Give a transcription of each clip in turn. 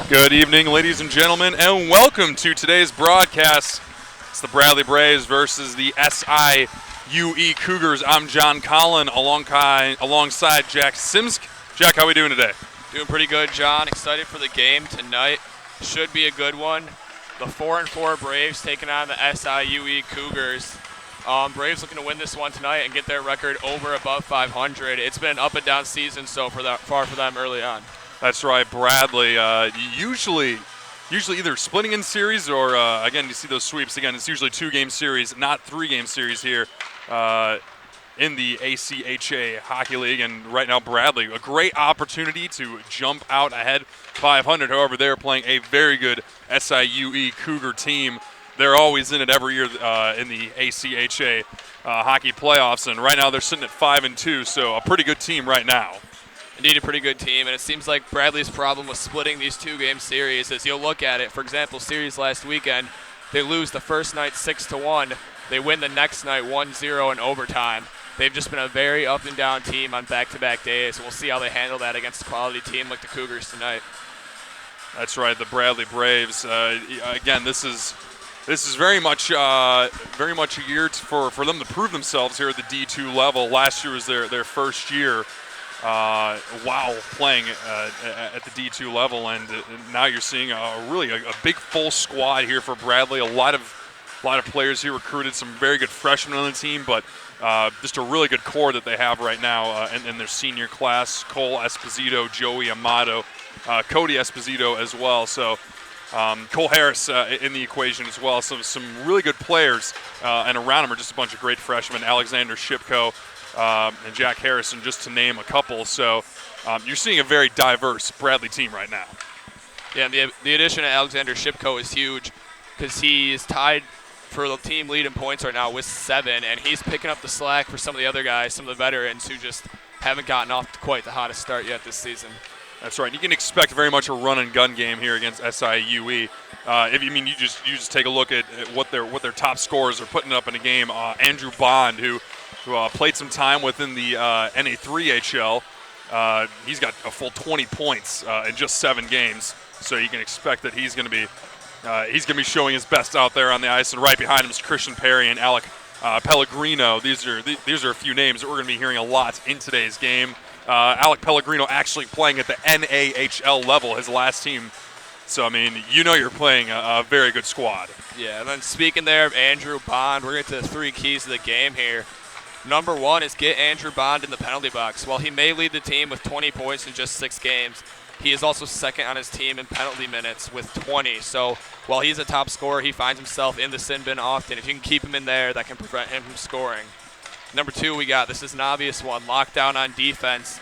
Good evening, ladies and gentlemen, and welcome to today's broadcast. It's the Bradley Braves versus the SIUE Cougars. I'm John Collin alongside Jack Simsk. Jack, how are we doing today? Doing pretty good, John. Excited for the game tonight. Should be a good one. The 4-4 Braves taking on the SIUE Cougars. Braves looking to win this one tonight and get their record above 500. It's been an up and down season so far for them early on. That's right, Bradley. Usually either splitting in series or, again, you see those sweeps. Again, it's usually 2-game series, not 3-game series here in the ACHA Hockey League. And right now, Bradley, a great opportunity to jump out ahead 500. However, they're playing a very good SIUE Cougar team. They're always in it every year in the ACHA hockey playoffs. And right now, they're sitting at 5-2, so a pretty good team right now. Indeed, a pretty good team, and it seems like Bradley's problem with splitting these 2-game series is you'll look at it. For example, series last weekend, they lose the first night 6-1. They win the next night 1-0 in overtime. They've just been a very up and down team on back-to-back days. We'll see how they handle that against a quality team like the Cougars tonight. That's right, the Bradley Braves. Again, this is very much a year for them to prove themselves here at the D2 level. Last year was their first year. While playing at the D2 level, and now you're seeing a big full squad here for Bradley. A lot of players here recruited, some very good freshmen on the team, but just a really good core that they have right now in their senior class. Cole Esposito, Joey Amato, Cody Esposito as well. So Cole Harris in the equation as well. So some really good players, and around them are just a bunch of great freshmen. Alexander Shipko. And Jack Harrison, just to name a couple. So you're seeing a very diverse Bradley team right now. Yeah, the addition of Alexander Shipko is huge because he is tied for the team lead in points right now with 7, and he's picking up the slack for some of the other guys, some of the veterans who just haven't gotten off to quite the hottest start yet this season. That's right. You can expect very much a run-and-gun game here against SIUE. You just take a look at what their top scorers are putting up in a game. Andrew Bond, who played some time within the NA3HL. He's got a full 20 points in just 7 games, so you can expect that he's going to be showing his best out there on the ice. And right behind him is Christian Perry and Alec Pellegrino. These are a few names that we're going to be hearing a lot in today's game. Alec Pellegrino actually playing at the NAHL level, his last team. So, you're playing a very good squad. Yeah, and then speaking there of Andrew Bond, we're going to get to the 3 keys of the game here. Number 1 is get Andrew Bond in the penalty box. While he may lead the team with 20 points in just 6 games, he is also second on his team in penalty minutes with 20. So while he's a top scorer, he finds himself in the sin bin often. If you can keep him in there, that can prevent him from scoring. Number 2 this is an obvious one, lockdown on defense.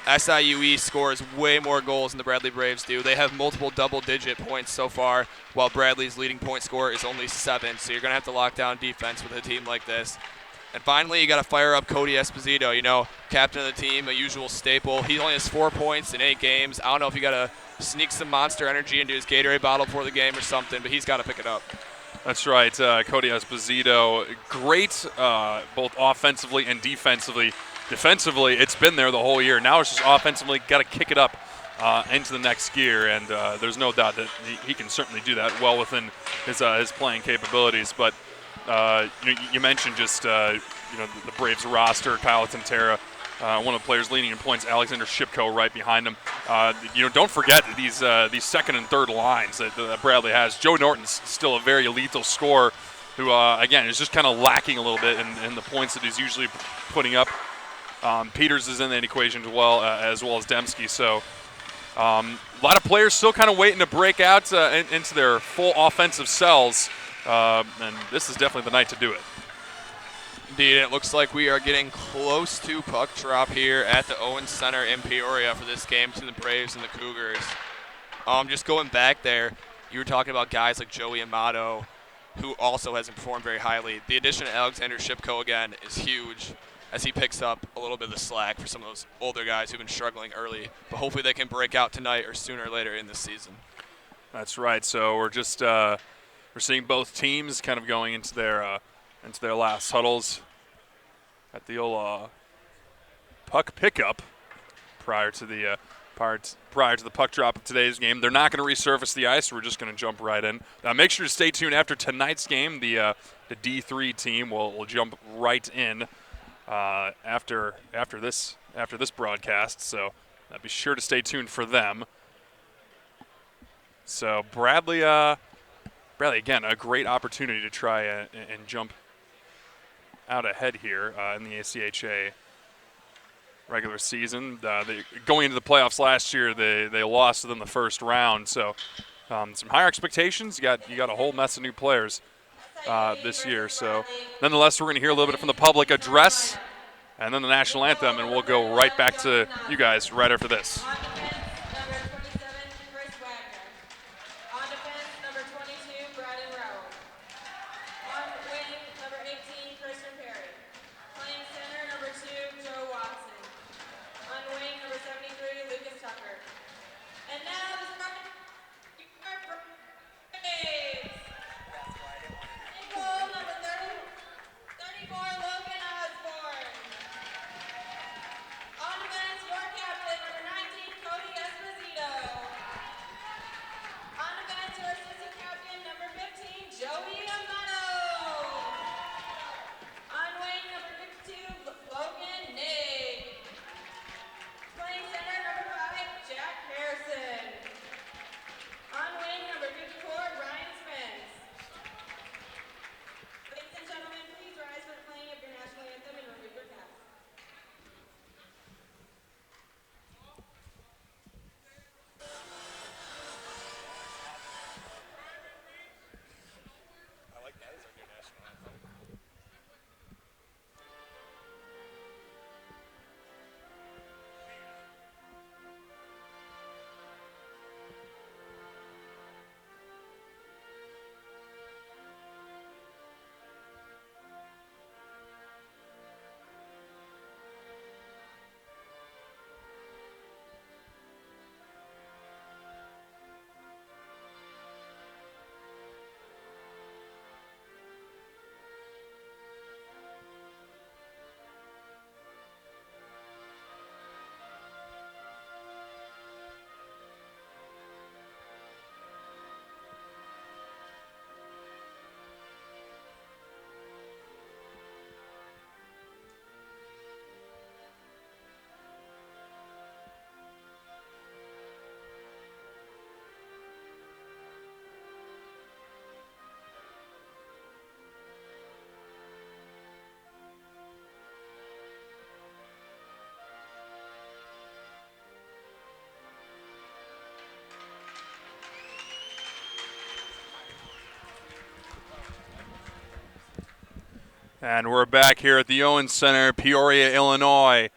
SIUE scores way more goals than the Bradley Braves do. They have multiple double-digit points so far, while Bradley's leading point scorer is only 7. So you're going to have to lock down defense with a team like this. And finally, you got to fire up Cody Esposito, captain of the team, a usual staple. He only has 4 points in 8 games. I don't know if you got to sneak some Monster Energy into his Gatorade bottle before the game or something, but he's got to pick it up. That's right, Cody Esposito. Great both offensively and defensively. Defensively, it's been there the whole year. Now it's just offensively got to kick it up into the next gear, and there's no doubt that he can certainly do that well within his playing capabilities. But you mentioned just the Braves roster. Kyle Tantera, one of the players leading in points. Alexander Shipko right behind him. Don't forget these second and third lines that Bradley has. Joe Norton's still a very lethal scorer, who again is just kind of lacking a little bit in the points that he's usually putting up. Peters is in that equation as well as Dembski. So a lot of players still kind of waiting to break out into their full offensive selves. And this is definitely the night to do it. Indeed, it looks like we are getting close to puck drop here at the Owens Center in Peoria for this game between the Braves and the Cougars. Just going back there, you were talking about guys like Joey Amato, who also hasn't performed very highly. The addition of Alexander Shipko, again, is huge as he picks up a little bit of the slack for some of those older guys who've been struggling early. But hopefully they can break out tonight or sooner or later in this season. That's right. So we're just we're seeing both teams kind of going into their last huddles at the old puck pickup prior to the prior to the puck drop of today's game. They're not going to resurface the ice. We're just going to jump right in. Make sure to stay tuned after tonight's game. The D3 team will jump right in after this broadcast. So be sure to stay tuned for them. So Bradley, again, a great opportunity to try and jump out ahead here in the ACHA regular season. Going into the playoffs last year, they lost to them the first round. So some higher expectations. You got a whole mess of new players this year. So nonetheless, we're going to hear a little bit from the public address and then the national anthem, and we'll go right back to you guys right after this. And we're back here at the Owens Center, Peoria, Illinois,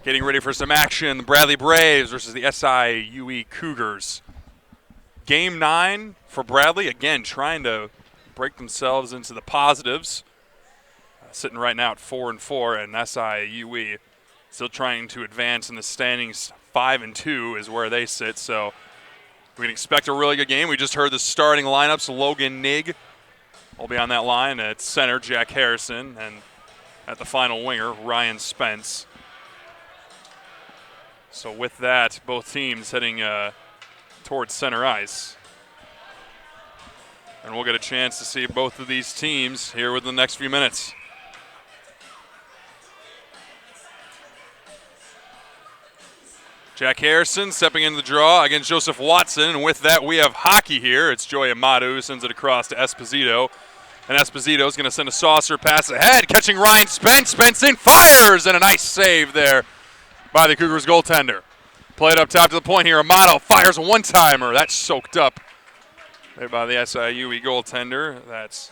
getting ready for some action. The Bradley Braves versus the SIUE Cougars. Game 9 for Bradley, again, trying to break themselves into the positives. Sitting right now at 4-4, and SIUE still trying to advance in the standings. 5-2 is where they sit, so we can expect a really good game. We just heard the starting lineups. Logan Nigg will be on that line. At center, Jack Harrison, and at the final winger, Ryan Spence. So with that, both teams heading towards center ice. And we'll get a chance to see both of these teams here within the next few minutes. Jack Harrison stepping into the draw against Joseph Watson. And with that, we have hockey here. It's Joey Amato who sends it across to Esposito. And Esposito is going to send a saucer pass ahead, catching Ryan Spence. Spence in, fires, and a nice save there by the Cougars goaltender. Played up top to the point here. Amato fires a one-timer. That's soaked up there by the SIUE goaltender. That's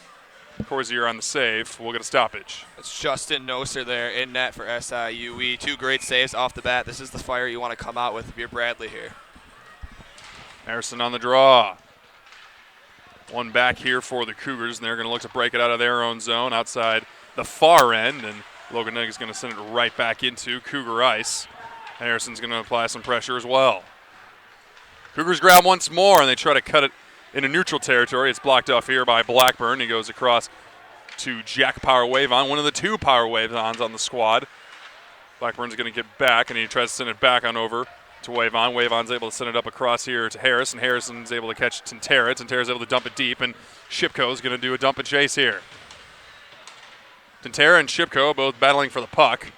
Corsier on the save. We'll get a stoppage. It's Justin Noser there in net for SIUE. Two great saves off the bat. This is the fire you want to come out with if you're Bradley here. Harrison on the draw. One back here for the Cougars, and they're going to look to break it out of their own zone outside the far end, and Logan Nigg is going to send it right back into Cougar ice. Harrison's going to apply some pressure as well. Cougars grab once more, and they try to cut it into neutral territory. It's blocked off here by Blackburn. He goes across to Jack Power Wave on, one of the two Power Wave ons on the squad. Blackburn's going to get back, and he tries to send it back on over to Wavon. Wavon's able to send it up across here to Harris, and Harrison's able to catch Tintera. Tintera's able to dump it deep, and Shipko's going to do a dump and chase here. Tintera and Shipko both battling for the puck.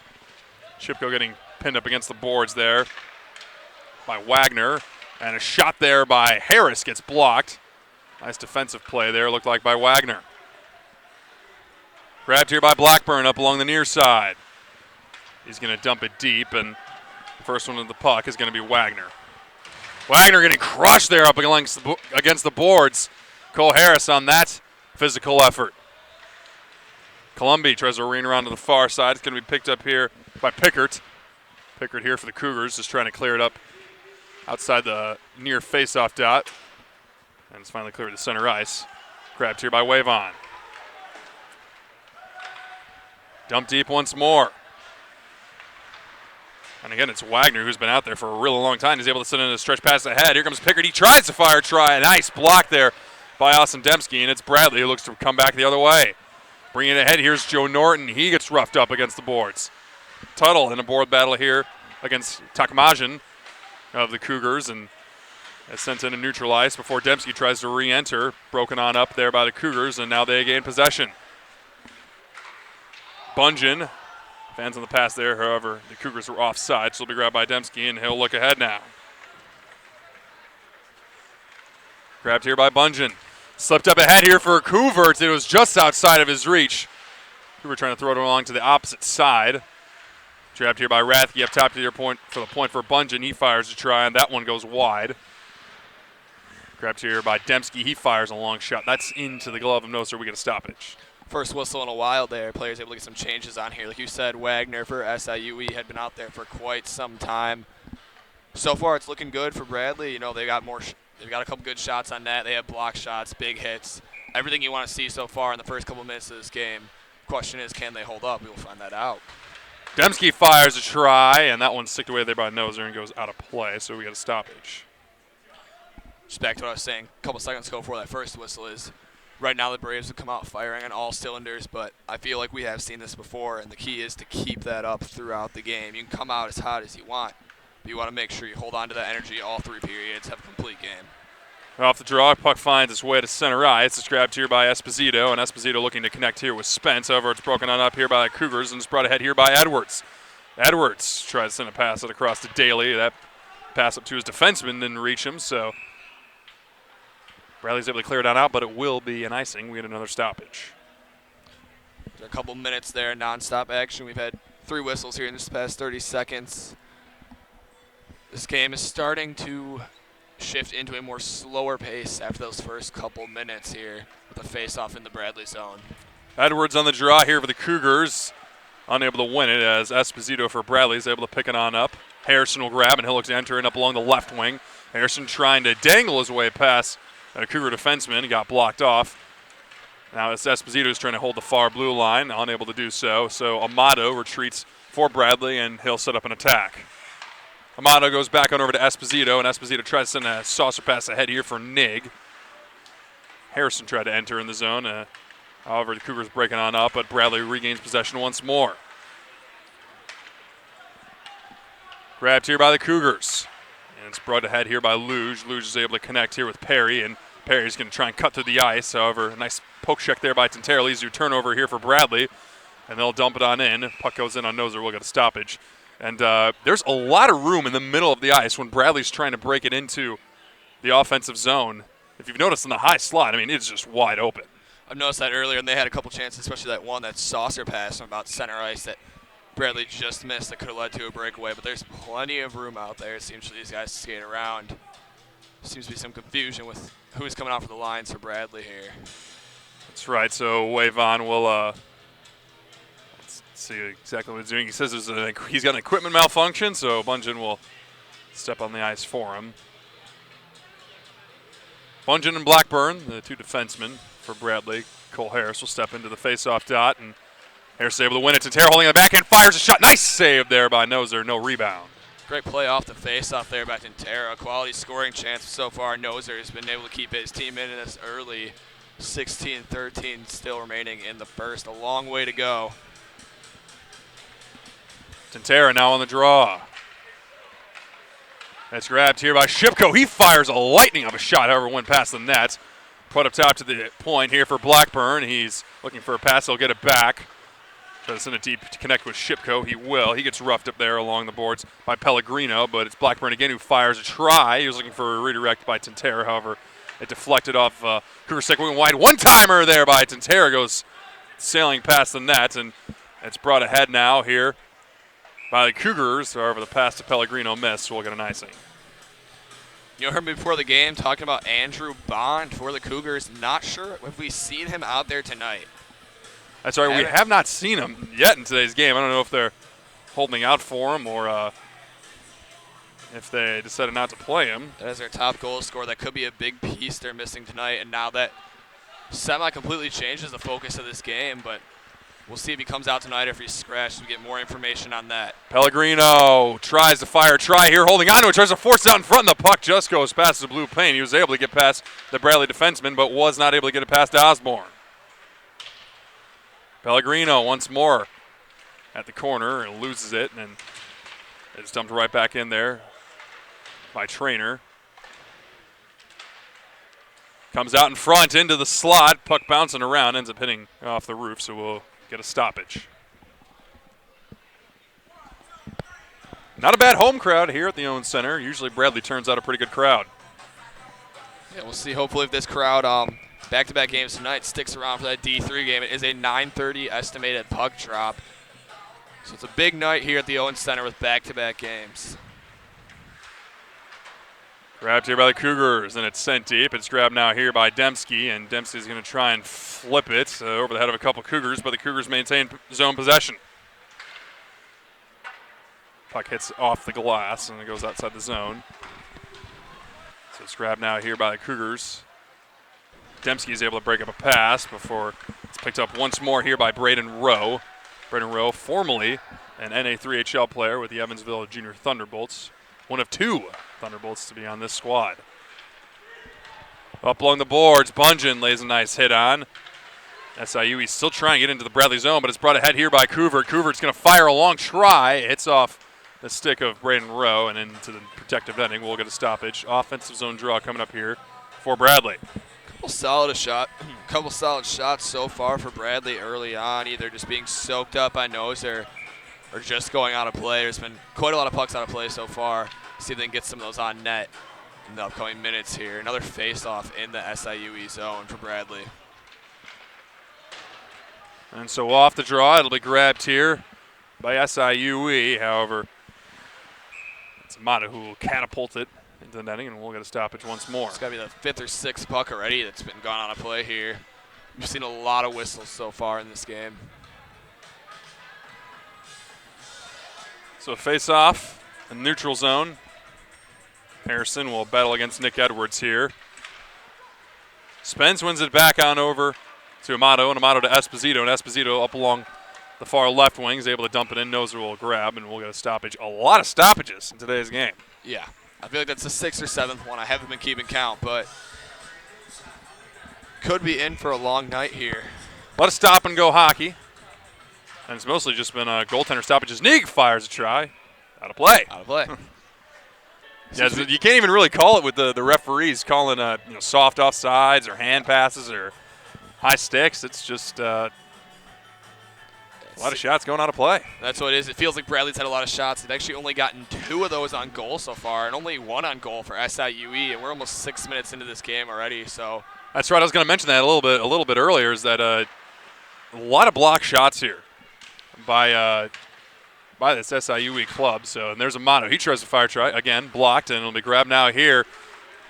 Shipko getting pinned up against the boards there by Wagner, and a shot there by Harris gets blocked. Nice defensive play there, looked like by Wagner. Grabbed here by Blackburn up along the near side. He's going to dump it deep, and the first one of the puck is going to be Wagner. Wagner getting crushed there up against the boards. Cole Harris on that physical effort. Columby tries to arena around to the far side. It's going to be picked up here by Pickert. Pickert here for the Cougars, just trying to clear it up outside the near face-off dot. And it's finally cleared to center ice. Grabbed here by Wavon. Dump deep once more. And again, it's Wagner who's been out there for a really long time. He's able to send in a stretch pass ahead. Here comes Pickard. He tries to fire try. A nice block there by Austin Dembski, and it's Bradley who looks to come back the other way. Bringing it ahead, here's Joe Norton. He gets roughed up against the boards. Tuttle in a board battle here against Takamajan of the Cougars, and is sent in and neutralized before Dembski tries to re-enter. Broken on up there by the Cougars, and now they gain possession. Bungeon, fans on the pass there, however, the Cougars were offside, so he'll be grabbed by Dembski, and he'll look ahead now. Grabbed here by Bungeon. Slipped up ahead here for Couvert. It was just outside of his reach. Couvert trying to throw it along to the opposite side. Grabbed here by Rathke up top to your point for the point for Bungeon. He fires a try, and that one goes wide. Grabbed here by Dembski. He fires a long shot. That's into the glove of Noser. We get a stoppage. First whistle in a while there. Players able to get some changes on here. Like you said, Wagner for SIUE had been out there for quite some time. So far, it's looking good for Bradley. You know, they got more. They've got a couple good shots on net. They have block shots, big hits, everything you want to see so far in the first couple minutes of this game. Question is, can they hold up? We will find that out. Dembski fires a try, and that one's sticked away there by Noser and goes out of play, so we get a stoppage. Just back to what I was saying a couple seconds ago before that first whistle is, right now the Braves have come out firing on all cylinders, but I feel like we have seen this before, and the key is to keep that up throughout the game. You can come out as hot as you want, but you want to make sure you hold on to that energy all three periods, have a complete game. Off the draw, puck finds its way to center ice. It's grabbed here by Esposito, and Esposito looking to connect here with Spence. However, it's broken on up here by the Cougars, and it's brought ahead here by Edwards. Edwards tries to send a pass it across to Daly. That pass up to his defenseman didn't reach him, so Bradley's able to clear it out, but it will be an icing. We get another stoppage. A couple minutes there, nonstop action. We've had 3 whistles here in this past 30 seconds. This game is starting to shift into a more slower pace after those first couple minutes here with a face-off in the Bradley zone. Edwards on the draw here for the Cougars. Unable to win it as Esposito for Bradley is able to pick it on up. Harrison will grab, and he'll look to enter in up along the left wing. Harrison trying to dangle his way past a Cougar defenseman. He got blocked off. Now it's Esposito who's trying to hold the far blue line, unable to do so. So Amato retreats for Bradley, and he'll set up an attack. Amato goes back on over to Esposito, and Esposito tries to send a saucer pass ahead here for Nig. Harrison tried to enter in the zone. However, the Cougars breaking on up, but Bradley regains possession once more. Grabbed here by the Cougars. And it's brought ahead here by Luge. Luge is able to connect here with Perry, and Perry's going to try and cut through the ice. However, a nice poke check there by Tintera leads to a turnover here for Bradley, and they'll dump it on in. Puck goes in on Noser. We'll get a stoppage. And there's a lot of room in the middle of the ice when Bradley's trying to break it into the offensive zone. If you've noticed in the high slot, I mean, it's just wide open. I've noticed that earlier, and they had a couple chances, especially that one, that saucer pass from about center ice that Bradley just missed that could have led to a breakaway. But there's plenty of room out there. It seems for these guys to skate around. Seems to be some confusion with who's coming off of the lines for Bradley here. That's right. So Wavon will let's see exactly what he's doing. He says he's got an equipment malfunction, so Bungeon will step on the ice for him. Bungeon and Blackburn, the 2 defensemen for Bradley. Cole Harris will step into the face-off dot, and Harris is able to win it. Tintera holding on the backhand, fires a shot. Nice save there by Noser. No rebound. Great play off the face-off there by Tintera. Quality scoring chance so far. Noser has been able to keep his team in this early. 16-13 still remaining in the first. A long way to go. Tintera now on the draw. That's grabbed here by Shipko. He fires a lightning of a shot, however, went past the net. Put up top to the point here for Blackburn. He's looking for a pass. He'll get it back. Try to send it deep to connect with Shipko. He will. He gets roughed up there along the boards by Pellegrino, but it's Blackburn again who fires a try. He was looking for a redirect by Tintera. However, it deflected off Cougar second wing wide. One-timer there by Tintera goes sailing past the net, and it's brought ahead now here by the Cougars. However, the pass to Pellegrino missed. We'll get an icing. You heard me before the game talking about Andrew Bond for the Cougars. Not sure if we've seen him out there tonight. That's right. We have not seen him yet in today's game. I don't know if they're holding out for him or if they decided not to play him. That is their top goal scorer. That could be a big piece they're missing tonight. And now that completely changes the focus of this game. But we'll see if he comes out tonight or if he's scratched. We get more information on that. Pellegrino tries to fire a try here, holding on to it, tries to force it out in front, and the puck just goes past the blue paint. He was able to get past the Bradley defenseman, but was not able to get it past Osborne. Pellegrino once more at the corner and loses it, and it's dumped right back in there by Trainer. Comes out in front into the slot, puck bouncing around, ends up hitting off the roof, so we'll get a stoppage. Not a bad home crowd here at the Owens Center. Usually Bradley turns out a pretty good crowd. Yeah, we'll see hopefully if this crowd back-to-back games tonight sticks around for that D3 game. It is a 9:30 estimated puck drop. So it's a big night here at the Owens Center with back-to-back games. Grabbed here by the Cougars, and it's sent deep. It's grabbed now here by Dembski, and Dembski's going to try and flip it over the head of a couple Cougars, but the Cougars maintain zone possession. Puck hits off the glass, and it goes outside the zone. So it's grabbed now here by the Cougars. Dembski is able to break up a pass before it's picked up once more here by Braden Rowe. Braden Rowe, formerly an NA3HL player with the Evansville Junior Thunderbolts. One of two Thunderbolts to be on this squad. Up along the boards, Bungeon lays a nice hit on. SIUE still trying to get into the Bradley zone, but it's brought ahead here by Couvert. Couvert's going to fire a long try. It hits off the stick of Braden Rowe and into the protective netting. We'll get a stoppage. Offensive zone draw coming up here for Bradley. Couple solid shots so far for Bradley early on, either just being soaked up by Noser or just going out of play. There's been quite a lot of pucks out of play so far. See if they can get some of those on net in the upcoming minutes here. Another face-off in the SIUE zone for Bradley. And so off the draw, it'll be grabbed here by SIUE. However, it's Amata who will catapult it into the netting, and we'll get a stoppage once more. It's got to be the fifth or sixth puck already that's been gone on a play here. We've seen a lot of whistles so far in this game. So face-off in neutral zone. Harrison will battle against Nick Edwards here. Spence wins it back on over to Amato, and Amato to Esposito, and Esposito up along the far left wing is able to dump it in. Noser will grab, and we'll get a stoppage. A lot of stoppages in today's game. Yeah, I feel like that's the sixth or seventh one. I haven't been keeping count, but could be in for a long night here. A lot of stop-and-go hockey, and it's mostly just been goaltender stoppages. Neeg fires a try. Out of play. Out of play. Yeah, you can't even really call it with the referees calling soft offsides or hand passes or high sticks. It's just a lot of shots going out of play. That's what it is. It feels like Bradley's had a lot of shots. They've actually only gotten 2 of those on goal so far, and only 1 on goal for SIUE, and we're almost 6 minutes into this game already. So that's right. I was going to mention that a little bit earlier. Is that a lot of block shots here by this SIUE club. So, and there's Amato. He tries to fire try. Again, blocked, and it'll be grabbed now here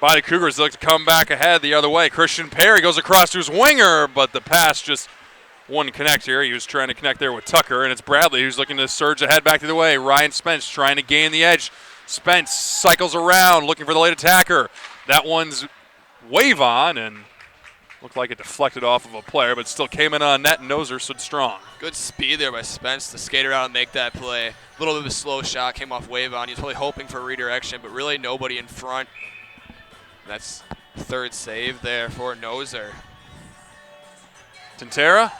by the Cougars. They look to come back ahead the other way. Christian Perry goes across to his winger, but the pass just wouldn't connect here. He was trying to connect there with Tucker, and it's Bradley who's looking to surge ahead back the other way. Ryan Spence trying to gain the edge. Spence cycles around looking for the late attacker. That one's wave on, and looked like it deflected off of a player, but still came in on net, and Noser stood strong. Good speed there by Spence to skate around and make that play. A little bit of a slow shot, came off wave on. He was probably hoping for redirection, but really nobody in front. That's third save there for Noser. Tintera,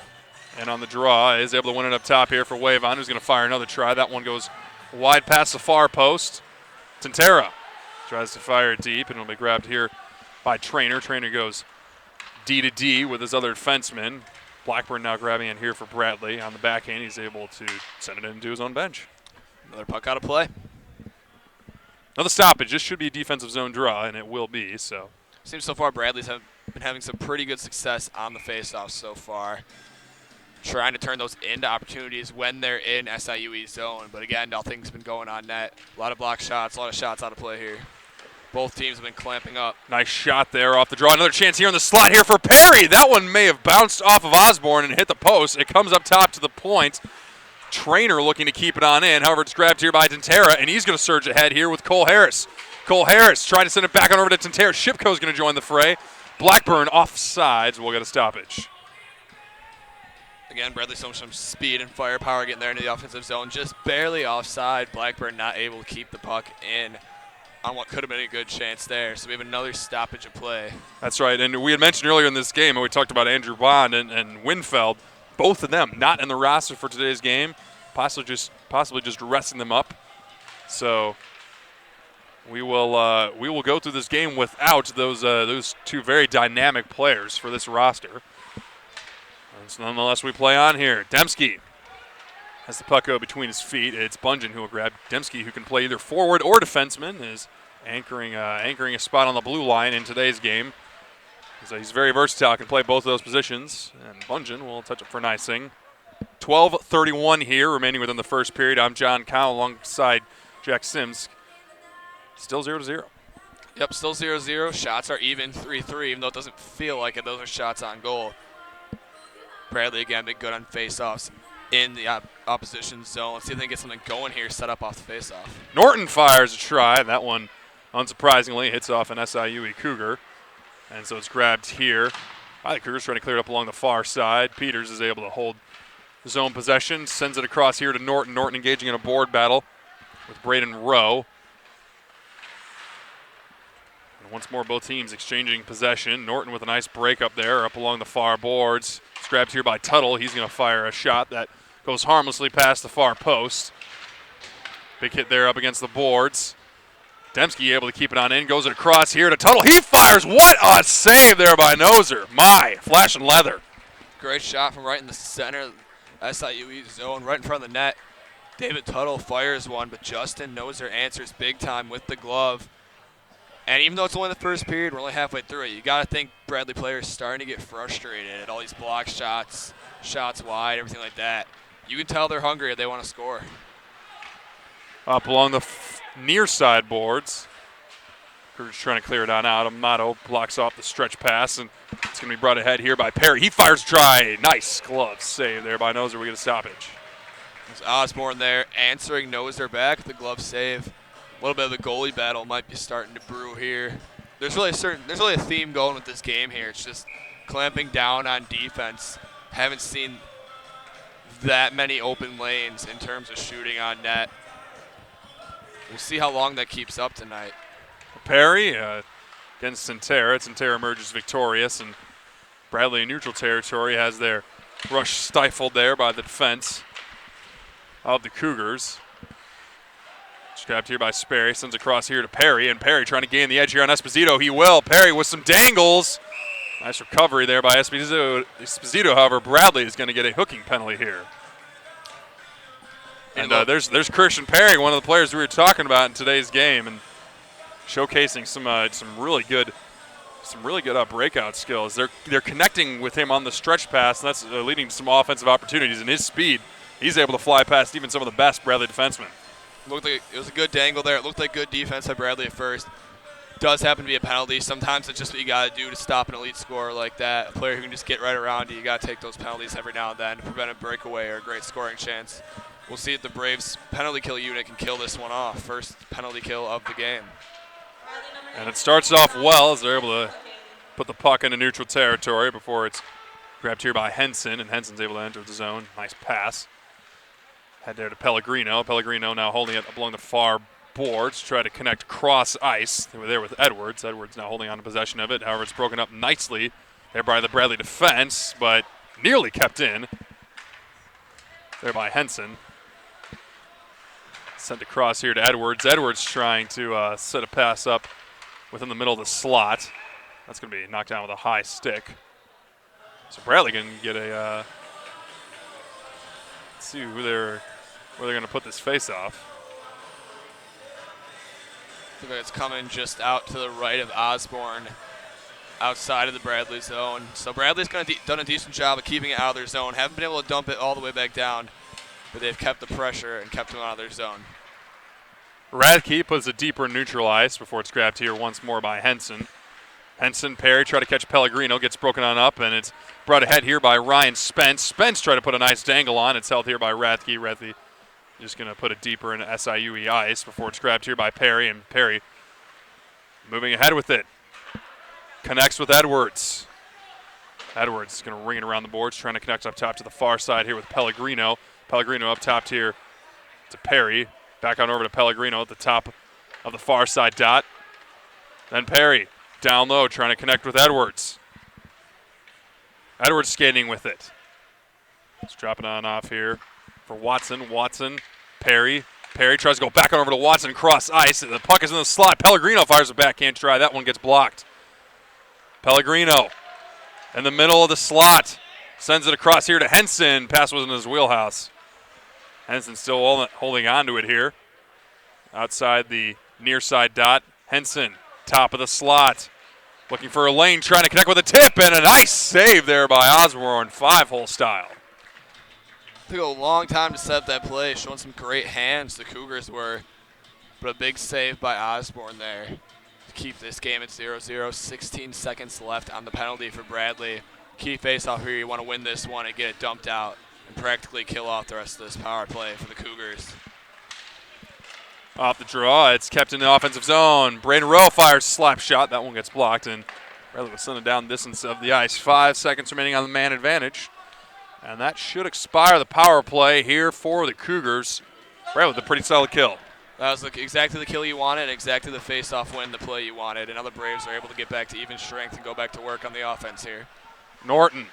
and on the draw, is able to win it up top here for Wavon, who's going to fire another try. That one goes wide past the far post. Tintera Tries to fire it deep, and it'll be grabbed here by Trainer. Trainer goes D to D with his other defenseman. Blackburn now grabbing it here for Bradley. On the backhand, he's able to send it into his own bench. Another puck out of play. Another stoppage. This should be a defensive zone draw, and it will be. So Seems so far Bradley's been having some pretty good success on the faceoffs so far. Trying to turn those into opportunities when they're in SIUE zone. But again, nothing's been going on net. A lot of block shots, a lot of shots out of play here. Both teams have been clamping up. nice shot there off the draw. Another chance here in the slot here for Perry. That one may have bounced off of Osborne and hit the post. It comes up top to the point. Trainer looking to keep it on in. However, it's grabbed here by Tantera, and he's going to surge ahead here with Cole Harris. Cole Harris trying to send it back on over to Tantera. Shipko's going to join the fray. Blackburn offsides. We'll get a stoppage. Again, Bradley showing some speed and firepower getting there into the offensive zone. Just barely offside. Blackburn not able to keep the puck in on what could have been a good chance there. So we have another stoppage of play. That's right. And we had mentioned earlier in this game, and we talked about Andrew Bond and Winfeld, both of them not in the roster for today's game, possibly just resting them up. So we will go through this game without those two very dynamic players for this roster. And so nonetheless, we play on here. Dembski has the puck go between his feet. It's Bungeon who will grab Dembski, who can play either forward or defenseman, is anchoring a spot on the blue line in today's game. So he's very versatile, can play both of those positions. And Bungeon will touch up for an icing. 12:31 here, remaining within the first period. I'm John Cowell alongside Jack Sims. Still 0-0. Yep, still 0-0. Shots are even 3-3, even though it doesn't feel like it. Those are shots on goal. Bradley, again, been good on faceoffs in the opposition zone. Let's see if they can get something going here, set up off the faceoff. Norton fires a try. That one, unsurprisingly, hits off an SIUE Cougar. And so it's grabbed here by the Cougars, trying to clear it up along the far side. Peters is able to hold zone possession, sends it across here to Norton. Norton engaging in a board battle with Braden Rowe. And once more, both teams exchanging possession. Norton with a nice break up there, up along the far boards. It's grabbed here by Tuttle. He's going to fire a shot that goes harmlessly past the far post. Big hit there up against the boards. Dembski able to keep it on in, goes it across here to Tuttle. He fires. What a save there by Noser. My, flashing leather. Great shot from right in the center SIUE zone, right in front of the net. David Tuttle fires one, but Justin Noser answers big time with the glove. And even though it's only the first period, we're only halfway through it, you got to think Bradley players starting to get frustrated at all these block shots, shots wide, everything like that. You can tell they're hungry and they want to score. Up along the near side boards. Cougars trying to clear it on out. Amato blocks off the stretch pass, and it's going to be brought ahead here by Perry. He fires try. Nice glove save there by Noser. We get a stoppage. There's Osborne there answering Noser back. The glove save. A little bit of the goalie battle might be starting to brew here. There's really a theme going with this game here. It's just clamping down on defense. Haven't seen that many open lanes in terms of shooting on net. We'll see how long that keeps up tonight. Perry against Tantera. Tantera emerges victorious, and Bradley in neutral territory has their rush stifled there by the defense of the Cougars. Grabbed here by Sperry, sends across here to Perry, and Perry trying to gain the edge here on Esposito. He will. Perry with some dangles. Nice recovery there by Esposito. However, Bradley is going to get a hooking penalty here. And there's Christian Perry, one of the players we were talking about in today's game, and showcasing some really good breakout skills. They're connecting with him on the stretch pass, and that's leading to some offensive opportunities. And his speed, he's able to fly past even some of the best Bradley defensemen. Looked like it was a good dangle there. It looked like good defense by Bradley at first. Does happen to be a penalty. Sometimes it's just what you got to do to stop an elite scorer like that. A player who can just get right around you. You got to take those penalties every now and then to prevent a breakaway or a great scoring chance. We'll see if the Braves penalty kill unit can kill this one off. First penalty kill of the game. And it starts off well as they're able to put the puck into neutral territory before it's grabbed here by Henson, and Henson's able to enter the zone. Nice pass. Head there to Pellegrino. Pellegrino now holding it up along the far boards, try to connect cross ice. They were there with Edwards. Edwards now holding on to possession of it. However, it's broken up nicely there by the Bradley defense, but nearly kept in there by Henson. Sent across here to Edwards. Edwards trying to set a pass up within the middle of the slot. That's going to be knocked down with a high stick. So Bradley can get a let's see where they're going to put this face off. I think it's coming just out to the right of Osborne, outside of the Bradley zone. So Bradley's done a decent job of keeping it out of their zone. Haven't been able to dump it all the way back down, but they've kept the pressure and kept them out of their zone. Radke puts it deeper in neutral ice before it's grabbed here once more by Henson. Henson, Perry try to catch Pellegrino, gets broken on up, and it's brought ahead here by Ryan Spence. Spence tried to put a nice dangle on. It's held here by Radke. Radke just going to put it deeper in SIUE ice before it's grabbed here by Perry, and Perry moving ahead with it. Connects with Edwards. Edwards is going to ring it around the boards, trying to connect up top to the far side here with Pellegrino. Pellegrino up top here to Perry. Back on over to Pellegrino at the top of the far side dot. Then Perry down low trying to connect with Edwards. Edwards skating with it. Just dropping on off here for Watson. Watson, Perry. Perry tries to go back on over to Watson, cross ice. The puck is in the slot. Pellegrino fires a backhand try. That one gets blocked. Pellegrino in the middle of the slot. Sends it across here to Henson. Pass was in his wheelhouse. Henson still holding on to it here. Outside the near side dot. Henson, top of the slot. Looking for a lane, trying to connect with a tip, and a nice save there by Osborne, 5-hole style. Took a long time to set up that play, showing some great hands the Cougars were, but a big save by Osborne there to keep this game at 0-0. 16 seconds left on the penalty for Bradley. Key face-off here, you want to win this one and get it dumped out and practically kill off the rest of this power play for the Cougars. Off the draw, it's kept in the offensive zone. Braden Rowe fires slap shot. That one gets blocked, and Bradley will send it down the distance of the ice. 5 seconds remaining on the man advantage. And that should expire the power play here for the Cougars. Bradley with a pretty solid kill. That was exactly the kill you wanted, and exactly the face-off win, the play you wanted. And now the Braves are able to get back to even strength and go back to work on the offense here. Norton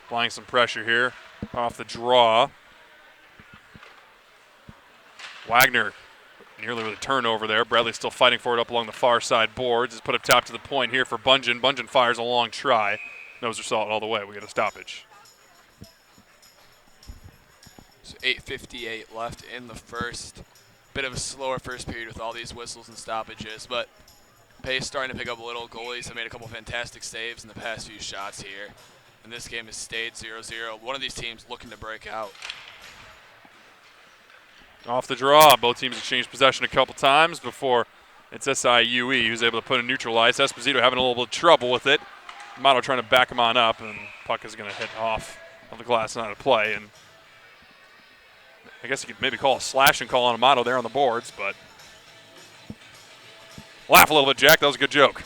applying some pressure here off the draw. Wagner nearly with a turnover there. Bradley still fighting for it up along the far side boards. It's put up top to the point here for Bungeon. Bungeon fires a long try. Nose or salt all the way. We get a stoppage. So 8:58 left in the first. Bit of a slower first period with all these whistles and stoppages, but pace starting to pick up a little. Goalies have made a couple fantastic saves in the past few shots here, and this game has stayed 0-0. One of these teams looking to break out. Off the draw, both teams exchanged possession a couple times before it's SIUE who's able to put in neutral ice. Esposito having a little bit of trouble with it. Amato trying to back him on up, and puck is going to hit off of the glass and out of play. And I guess you could maybe call a slashing call on Amato there on the boards, but laugh a little bit, Jack. That was a good joke.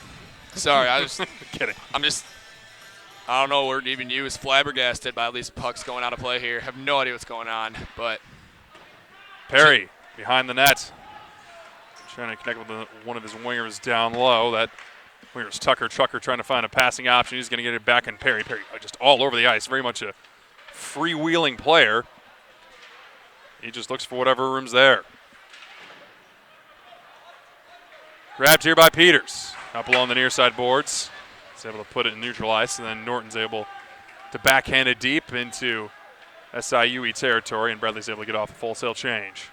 Sorry, I was kidding. I don't know what word to even use. Flabbergasted by all these pucks going out of play here. Have no idea what's going on, but Perry behind the net. Trying to connect with one of his wingers down low. That winger's Tucker. Tucker trying to find a passing option. He's going to get it back in Perry. Perry just all over the ice. Very much a freewheeling player. He just looks for whatever room's there. Grabbed here by Peters. Up along the near side boards. He's able to put it in neutral ice, and then Norton's able to backhand it deep into SIUE territory, and Bradley's able to get off a full sail change.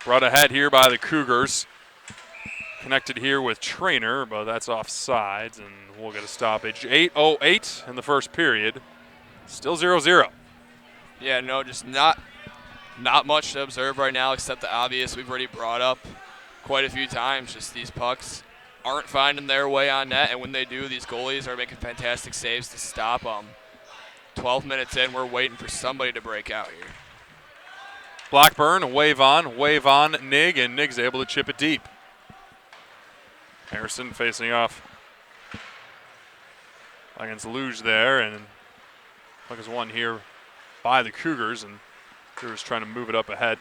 Brought ahead here by the Cougars. Connected here with Trainer, but that's offsides, and we'll get a stoppage. 8:08 in the first period. Still 0-0. Yeah, no, just not much to observe right now except the obvious we've already brought up quite a few times. Just these pucks aren't finding their way on net, and when they do, these goalies are making fantastic saves to stop them. 12 minutes in, we're waiting for somebody to break out here. Blackburn, wave on, Nig, and Nig's able to chip it deep. Harrison facing off against Luge there, and puck is won here by the Cougars, and Cougars trying to move it up ahead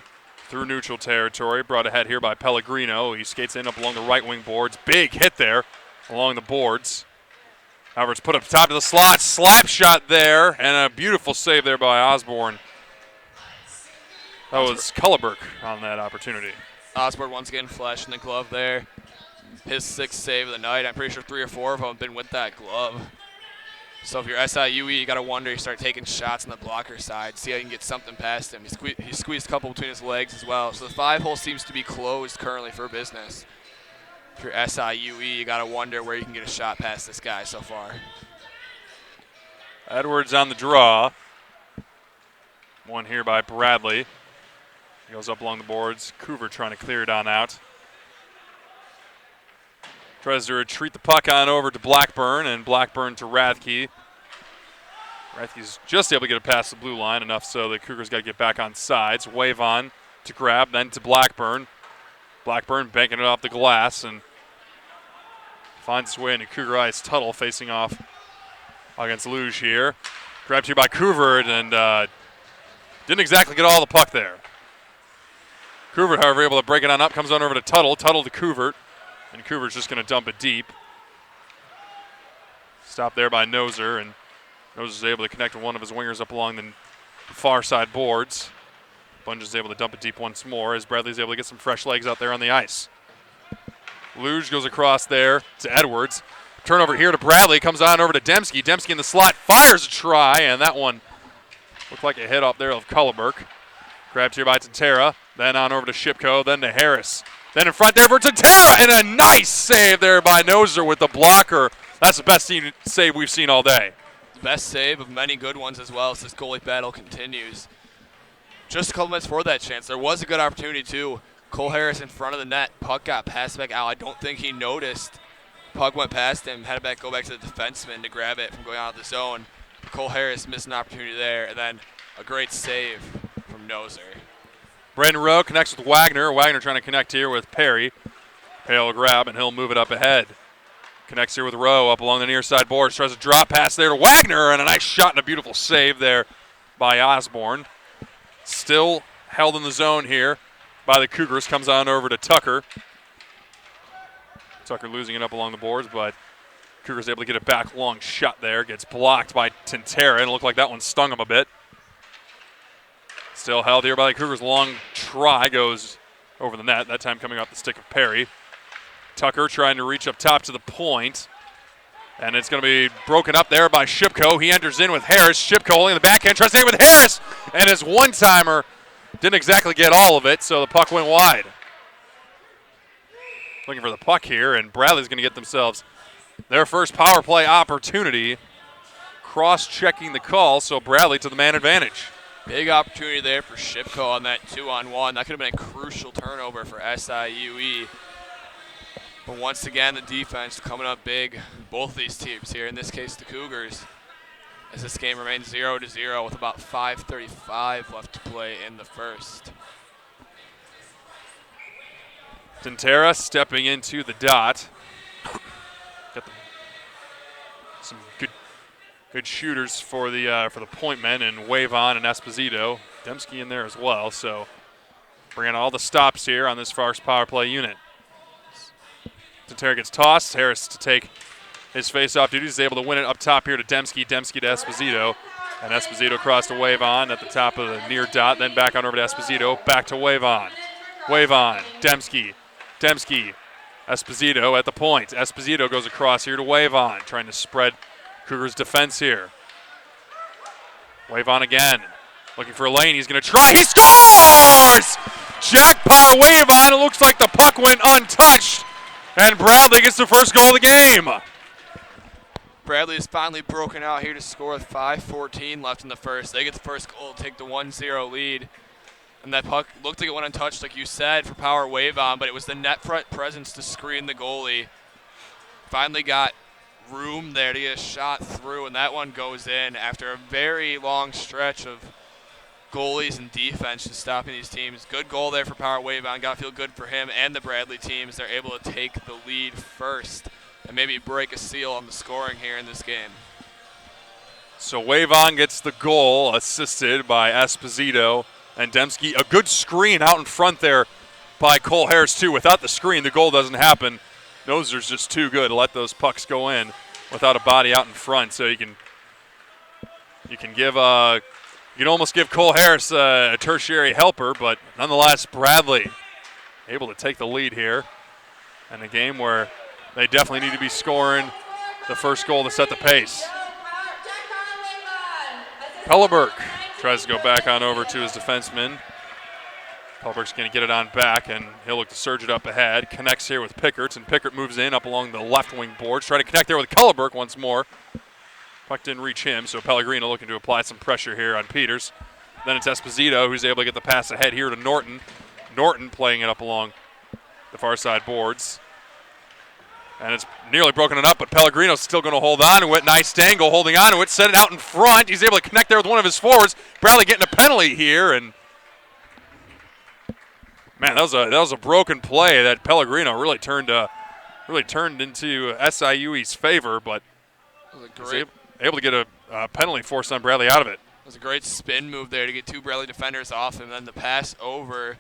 through neutral territory. Brought ahead here by Pellegrino. He skates in up along the right wing boards. Big hit there along the boards. However, it's put up top of the slot. Slap shot there, and a beautiful save there by Osborne. That was Culleberg on that opportunity. Osborne once again flashing the glove there. His 6th save of the night. I'm pretty sure 3 or 4 of them have been with that glove. So if you're SIUE, you got to wonder, you start taking shots on the blocker side, see how you can get something past him. He squeezed a couple between his legs as well. So the 5-hole seems to be closed currently for business. If you're SIUE, you got to wonder where you can get a shot past this guy so far. Edwards on the draw. One here by Bradley. Goes up along the boards. Cougar trying to clear it on out. Tries to retreat the puck on over to Blackburn, and Blackburn to Rathke. Rathke's just able to get it past the blue line, enough so the Cougars got to get back on sides. Wave on to grab, then to Blackburn. Blackburn banking it off the glass and finds its way into Cougar Ice. Tuttle facing off against Luge here. Grabbed here by Couvert and didn't exactly get all the puck there. Couvert, however, able to break it on up, comes on over to Tuttle. Tuttle to Couvert, and Couvert's just going to dump it deep. Stopped there by Noser, and Noser is able to connect with one of his wingers up along the far side boards. Bunge is able to dump it deep once more as Bradley's able to get some fresh legs out there on the ice. Luge goes across there to Edwards. Turnover here to Bradley, comes on over to Dembski. Dembski in the slot, fires a try, and that one looked like a hit up there of Culleberg. Grabbed here by Tantera, then on over to Shipko, then to Harris. Then in front there for Tantera, and a nice save there by Noser with the blocker. That's the best save we've seen all day. Best save of many good ones as well as this goalie battle continues. Just a couple minutes for that chance. There was a good opportunity too. Cole Harris in front of the net. Puck got passed back out. I don't think he noticed. Puck went past him, had to go back to the defenseman to grab it from going out of the zone. Cole Harris missed an opportunity there, and then a great save from Noser. Brandon Rowe connects with Wagner. Wagner trying to connect here with Perry. Perry will grab, and he'll move it up ahead. Connects here with Rowe up along the near side boards. Tries a drop pass there to Wagner, and a nice shot and a beautiful save there by Osborne. Still held in the zone here by the Cougars. Comes on over to Tucker. Tucker losing it up along the boards, but Cougars able to get it back. Long shot there. Gets blocked by Tantera, and it looked like that one stung him a bit. Still held here by the Cougars. Long try goes over the net, that time coming off the stick of Perry. Tucker trying to reach up top to the point. And it's going to be broken up there by Shipko. He enters in with Harris. Shipko holding the backhand, tries to hit with Harris. And his one-timer didn't exactly get all of it, so the puck went wide. Looking for the puck here, and Bradley's going to get themselves their first power play opportunity. Cross-checking the call, so Bradley to the man advantage. Big opportunity there for Shipko on that 2-on-1. That could have been a crucial turnover for SIUE. But once again, the defense coming up big. Both of these teams here, in this case the Cougars, as this game remains 0-0 with about 5:35 left to play in the first. Tantera stepping into the dot. Got some good shooters for the point men, and Wave on and Esposito. Dembski in there as well, so bringing all the stops here on this first power play unit. Tantera gets tossed. Harris to take his face-off duty. He's able to win it up top here to Dembski. Dembski to Esposito. And Esposito across to Wave on at the top of the near dot. Then back on over to Esposito. Back to Wave on. Wave on. Dembski. Dembski. Esposito at the point. Esposito goes across here to Wave on. Trying to spread Cougars' defense here. Wave on again. Looking for a lane. He's going to try. He scores! Jackpot Wave on. It looks like the puck went untouched. And Bradley gets the first goal of the game. Bradley is finally broken out here to score with 5:14 left in the first. They get the first goal to take the 1-0 lead. And that puck looked like it went untouched, like you said, for power Wave on, but it was the net front presence to screen the goalie. Finally got room there to get a shot through, and that one goes in after a very long stretch of goalies and defense just stopping these teams. Good goal there for power Wave on. Got to feel good for him and the Bradley teams. They're able to take the lead first and maybe break a seal on the scoring here in this game. So Wave on gets the goal, assisted by Esposito and Dembski. A good screen out in front there by Cole Harris too. Without the screen, the goal doesn't happen. Noser's just too good to let those pucks go in without a body out in front. So you can give You can almost give Cole Harris a tertiary helper, but nonetheless, Bradley able to take the lead here in a game where they definitely need to be scoring the first goal to set the pace. Pelleberg tries to go back on over to his defenseman. Pelleberg's going to get it on back, and he'll look to surge it up ahead. Connects here with Pickert, and Pickert moves in up along the left wing boards. Try to connect there with Pelleberg once more. Puck didn't reach him, so Pellegrino looking to apply some pressure here on Peters. Then it's Esposito who's able to get the pass ahead here to Norton. Norton playing it up along the far side boards. And it's nearly broken it up, but Pellegrino's still going to hold on to it. Nice angle, holding on to it, set it out in front. He's able to connect there with one of his forwards. Bradley getting a penalty here, and man, that was a broken play that Pellegrino really turned into SIUE's favor, but was able to get a penalty forced on Bradley out of it. It was a great spin move there to get two Bradley defenders off him, then the pass over.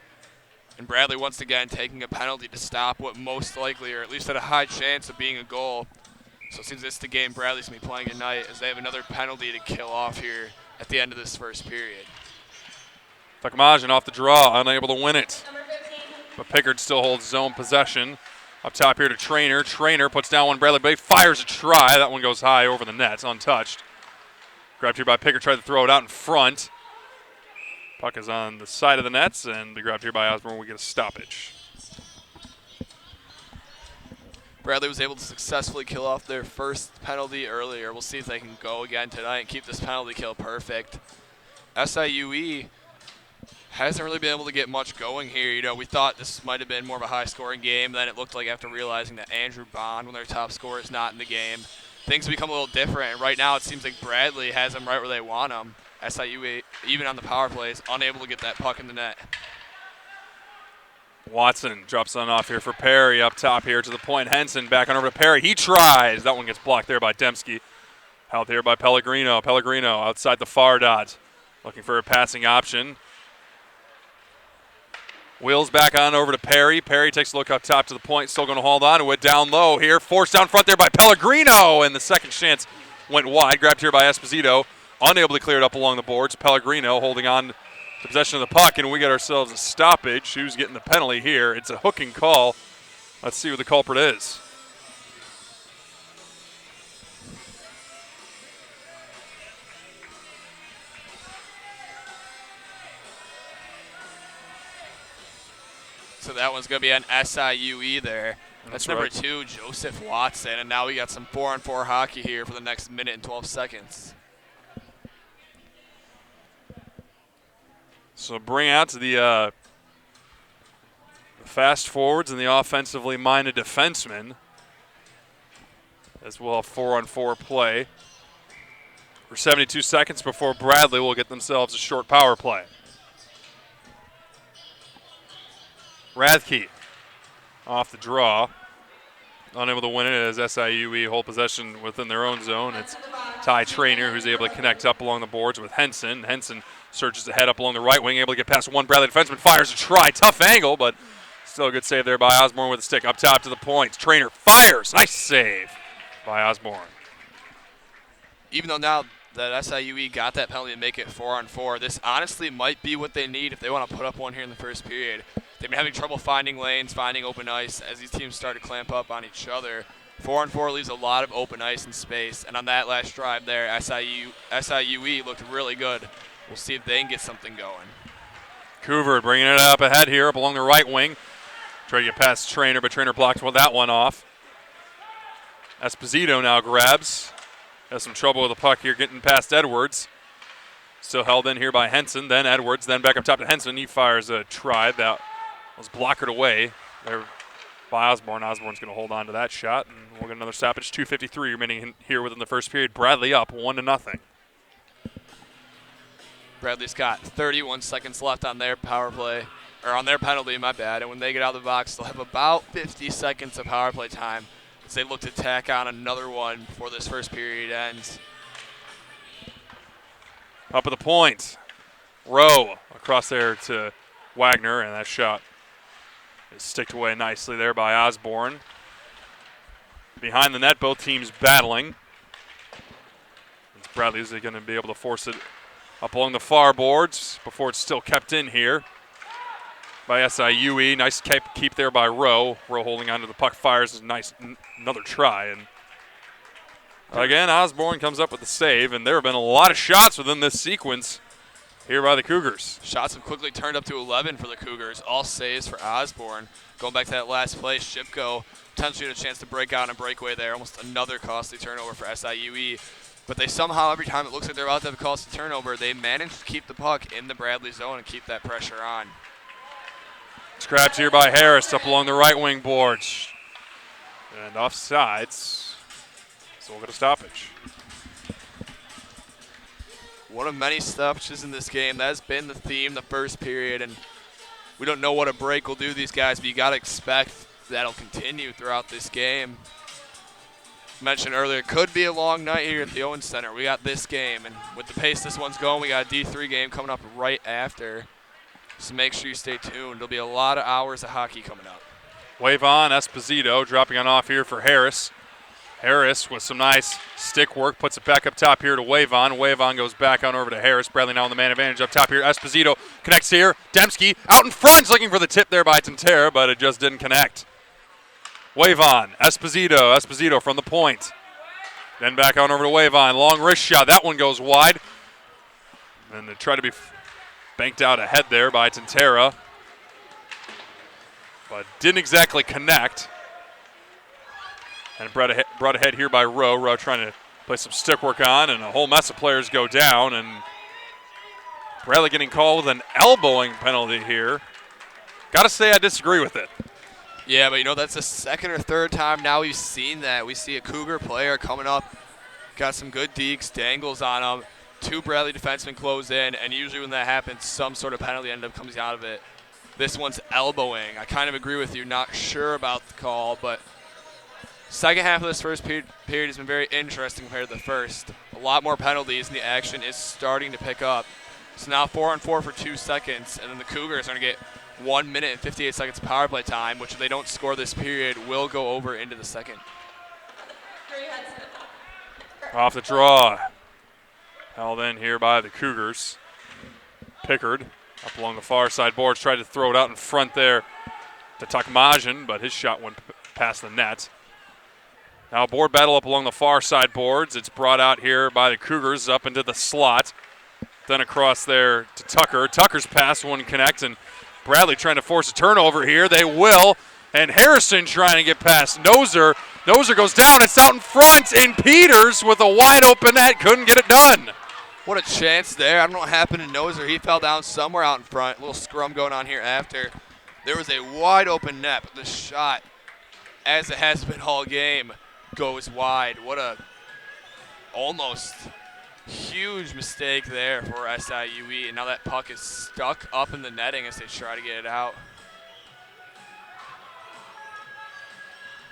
And Bradley once again taking a penalty to stop what most likely, or at least had a high chance of being a goal. So since it's the game Bradley's going to be playing tonight, as they have another penalty to kill off here at the end of this first period. Takamajan off the draw, unable to win it. But Pickard still holds zone possession. Up top here to Trainer. Trainer puts down one Bradley Bay, fires a try. That one goes high over the net, untouched. Grabbed here by Pickard, tried to throw it out in front. Puck is on the side of the nets, and be grabbed here by Osborne. We get a stoppage. Bradley was able to successfully kill off their first penalty earlier. We'll see if they can go again tonight and keep this penalty kill perfect. SIUE hasn't really been able to get much going here. You know, we thought this might have been more of a high-scoring game. Then it looked like after realizing that Andrew Bond, when their top scorer, is not in the game, things become a little different. And right now it seems like Bradley has them right where they want them. SIUE, even on the power plays, unable to get that puck in the net. Watson drops on off here for Perry. Up top here to the point. Henson back on over to Perry. He tries. That one gets blocked there by Dembski. Held here by Pellegrino. Pellegrino outside the far dot. Looking for a passing option. Wheels back on over to Perry. Perry takes a look up top to the point. Still going to hold on to it. Down low here. Forced down front there by Pellegrino. And the second chance went wide. Grabbed here by Esposito. Unable to clear it up along the boards. Pellegrino holding on to possession of the puck. And we get ourselves a stoppage. Who's getting the penalty here? It's a hooking call. Let's see who the culprit is. So that one's going to be on SIUE there. That's number right. 2, Joseph Watson. And now we got some 4-on-4 hockey here for the next minute and 12 seconds. So bring out to the fast forwards and the offensively minded defensemen, as we'll have 4-on-4 play for 72 seconds before Bradley will get themselves a short power play. Rathke off the draw. Unable to win it as SIUE hold possession within their own zone. It's Ty Trainer who's able to connect up along the boards with Henson. Henson surges ahead up along the right wing, able to get past one Bradley defenseman, fires a try. Tough angle, but still a good save there by Osborne with a stick. Up top to the point. Trainer fires. Nice save by Osborne. Even though now that SIUE got that penalty to make it 4-on-4, this honestly might be what they need if they want to put up one here in the first period. They've been having trouble finding lanes, finding open ice as these teams start to clamp up on each other. 4-on-4 leaves a lot of open ice and space, and on that last drive there, SIUE looked really good. We'll see if they can get something going. Couvert bringing it up ahead here, up along the right wing. Try to get past Trainer, but Trainer blocks that one off. Esposito now grabs. Has some trouble with the puck here, getting past Edwards. Still held in here by Henson, then Edwards, then back up top to Henson. He fires a try that was blockered away there by Osborne. Osborne's going to hold on to that shot, and we'll get another stoppage. 2:53 remaining here within the first period. Bradley up 1-0. Bradley's got 31 seconds left on their power play, or on their penalty, my bad. And when they get out of the box, they'll have about 50 seconds of power play time as they look to tack on another one before this first period ends. Up at the point. Rowe across there to Wagner, and that shot is sticked away nicely there by Osborne. Behind the net, both teams battling. Bradley's going to be able to force it Up along the far boards before it's still kept in here by SIUE. Nice keep there by Rowe. Rowe holding onto the puck, fires a nice another try. And again, Osborne comes up with the save, and there have been a lot of shots within this sequence here by the Cougars. Shots have quickly turned up to 11 for the Cougars. All saves for Osborne. Going back to that last play, Shipko potentially had a chance to break out and breakaway there. Almost another costly turnover for SIUE. But they somehow, every time it looks like they're about to have a costly turnover, they manage to keep the puck in the Bradley zone and keep that pressure on. Scrapped here by Harris up along the right wing boards. And offsides. So we'll get a stoppage. One of many stoppages in this game. That has been the theme the first period. And we don't know what a break will do to these guys, but you got to expect that'll continue throughout this game. Mentioned earlier, it could be a long night here at the Owens Center. We got this game, and with the pace this one's going, we got a D3 game coming up right after. So make sure you stay tuned. There'll be a lot of hours of hockey coming up. Wave on, Esposito dropping on off here for Harris. Harris with some nice stick work, puts it back up top here to Wavon. Wavon goes back on over to Harris. Bradley now on the man advantage up top here. Esposito connects here. Dembski out in front, looking for the tip there by Tantera, but it just didn't connect. Wavon, Esposito from the point. Then back on over to Wavon. Long wrist shot. That one goes wide. And they try to be banked out ahead there by Tantera, but didn't exactly connect. And brought ahead here by Rowe. Rowe trying to play some stick work on, and a whole mess of players go down. And Bradley getting called with an elbowing penalty here. Got to say I disagree with it. Yeah, but that's the second or third time now we've seen that. We see a Cougar player coming up, got some good dekes, dangles on him. Two Bradley defensemen close in, and usually when that happens, some sort of penalty end up comes out of it. This one's elbowing. I kind of agree with you. Not sure about the call, but second half of this first period has been very interesting compared to the first. A lot more penalties, and the action is starting to pick up. So now 4-on-4 for 2 seconds, and then the Cougars are going to get 1 minute and 58 seconds of power play time, which if they don't score this period, will go over into the second. Off the draw. Held in here by the Cougars. Pickard up along the far side boards, tried to throw it out in front there to Takmajan, but his shot went past the net. Now a board battle up along the far side boards. It's brought out here by the Cougars up into the slot. Then across there to Tucker. Tucker's pass wouldn't connect, and Bradley trying to force a turnover here. They will. And Harrison trying to get past Noser. Noser goes down. It's out in front. And Peters with a wide open net couldn't get it done. What a chance there. I don't know what happened to Noser. He fell down somewhere out in front. A little scrum going on here after. There was a wide open net, but the shot, as it has been all game, goes wide. What a almost huge mistake there for SIUE. And now that puck is stuck up in the netting as they try to get it out.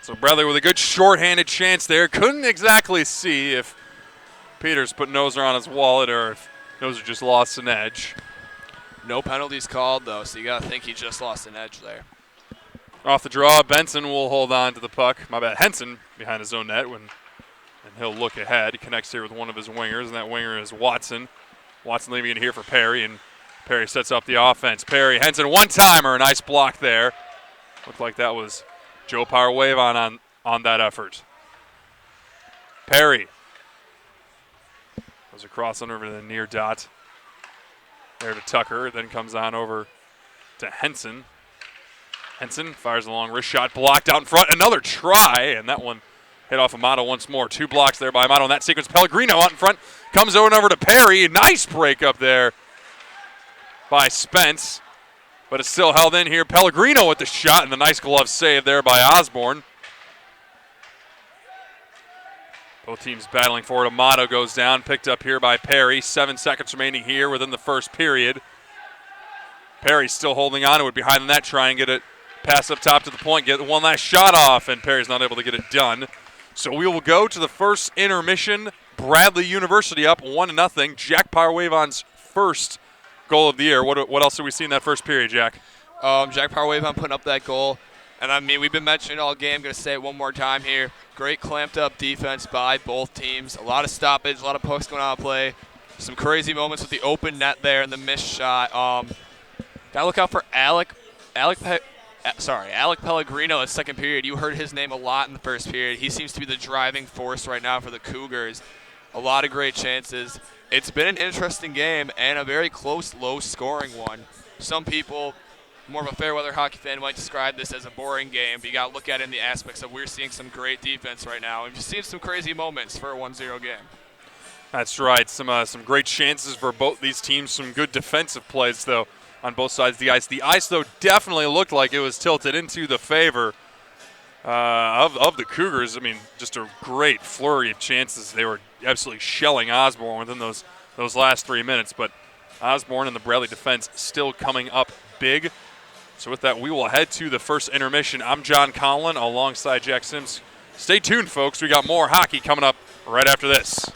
So Bradley with a good shorthanded chance there. Couldn't exactly see if Peters put Noser on his wallet or if Noser just lost an edge. No penalties called, though, so you got to think he just lost an edge there. Off the draw, Benson will hold on to the puck. My bad, Henson behind his own net, and he'll look ahead. He connects here with one of his wingers, and that winger is Watson. Watson leaving it here for Perry, and Perry sets up the offense. Perry, Henson, one-timer, nice block there. Looked like that was Joe Power Wave on that effort. Perry goes across on over to the near dot. There to Tucker, then comes on over to Henson. Henson fires a long wrist shot, blocked out in front. Another try, and that one hit off Amato once more. 2 blocks there by Amato in that sequence. Pellegrino out in front, comes over to Perry. Nice break up there by Spence, but it's still held in here. Pellegrino with the shot, and the nice glove save there by Osborne. Both teams battling for it. Amato goes down, picked up here by Perry. 7 seconds remaining here within the first period. Perry still holding on to it behind the net, trying to get it pass up top to the point, get one last shot off, and Perry's not able to get it done. So we will go to the first intermission. Bradley University up 1-0. Jack Power-Wavon's first goal of the year. What else did we see in that first period, Jack? Jack Power-Wavon putting up that goal. And, I mean, we've been mentioning it all game. Going to say it one more time here. Great clamped-up defense by both teams. A lot of stoppage, a lot of pucks going on play. Some crazy moments with the open net there and the missed shot. Gotta look out for Alec Pellegrino in second period. You heard his name a lot in the first period. He seems to be the driving force right now for the Cougars. A lot of great chances. It's been an interesting game and a very close, low-scoring one. Some people, more of a fair-weather hockey fan, might describe this as a boring game, but you got to look at it in the aspects of we're seeing some great defense right now, and you've seen some crazy moments for a 1-0 game. That's right. Some great chances for both these teams. Some good defensive plays, though, on both sides of the ice. The ice, though, definitely looked like it was tilted into the favor of the Cougars. I mean, just a great flurry of chances. They were absolutely shelling Osborne within those last 3 minutes. But Osborne and the Bradley defense still coming up big. So with that, we will head to the first intermission. I'm John Conlon alongside Jack Sims. Stay tuned, folks. We got more hockey coming up right after this.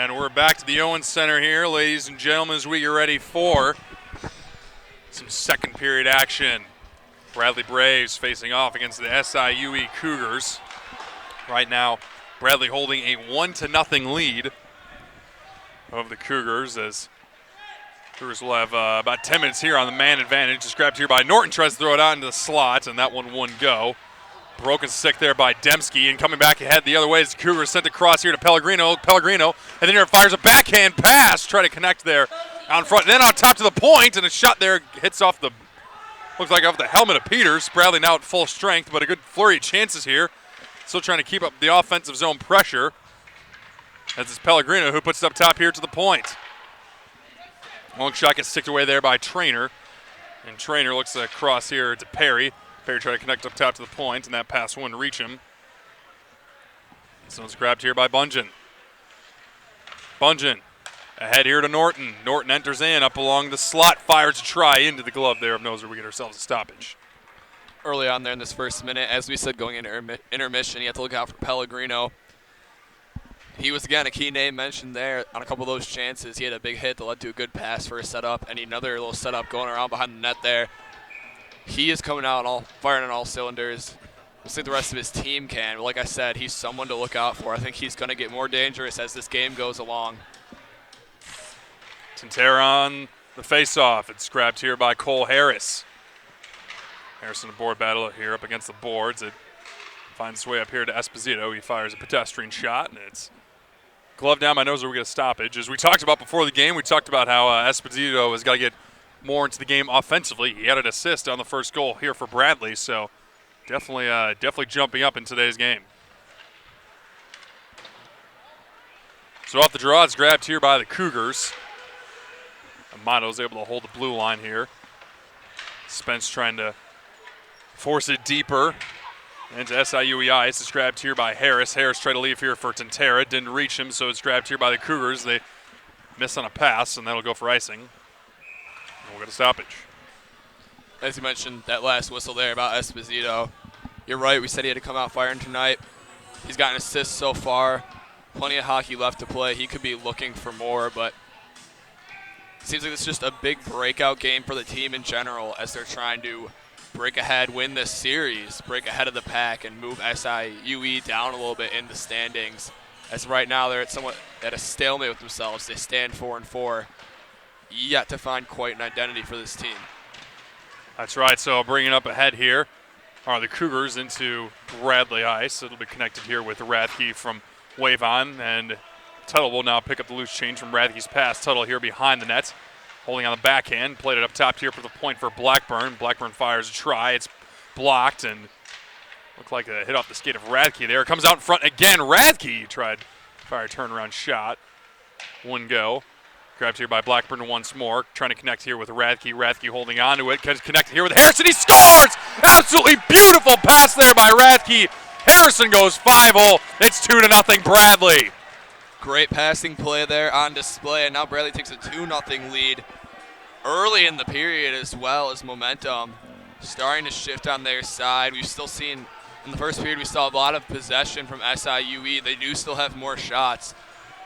And we're back to the Owens Center here, ladies and gentlemen, as we get ready for some second period action. Bradley Braves facing off against the SIUE Cougars. Right now, Bradley holding a 1-0 lead over the Cougars, as Cougars will have about 10 minutes here on the man advantage. Just grabbed here by Norton, tries to throw it out into the slot, and that one wouldn't go. Broken stick there by Dembski, and coming back ahead the other way as the Cougars sent across here to Pellegrino, and then here fires a backhand pass, try to connect there out in front, and then on top to the point, and a shot there hits off the, looks like off the helmet of Peters. Bradley now at full strength, but a good flurry of chances here. Still trying to keep up the offensive zone pressure, as it's Pellegrino who puts it up top here to the point. Long shot gets sticked away there by Trainer, and Trainer looks across here to Perry. Perry tried to connect up top to the point, and that pass wouldn't reach him. So it's grabbed here by Bungeon. Bungeon ahead here to Norton. Norton enters in up along the slot, fires a try into the glove there of Noser. We get ourselves a stoppage. Early on there in this first minute, as we said, going into intermission, you have to look out for Pellegrino. He was, again, a key name mentioned there on a couple of those chances. He had a big hit that led to a good pass for a setup, and another little setup going around behind the net there. He is coming out firing on all cylinders. We'll see if the rest of his team can. But like I said, he's someone to look out for. I think he's going to get more dangerous as this game goes along. Tintera on the face-off. It's grabbed here by Cole Harris. Harris in a board battle here up against the boards. It finds its way up here to Esposito. He fires a pedestrian shot, and it's gloved down by Noser. We get a stoppage. As we talked about before the game, we talked about how Esposito has got to get more into the game offensively. He had an assist on the first goal here for Bradley, so definitely jumping up in today's game. So off the draw, it's grabbed here by the Cougars. Amato's able to hold the blue line here. Spence trying to force it deeper into SIUE ice. It's grabbed here by Harris. Harris tried to leave here for Tintera. Didn't reach him, so it's grabbed here by the Cougars. They miss on a pass, and that'll go for icing. We'll get a stoppage. As you mentioned, that last whistle there about Esposito. You're right, we said he had to come out firing tonight. He's got an assist so far. Plenty of hockey left to play. He could be looking for more, but it seems like it's just a big breakout game for the team in general as they're trying to break ahead, win this series, break ahead of the pack, and move SIUE down a little bit in the standings. As right now they're somewhat at a stalemate with themselves. They stand 4-4. Yet to find quite an identity for this team. That's right, so bringing up ahead here are the Cougars into Bradley ice. It'll be connected here with Rathke from Wavon, and Tuttle will now pick up the loose change from Rathke's pass. Tuttle here behind the net, holding on the backhand, played it up top here for the point for Blackburn. Blackburn fires a try, it's blocked, and looked like a hit off the skate of Rathke there. Comes out in front again, Rathke tried to fire a turnaround shot, wouldn't go. Grabbed here by Blackburn once more, trying to connect here with Rathke. Rathke holding on to it, connected here with Harrison. He scores! Absolutely beautiful pass there by Rathke. Harrison goes 5-0. It's 2-0 Bradley. Great passing play there on display, and now Bradley takes a 2-0 lead early in the period, as well as momentum starting to shift on their side. We've still seen, in the first period, we saw a lot of possession from SIUE. They do still have more shots,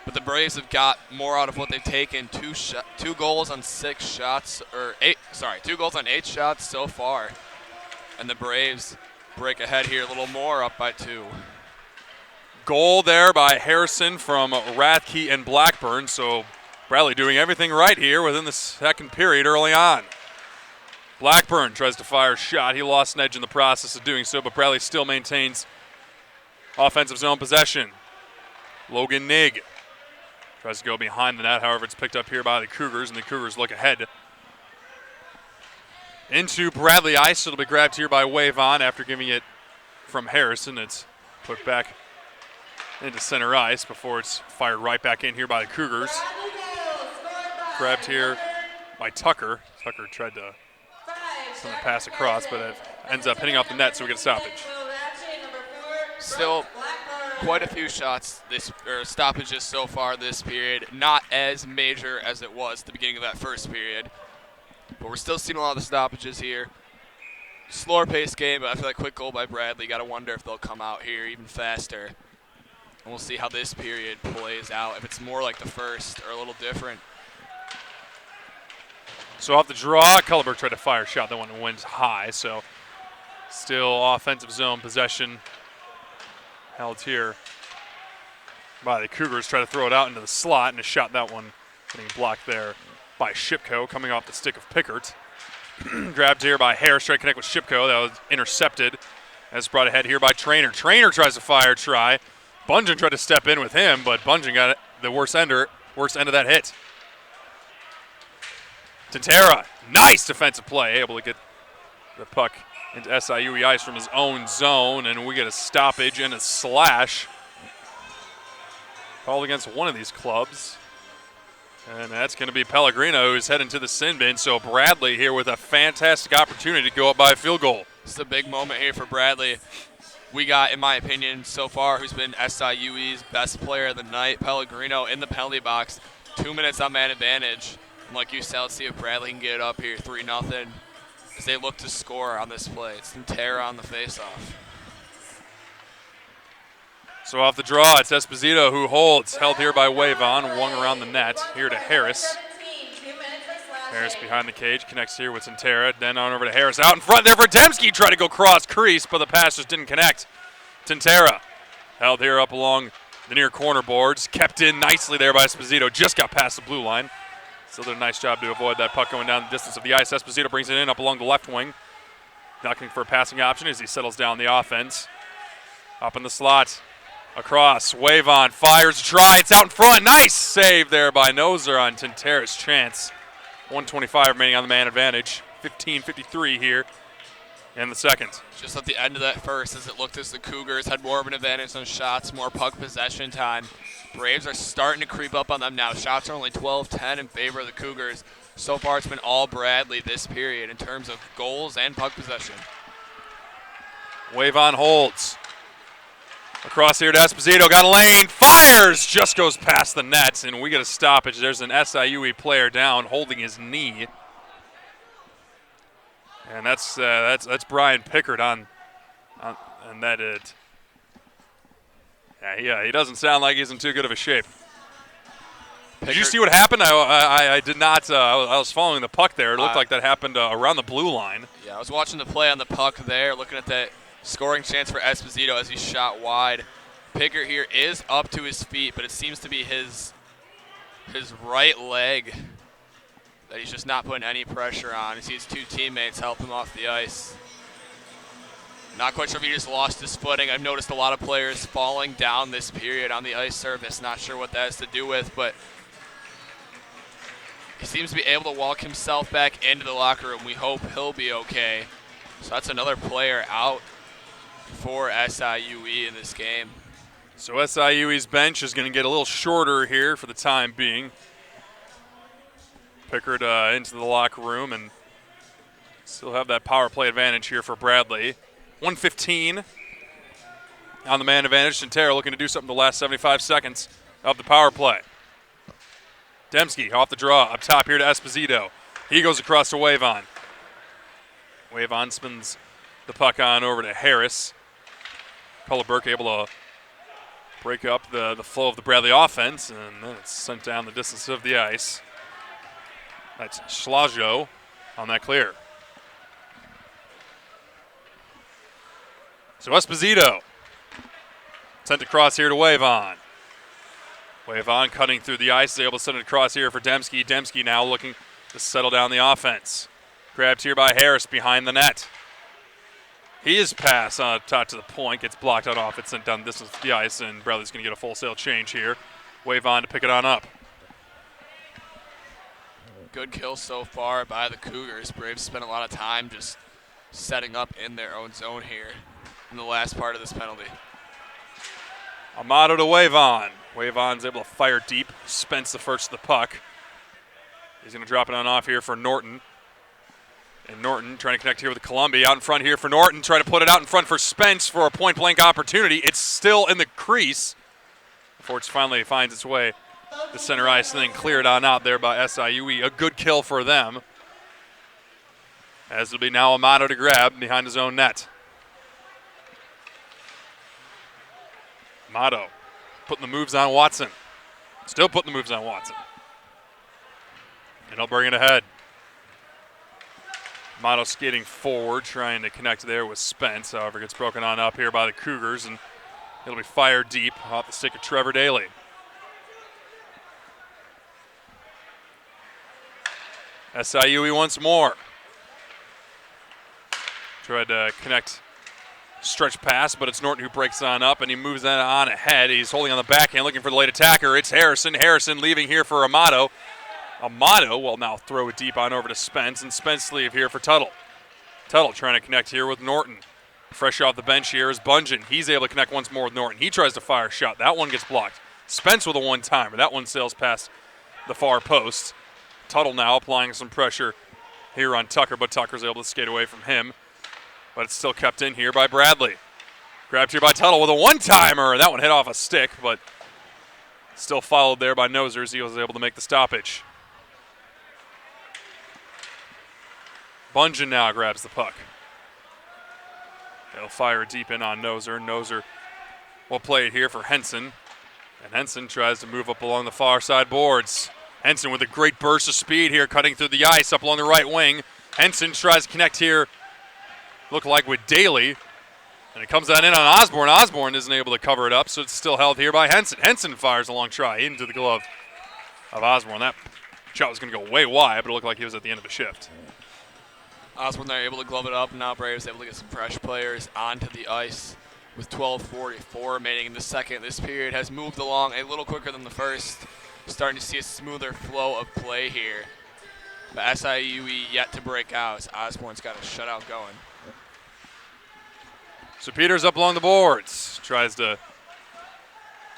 but the Braves have got more out of what they've taken. 2 goals on 6 shots, or 2 goals on 8 shots so far. And the Braves break ahead here a little more, up by 2. Goal there by Harrison from Rathke and Blackburn. So Bradley doing everything right here within the second period early on. Blackburn tries to fire a shot. He lost an edge in the process of doing so, but Bradley still maintains offensive zone possession. Logan Nigg tries to go behind the net. However, it's picked up here by the Cougars, and the Cougars look ahead into Bradley ice. It'll be grabbed here by Wavon after giving it from Harrison. It's put back into center ice before it's fired right back in here by the Cougars. Grabbed here by Tucker. Tucker tried to send the pass across, but it ends up hitting off the net, so we get a stoppage. Still quite a few shots stoppages so far this period. Not as major as it was at the beginning of that first period, but we're still seeing a lot of the stoppages here. Slower paced game, but after that quick goal by Bradley, got to wonder if they'll come out here even faster. And we'll see how this period plays out, if it's more like the first or a little different. So off the draw, Cullenberg tried to fire a shot. That one went high, so still offensive zone possession held here by the Cougars. Try to throw it out into the slot, and a shot that one getting blocked there by Shipko, coming off the stick of Pickert. Grabbed here by Harris, trying to connect with Shipko. That was intercepted. That's brought ahead here by Trainer. Trainer tries to fire try. Bungeon tried to step in with him, but Bungeon got the worst end of that hit. Tintera, nice defensive play, able to get the puck into SIUE ice from his own zone, and we get a stoppage and a slash called against one of these clubs. And that's going to be Pellegrino, who's heading to the sin bin. So Bradley here with a fantastic opportunity to go up by a field goal. This is a big moment here for Bradley. We got, in my opinion, so far, who's been SIUE's best player of the night, Pellegrino, in the penalty box. 2 minutes on man advantage. And like you said, let's see if Bradley can get it up here, 3-0, as they look to score on this play. It's Tintera on the faceoff. So off the draw, it's Esposito who holds, held here by Wavon, wung around the net, here to Harris. Harris behind the cage, connects here with Tintera, then on over to Harris, out in front there for Demski, tried to go cross crease, but the pass just didn't connect. Tintera held here up along the near corner boards, kept in nicely there by Esposito, just got past the blue line. Still did a nice job to avoid that puck going down the distance of the ice. Esposito brings it in up along the left wing, looking for a passing option as he settles down the offense. Up in the slot. Across, Wavon fires a try, it's out in front, nice save there by Noser on Tintera's chance. 1:25 remaining on the man advantage, 15:53 here in the second. Just at the end of that first, as it looked as the Cougars had more of an advantage on shots, more puck possession time. Braves are starting to creep up on them now. Shots are only 12-10 in favor of the Cougars. So far it's been all Bradley this period in terms of goals and puck possession. Wavon holds. Across here to Esposito, got a lane, fires, just goes past the net, and we get a stoppage. There's an SIUE player down holding his knee. And that's Brian Pickard on that it. Yeah, he doesn't sound like he's in too good of a shape. Pickard. Did you see what happened? I did not. I was following the puck there. It looked like that happened around the blue line. Yeah, I was watching the play on the puck there, looking at that scoring chance for Esposito as he shot wide. Pickard here is up to his feet, but it seems to be his right leg that he's just not putting any pressure on. He sees two teammates help him off the ice. Not quite sure if he just lost his footing. I've noticed a lot of players falling down this period on the ice surface. Not sure what that has to do with, but he seems to be able to walk himself back into the locker room. We hope he'll be okay. So that's another player out for SIUE in this game. So SIUE's bench is going to get a little shorter here for the time being. Pickard into the locker room and still have that power play advantage here for Bradley. 1:15 on the man advantage. Tintera looking to do something the last 75 seconds of the power play. Demski off the draw, up top here to Esposito. He goes across to Wavon. Wavon spins the puck on over to Harris. Pellegrino able to break up the flow of the Bradley offense, and then it's sent down the distance of the ice. That's Schlajo on that clear. So Esposito sent across here to Wavon. Wavon cutting through the ice, is able to send it across here for Demski. Demski now looking to settle down the offense. Grabbed here by Harris behind the net. His pass on top to the point gets blocked out off. It's sent down the distance of the ice, and Bradley's going to get a full sail change here. Wavon to pick it on up. Good kill so far by the Cougars. Braves spent a lot of time just setting up in their own zone here in the last part of this penalty. Amato to Wavon. Wavon's able to fire deep. Spence the first of the puck. He's going to drop it on off here for Norton. And Norton trying to connect here with Columbia. Out in front here for Norton. Trying to put it out in front for Spence for a point-blank opportunity. It's still in the crease before it finally finds its way to center ice and then cleared on out there by SIUE. A good kill for them. As it'll be now Amato to grab behind his own net. Amato putting the moves on Watson. Still putting the moves on Watson. And he'll bring it ahead. Amato skating forward, trying to connect there with Spence. However, gets broken on up here by the Cougars, and it'll be fired deep off the stick of Trevor Daly. SIUE once more. Tried to connect, stretch pass, but it's Norton who breaks on up, and he moves that on ahead. He's holding on the backhand, looking for the late attacker. It's Harrison. Harrison leaving here for Amato. Amato will now throw it deep on over to Spence, and Spence leave here for Tuttle. Tuttle trying to connect here with Norton. Fresh off the bench here is Bungeon. He's able to connect once more with Norton. He tries to fire a shot. That one gets blocked. Spence with a one-timer. That one sails past the far post. Tuttle now applying some pressure here on Tucker, but Tucker's able to skate away from him. But it's still kept in here by Bradley. Grabbed here by Tuttle with a one-timer. That one hit off a stick, but still followed there by Nosers. He was able to make the stoppage. Bungeon now grabs the puck. They'll fire deep in on Noser. Noser will play it here for Henson. And Henson tries to move up along the far side boards. Henson with a great burst of speed here, cutting through the ice up along the right wing. Henson tries to connect here, look like with Daly. And it comes on in on Osborne. Osborne isn't able to cover it up, so it's still held here by Henson. Henson fires a long try into the glove of Osborne. That shot was going to go way wide, but it looked like he was at the end of a shift. Osborne there able to glove it up. Now Braves able to get some fresh players onto the ice with 12:44 remaining in the second. This period has moved along a little quicker than the first. Starting to see a smoother flow of play here. But SIUE yet to break out as Osborne's got a shutout going. So Peters up along the boards. Tries to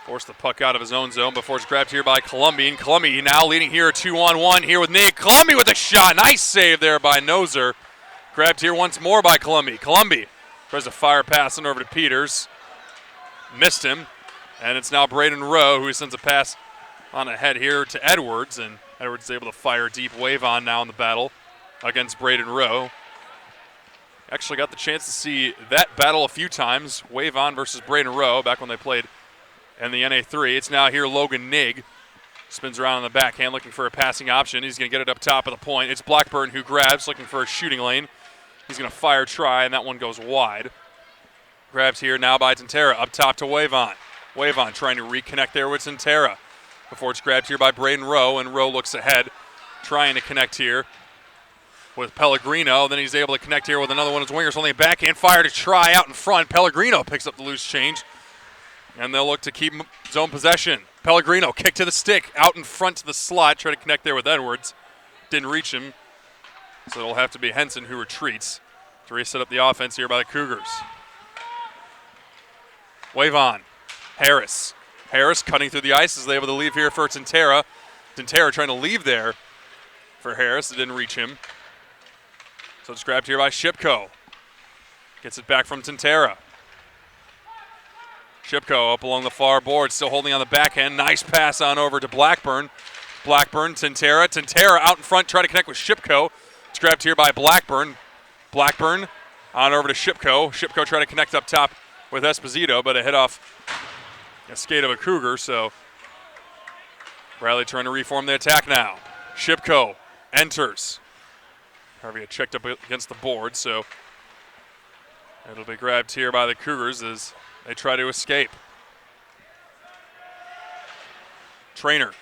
force the puck out of his own zone before it's grabbed here by Columby. And Columby now leading here 2-on-1 here with Nick. Columby with a shot. Nice save there by Noser. Grabbed here once more by Columby. Columby tries to fire passing over to Peters. Missed him. And it's now Braden Rowe who sends a pass on ahead here to Edwards. And Edwards is able to fire deep. Wave on now in the battle against Braden Rowe. Actually got the chance to see that battle a few times. Wave on versus Braden Rowe back when they played in the NA3. It's now here Logan Nig. Spins around on the backhand looking for a passing option. He's going to get it up top of the point. It's Blackburn who grabs, looking for a shooting lane. He's going to fire try, and that one goes wide. Grabbed here now by Tintera. Up top to Wavon. Wavon trying to reconnect there with Tintera before it's grabbed here by Braden Rowe, and Rowe looks ahead, trying to connect here with Pellegrino. Then he's able to connect here with another one of his wingers, only a backhand fire to try out in front. Pellegrino picks up the loose change, and they'll look to keep zone possession. Pellegrino kick to the stick, out in front to the slot, try to connect there with Edwards. Didn't reach him, so it'll have to be Henson who retreats to reset up the offense here by the Cougars. Wave on. Harris. Harris cutting through the ice is able to leave here for Tintera. Tintera trying to leave there for Harris. It didn't reach him. So it's grabbed here by Shipko. Gets it back from Tintera. Shipko up along the far board, still holding on the backhand. Nice pass on over to Blackburn. Blackburn, Tintera. Tintera out in front, try to connect with Shipko. It's grabbed here by Blackburn. Blackburn on over to Shipko. Shipko try to connect up top with Esposito, but a hit off a skate of a Cougar, so Bradley trying to reform the attack now. Shipko enters. Harvey had checked up against the board, so it'll be grabbed here by the Cougars as they try to escape. Trainer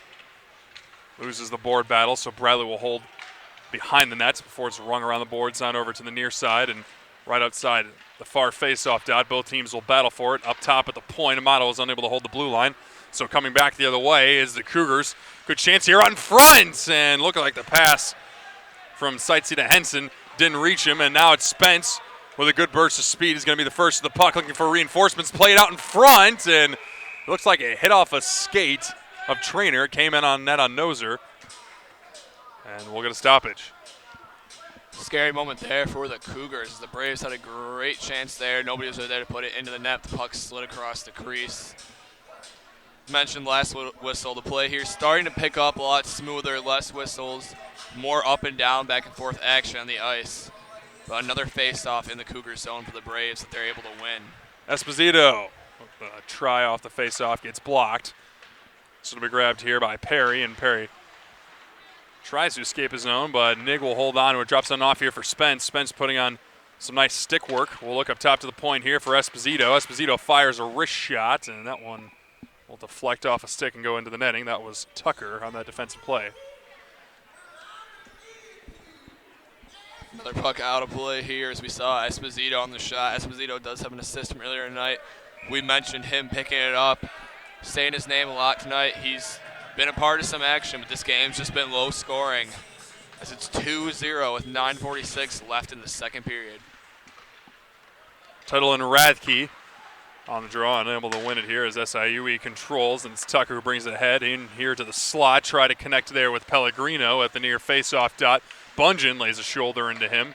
loses the board battle, so Bradley will hold behind the nets before it's rung around the boards on over to the near side and right outside the far face-off dot. Both teams will battle for it. Up top at the point, Amato is unable to hold the blue line. So coming back the other way is the Cougars. Good chance here on front, and looking like the pass from Sightsee to Henson didn't reach him, and now it's Spence with a good burst of speed. He's going to be the first to the puck, looking for reinforcements. Played out in front, and it looks like it hit off a skate of Trainer. It came in on net on Noser, and we'll get a stoppage. Scary moment there for the Cougars. The Braves had a great chance there. Nobody was there to put it into the net. The puck slid across the crease. Mentioned last whistle. The play here starting to pick up a lot smoother, less whistles, more up and down, back and forth action on the ice. But another face-off in the Cougar zone for the Braves that they're able to win. Esposito try off the face-off gets blocked. So it'll be grabbed here by Perry, and Perry tries to escape his own, but Nig will hold on to it. Drops on off here for Spence. Spence putting on some nice stick work. We'll look up top to the point here for Esposito. Esposito fires a wrist shot, and that one will deflect off a stick and go into the netting. That was Tucker on that defensive play. Another puck out of play here as we saw Esposito on the shot. Esposito does have an assist from earlier tonight. We mentioned him picking it up, saying his name a lot tonight. He's been a part of some action, but this game's just been low scoring as it's 2-0 with 9:46 left in the second period. Tuttle and Radke on the draw, unable to win it here as SIUE controls, and it's Tucker who brings it ahead in here to the slot. Try to connect there with Pellegrino at the near face-off dot. Bungeon lays a shoulder into him,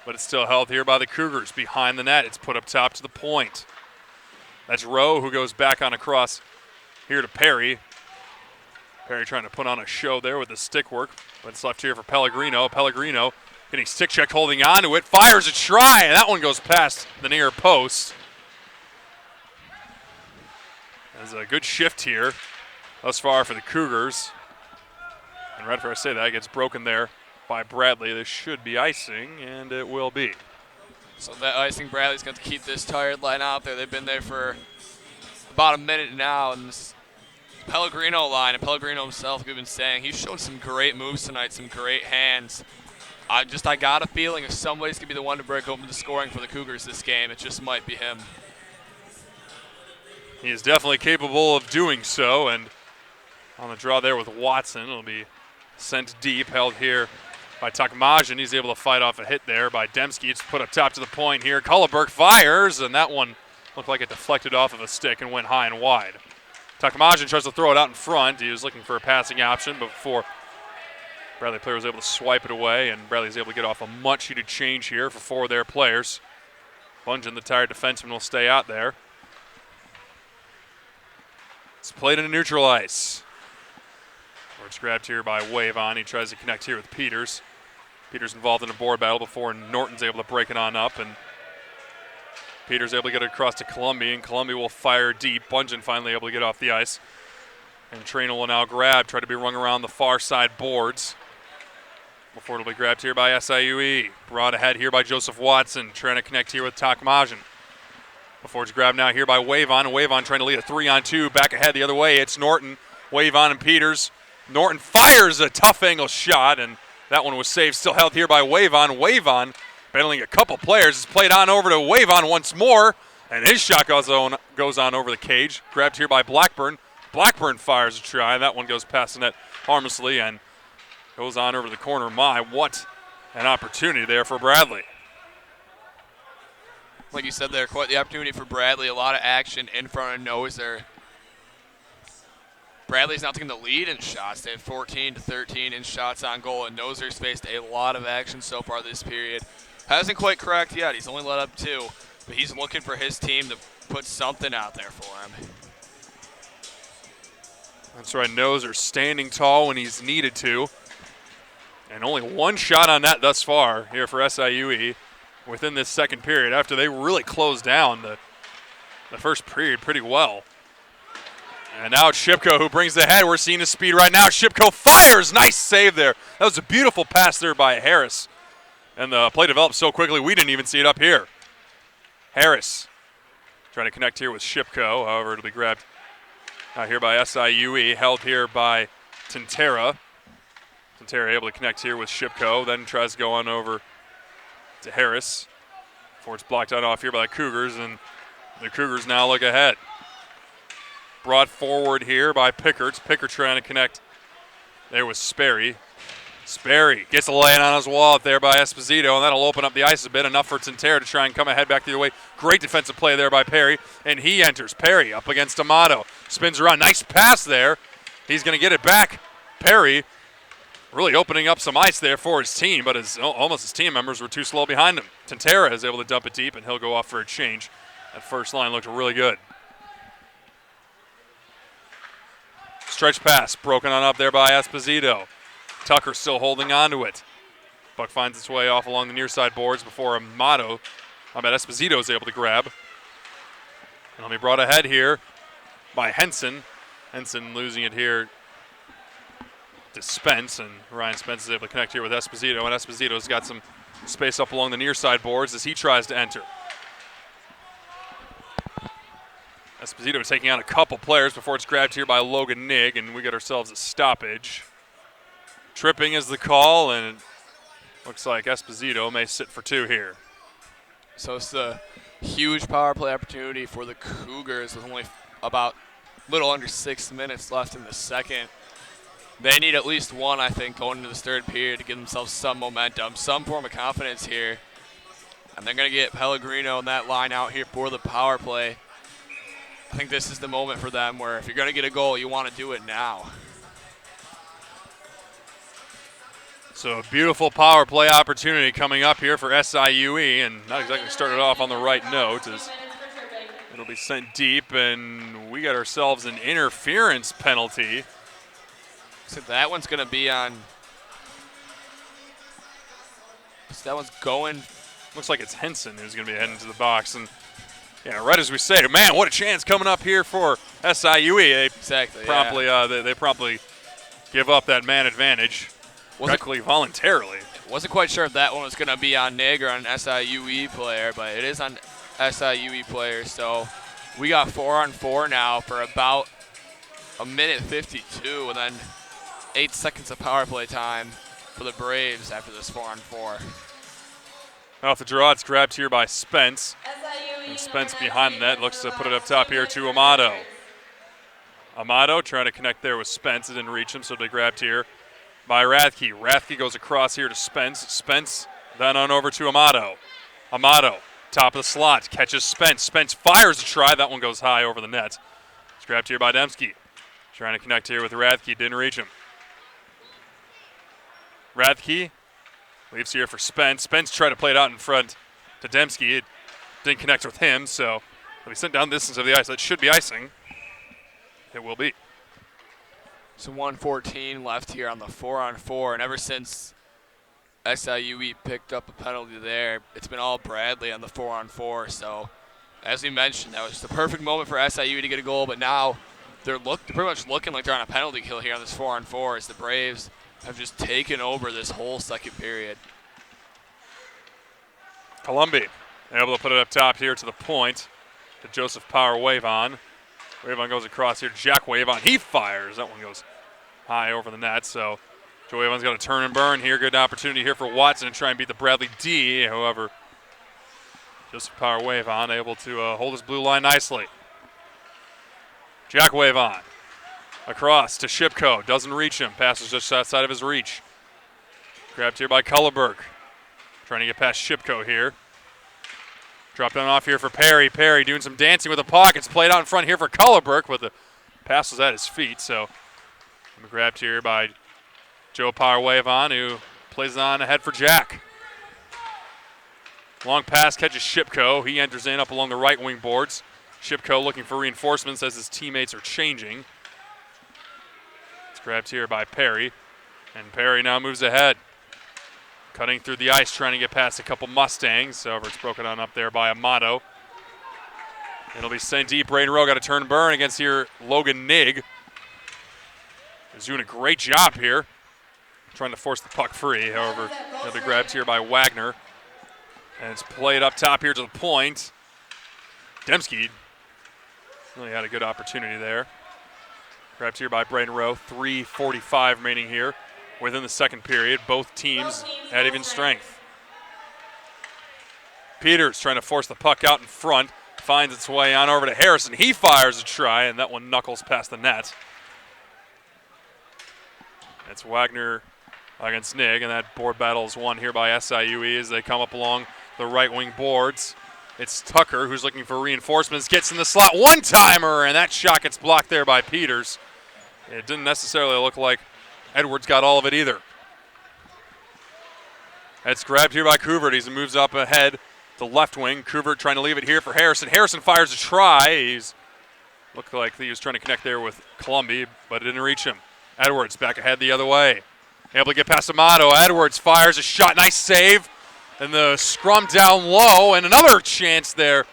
but it's still held here by the Cougars behind the net. It's put up top to the point. That's Rowe who goes back on across here to Perry. Perry trying to put on a show there with the stick work, but it's left here for Pellegrino. Pellegrino getting stick check, holding on to it, fires a try, and that one goes past the near post. There's a good shift here thus far for the Cougars. And right before I say that, it gets broken there by Bradley. This should be icing, and it will be. So that icing, Bradley's going to keep this tired line out there. They've been there for about a minute now, and this Pellegrino line, and Pellegrino himself, like we've been saying, he's shown some great moves tonight, some great hands. I got a feeling if somebody's going to be the one to break open the scoring for the Cougars this game, it just might be him. He is definitely capable of doing so, and on the draw there with Watson, it'll be sent deep, held here by Takmajan. He's able to fight off a hit there by Dembski. It's put up top to the point here. Kulleberg fires, and that one looked like it deflected off of a stick and went high and wide. Takmajan tries to throw it out in front. He was looking for a passing option, but before Bradley player was able to swipe it away, and Bradley's able to get off a much-needed change here for four of their players. Bungeon, the tired defenseman, will stay out there. It's played in a neutral ice. Where it's grabbed here by Wavon. He tries to connect here with Peters. Peters involved in a board battle before Norton's able to break it on up, and Peters able to get it across to Columbia, and Columbia will fire deep. Bungeon finally able to get off the ice. And Traynor will now grab, try to be rung around the far side boards. Before it'll be grabbed here by SIUE. Brought ahead here by Joseph Watson, trying to connect here with Takmajan. Before it's grabbed now here by Wavon, and Wavon trying to lead a 3-on-2. Back ahead the other way, it's Norton, Wavon, and Peters. Norton fires a tough angle shot, and that one was saved. Still held here by Wavon. Wavon battling a couple players. It's played on over to Wavon once more, and his shot goes on over the cage. Grabbed here by Blackburn. Blackburn fires a try. That one goes past the net harmlessly and goes on over the corner. My, what an opportunity there for Bradley. Like you said there, quite the opportunity for Bradley. A lot of action in front of Noser. Bradley's now taking the lead in shots. They have 14-13 in shots on goal, and Noser's faced a lot of action so far this period. Hasn't quite cracked yet. He's only let up 2, but he's looking for his team to put something out there for him. That's right, Noser standing tall when he's needed to. And only one shot on net thus far here for SIUE within this second period after they really closed down the first period pretty well. And now it's Shipko who brings the head. We're seeing his speed right now. Shipko fires. Nice save there. That was a beautiful pass there by Harris. And the play developed so quickly we didn't even see it up here. Harris trying to connect here with Shipko. However, it'll be grabbed out here by SIUE, held here by Tintera. Tintera able to connect here with Shipko, then tries to go on over to Harris. Before it's blocked on off here by the Cougars, and the Cougars now look ahead. Brought forward here by Pickert. Pickert trying to connect there with Sperry. Sperry gets a lay on his wall there by Esposito, and that'll open up the ice a bit, enough for Tintera to try and come ahead back the other way. Great defensive play there by Perry, and he enters. Perry up against Amato. Spins around. Nice pass there. He's going to get it back. Perry really opening up some ice there for his team, but almost his team members were too slow behind him. Tintera is able to dump it deep, and he'll go off for a change. That first line looked really good. Stretch pass broken on up there by Esposito. Tucker still holding on to it. Puck finds its way off along the near side boards before Esposito is able to grab. It'll be brought ahead here by Henson. Henson losing it here to Spence, and Ryan Spence is able to connect here with Esposito, and Esposito's got some space up along the near side boards as he tries to enter. Esposito taking on a couple players before it's grabbed here by Logan Nigg, and we get ourselves a stoppage. Tripping is the call, and it looks like Esposito may sit for 2 here. So it's a huge power play opportunity for the Cougars with only about little under 6 minutes left in the second. They need at least one, I think, going into this third period to give themselves some momentum, some form of confidence here. And they're going to get Pellegrino and that line out here for the power play. I think this is the moment for them where if you're going to get a goal, you want to do it now. So a beautiful power play opportunity coming up here for SIUE, and not exactly started off on the right note as it'll be sent deep, and we got ourselves an interference penalty. So that one's going to be on. So that one's going. Looks like it's Henson who's going to be heading to the box. And yeah, right as we say, man, what a chance coming up here for SIUE. They promptly give up that man advantage, directly voluntarily. Wasn't quite sure if that one was going to be on Nigg or on an SIUE player, but it is on SIUE player. So we got 4-on-4 now for about a minute 52, and then 8 seconds of power play time for the Braves after this 4-on-4. Off the draw, it's grabbed here by Spence. And Spence behind the net looks to put it up top here to Amato. Amato trying to connect there with Spence. It didn't reach him, so they grabbed here by Rathke. Rathke goes across here to Spence. Spence then on over to Amato. Amato, top of the slot, catches Spence. Spence fires a try. That one goes high over the net. It's grabbed here by Dembski. Trying to connect here with Rathke. Didn't reach him. Rathke leaves here for Spence. Spence tried to play it out in front to Dembski. It didn't connect with him, so it'll be sent down the distance of the ice. That should be icing. It will be. So 1:14 left here on the 4-on-4, and ever since SIUE picked up a penalty there, it's been all Bradley on the 4-on-4. So as we mentioned, that was just the perfect moment for SIUE to get a goal, but now they're pretty much looking like they're on a penalty kill here on this 4-on-4 as the Braves have just taken over this whole second period. Columbi able to put it up top here to the point to Joseph Power Wavon. Wavon goes across here to Jack Wavon. He fires. That one goes high over the net. So Joe Wavon's got to turn and burn here. Good opportunity here for Watson to try and beat the Bradley D. However, Joseph Power Wavon able to hold his blue line nicely. Jack Wavon across to Shipko. Doesn't reach him. Passes just outside of his reach. Grabbed here by Cullerberg. Trying to get past Shipko here. Dropped on off here for Perry. Perry doing some dancing with the puck. It's played out in front here for Cullerberg, but the pass was at his feet. So grabbed here by Joe Power Wavon, who plays it on ahead for Jack. Long pass catches Shipko. He enters in up along the right wing boards. Shipko looking for reinforcements as his teammates are changing. It's grabbed here by Perry, and Perry now moves ahead. Cutting through the ice, trying to get past a couple Mustangs. However, it's broken on up there by Amato. It'll be sent deep. Braden Rowe got a turn and burn against here Logan Nigg. He's doing a great job here, trying to force the puck free. However, it'll be grabbed here by Wagner. And it's played up top here to the point. Dembski really had a good opportunity there. Grabbed here by Braden Rowe. 3:45 remaining here within the second period. Both teams at even strength. Peters trying to force the puck out in front. Finds its way on over to Harrison. He fires a try, and that one knuckles past the net. It's Wagner against Nigg, and that board battle is won here by SIUE as they come up along the right wing boards. It's Tucker who's looking for reinforcements, gets in the slot, one-timer, and that shot gets blocked there by Peters. It didn't necessarily look like Edwards got all of it either. It's grabbed here by Couvert. He moves up ahead to left wing. Couvert trying to leave it here for Harrison. Harrison fires a try. He's looked like he was trying to connect there with Columbi, but it didn't reach him. Edwards back ahead the other way. Able to get past Amato. Edwards fires a shot. Nice save. And the scrum down low, and another chance there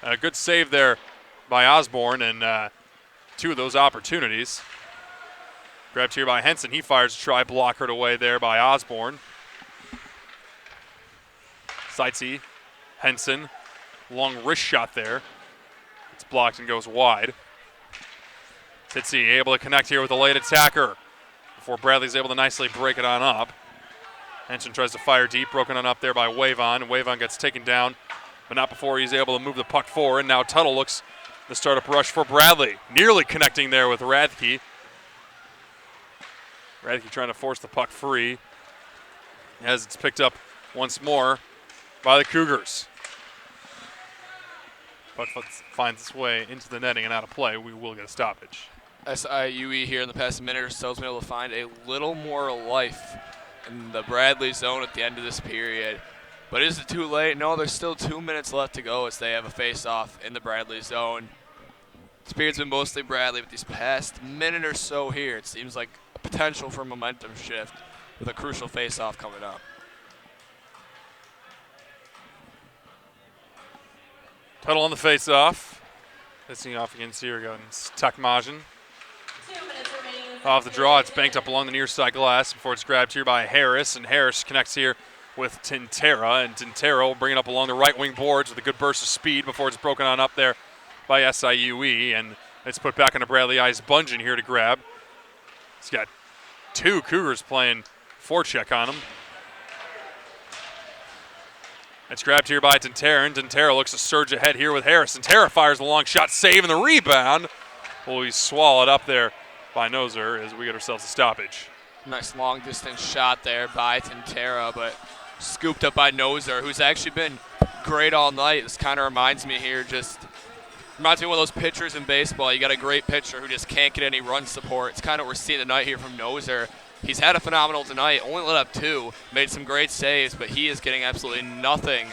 A good save there by Osborne, and 2 of those opportunities. Grabbed here by Henson. He fires a try, blockered away there by Osborne. Sightsee, Henson, long wrist shot there. It's blocked and goes wide. Titsy able to connect here with a late attacker before Bradley's able to nicely break it on up. Henson tries to fire deep, broken on up there by Wavon. Wavon gets taken down, but not before he's able to move the puck forward. And now Tuttle looks the startup rush for Bradley. Nearly connecting there with Radke. Radke trying to force the puck free as it's picked up once more by the Cougars. Puck finds its way into the netting and out of play. We will get a stoppage. SIUE here in the past minute or so has been able to find a little more life in the Bradley zone at the end of this period. But is it too late? No, there's still 2 minutes left to go as they have a face-off in the Bradley zone. This period's been mostly Bradley, but these past minute or so here, it seems like a potential for momentum shift with a crucial face-off coming up. Tuttle on the face-off. Facing off against here against Takmajan. Off the draw, it's banked up along the near side glass before it's grabbed here by Harris, and Harris connects here with Tintera, and Tintera will bring it up along the right wing boards with a good burst of speed before it's broken on up there by SIUE, and it's put back into Bradley Eyes Bungeon here to grab. He's got 2 Cougars playing forecheck on him. It's grabbed here by Tintera, and Tintera looks to surge ahead here with Harris. Tintera fires a long shot, saving the rebound. Well, he's swallowed up there by Noser as we get ourselves a stoppage. Nice long distance shot there by Tintera, but scooped up by Noser, who's actually been great all night. This kind of reminds me of one of those pitchers in baseball. You got a great pitcher who just can't get any run support. It's kind of what we're seeing tonight here from Noser. He's had a phenomenal tonight, only let up 2, made some great saves, but he is getting absolutely nothing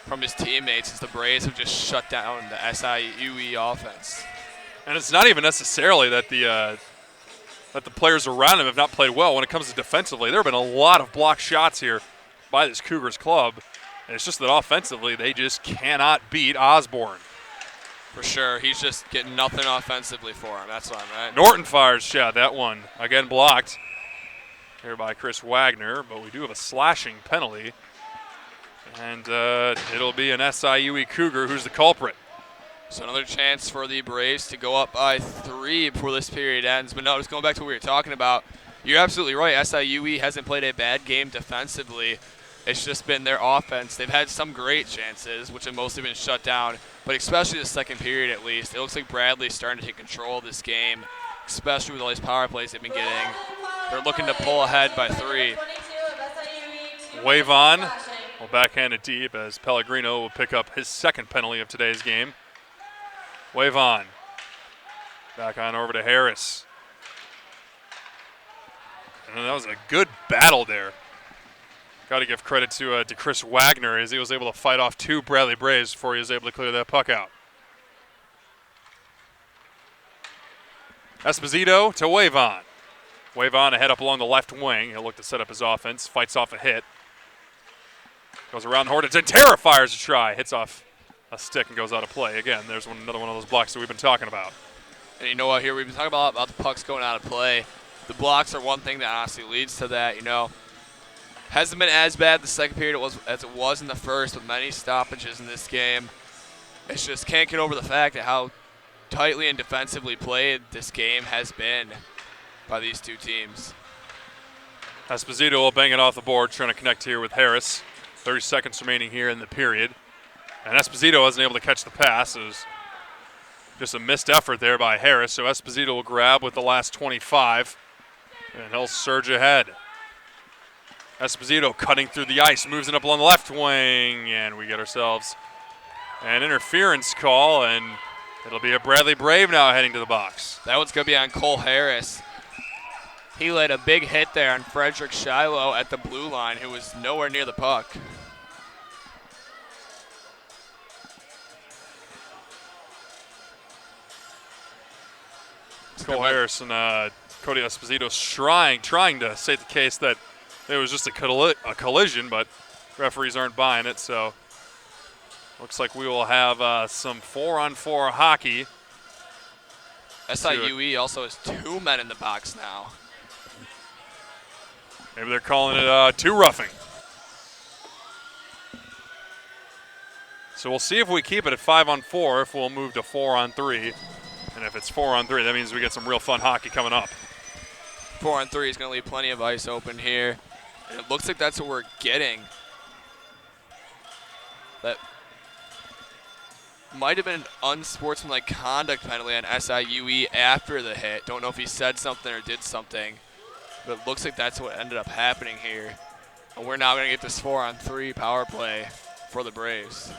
from his teammates as the Braves have just shut down the SIUE offense. And it's not even necessarily that the players around him have not played well when it comes to defensively. There have been a lot of blocked shots here by this Cougars club, and it's just that offensively they just cannot beat Osborne. For sure, he's just getting nothing offensively for him. That's what I'm at. Norton fires shot, that one again blocked here by Chris Wagner, but we do have a slashing penalty, and it'll be an SIUE Cougar who's the culprit. So another chance for the Braves to go up by 3 before this period ends. But no, just going back to what we were talking about, you're absolutely right. SIUE hasn't played a bad game defensively. It's just been their offense. They've had some great chances, which have mostly been shut down, but especially the second period at least. It looks like Bradley's starting to take control of this game, especially with all these power plays they've been getting. They're looking to pull ahead by 3. Wavon will backhand it deep as Pellegrino will pick up his second penalty of today's game. Wavon back on over to Harris. And that was a good battle there. Got to give credit to Chris Wagner as he was able to fight off 2 Bradley Braves before he was able to clear that puck out. Esposito to Wavon. Wavon ahead up along the left wing. He'll look to set up his offense. Fights off a hit. Goes around the horn. Tintera fires a try. Hits off a stick and goes out of play. Again, there's another one of those blocks that we've been talking about. And you know what, here we've been talking about the pucks going out of play. The blocks are one thing that honestly leads to that, Hasn't been as bad the second period as it was in the first, with many stoppages in this game. It's just can't get over the fact that how tightly and defensively played this game has been by these 2 teams. Esposito will bang it off the board, trying to connect here with Harris. 30 seconds remaining here in the period. And Esposito wasn't able to catch the pass. It was just a missed effort there by Harris. So Esposito will grab with the last 25, and he'll surge ahead. Esposito cutting through the ice, moves it up along the left wing, and we get ourselves an interference call, and it'll be a Bradley Brave now heading to the box. That one's going to be on Cole Harris. He laid a big hit there on Frederick Shiloh at the blue line, who was nowhere near the puck. Cole Harris and Cody Esposito trying to state the case that it was just a collision, but referees aren't buying it, so Looks like we will have some 4-on-4 hockey. SIUE also has 2 men in the box now. Maybe they're calling it two roughing. So we'll see if we keep it at 5-on-4, if we'll move to 4-on-3. And if it's 4-on-3, that means we get some real fun hockey coming up. 4-on-3 is going to leave plenty of ice open here. And it looks like that's what we're getting. That might have been an unsportsmanlike conduct penalty on SIUE after the hit. Don't know if he said something or did something. But it looks like that's what ended up happening here. And we're now going to get this 4-on-3 power play for the Braves.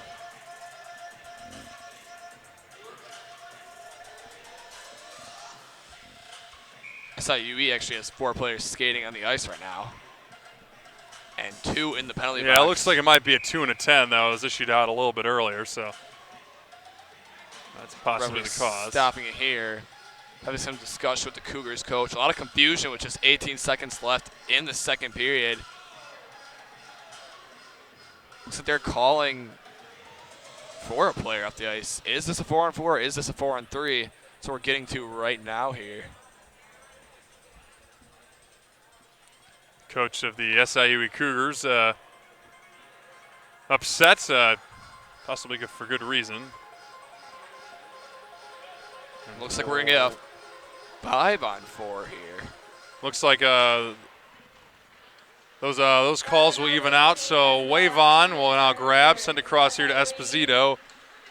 SIUE actually has 4 players skating on the ice right now. And 2 in the penalty box. Yeah, it looks like it might be a 2 and a 10 that was issued out a little bit earlier, so that's possibly the cause. Stopping it here. Having some discussion with the Cougars coach. A lot of confusion with just 18 seconds left in the second period. Looks like they're calling for a player off the ice. Is this a 4-on-4? Is this a 4-on-3? That's what we're getting to right now here. Coach of the SIUE Cougars upset, possibly for good reason. And looks like we're going to get a 5-on-4 here. Looks like those calls will even out, so wave on will now grab, send across here to Esposito.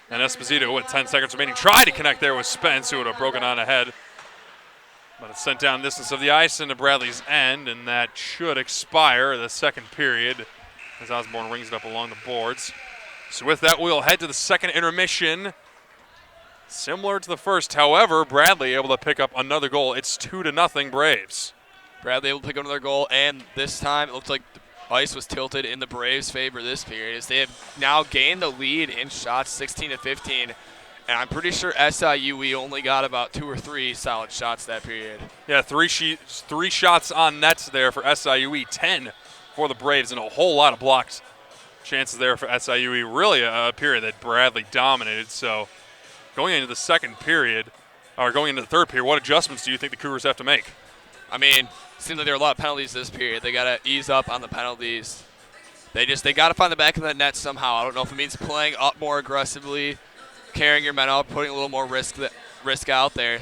And Esposito, with 10 seconds remaining, tried to connect there with Spence, who would have broken on ahead. But it's sent down distance of the ice into Bradley's end, and that should expire the second period as Osborne rings it up along the boards. So with that, we'll head to the second intermission. Similar to the first, however, Bradley able to pick up another goal. It's 2-0 Braves. Bradley able to pick up another goal, and this time it looks like the ice was tilted in the Braves' favor this period as they have now gained the lead in shots 16-15. And I'm pretty sure SIUE only got about 2 or 3 solid shots that period. Yeah, three shots on nets there for SIUE, 10 for the Braves, and a whole lot of blocked chances there for SIUE. Really a period that Bradley dominated. So going into the second period, or going into the third period, what adjustments do you think the Cougars have to make? I mean, it seems like there are a lot of penalties this period. They got to ease up on the penalties. They got to find the back of the net somehow. I don't know if it means playing up more aggressively, carrying your men out, putting a little more risk out there.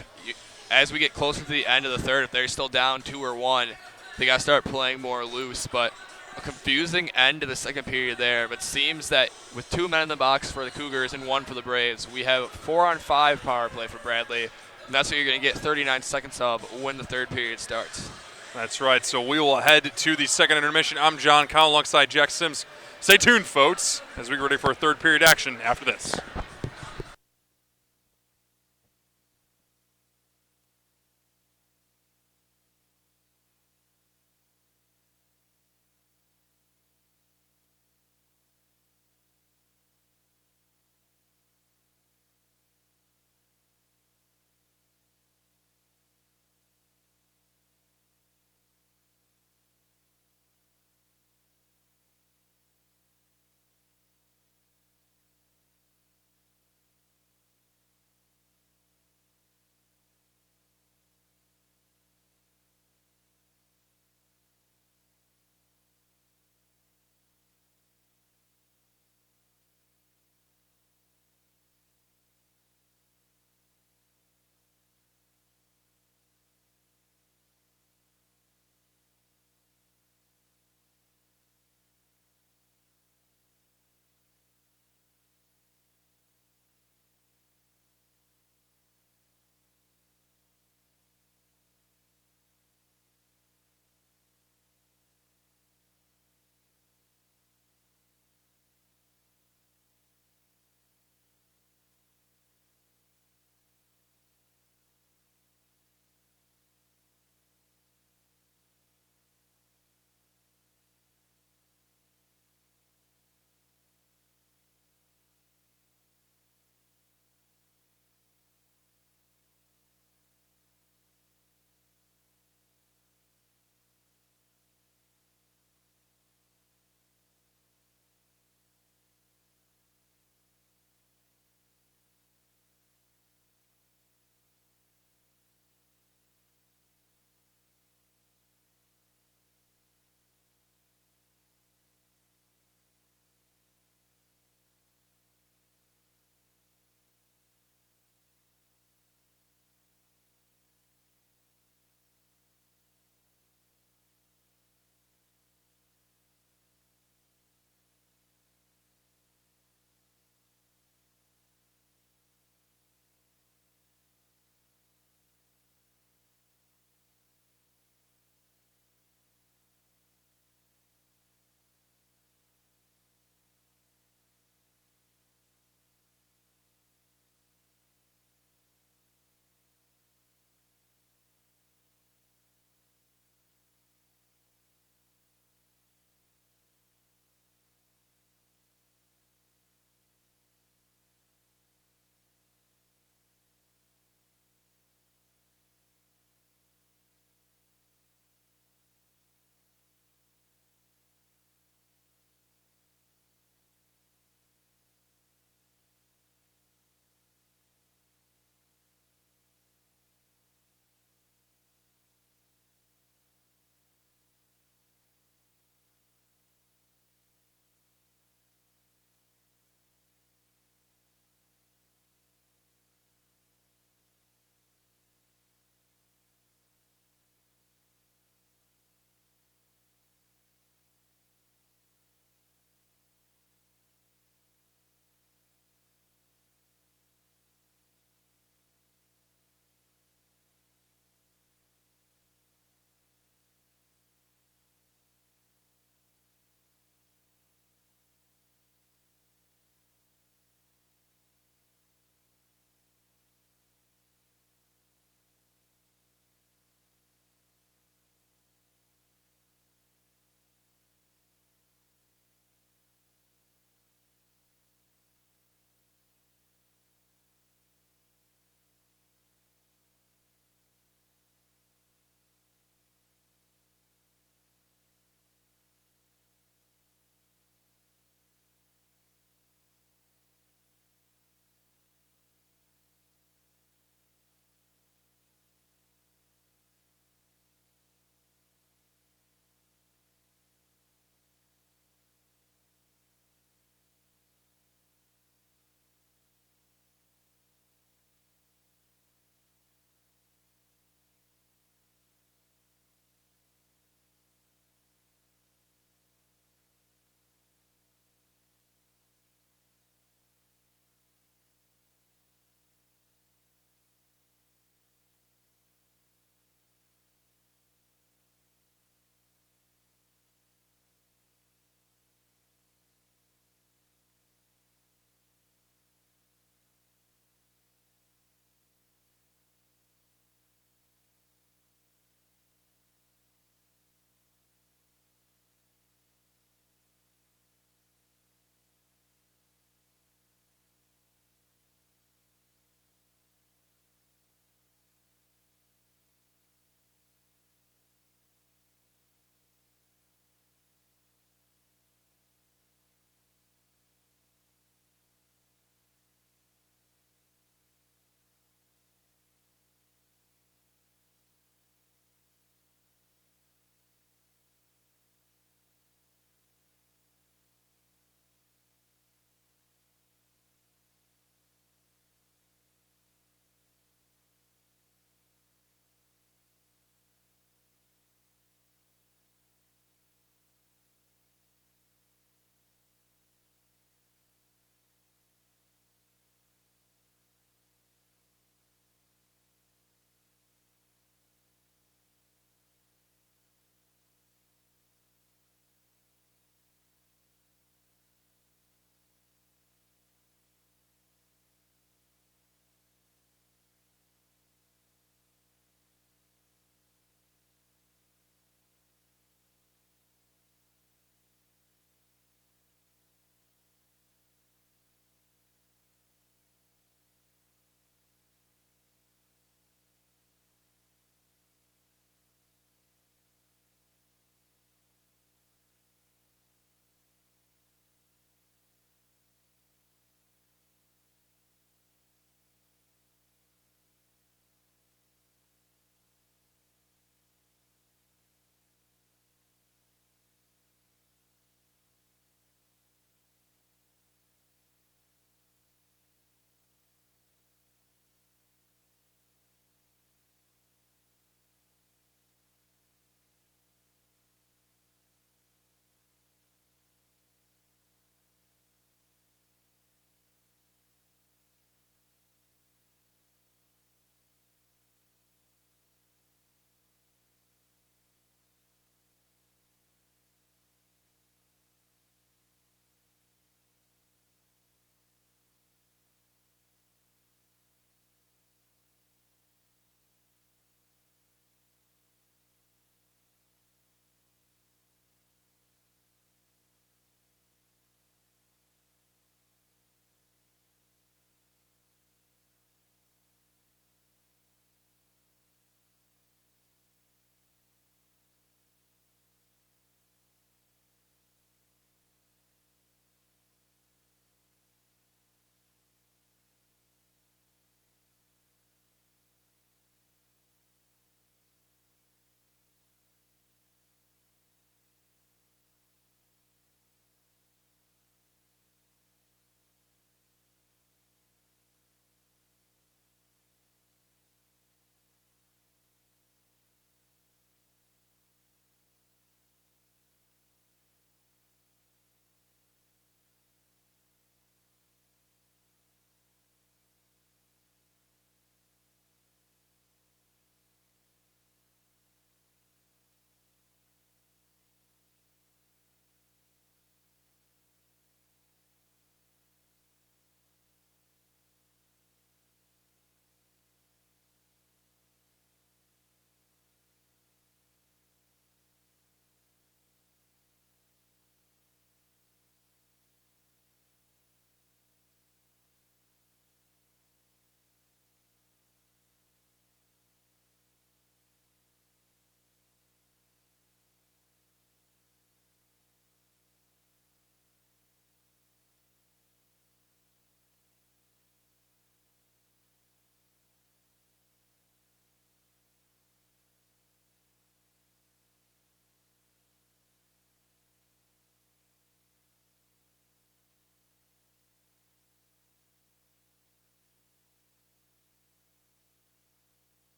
As we get closer to the end of the third, if they're still down 2 or 1, they got to start playing more loose. But a confusing end to the second period there. But it seems that with 2 men in the box for the Cougars and 1 for the Braves, we have 4-on-5 power play for Bradley. And that's what you're going to get 39 seconds of when the third period starts. That's right. So we will head to the second intermission. I'm John Connell alongside Jack Sims. Stay tuned, folks, as we get ready for third period action after this.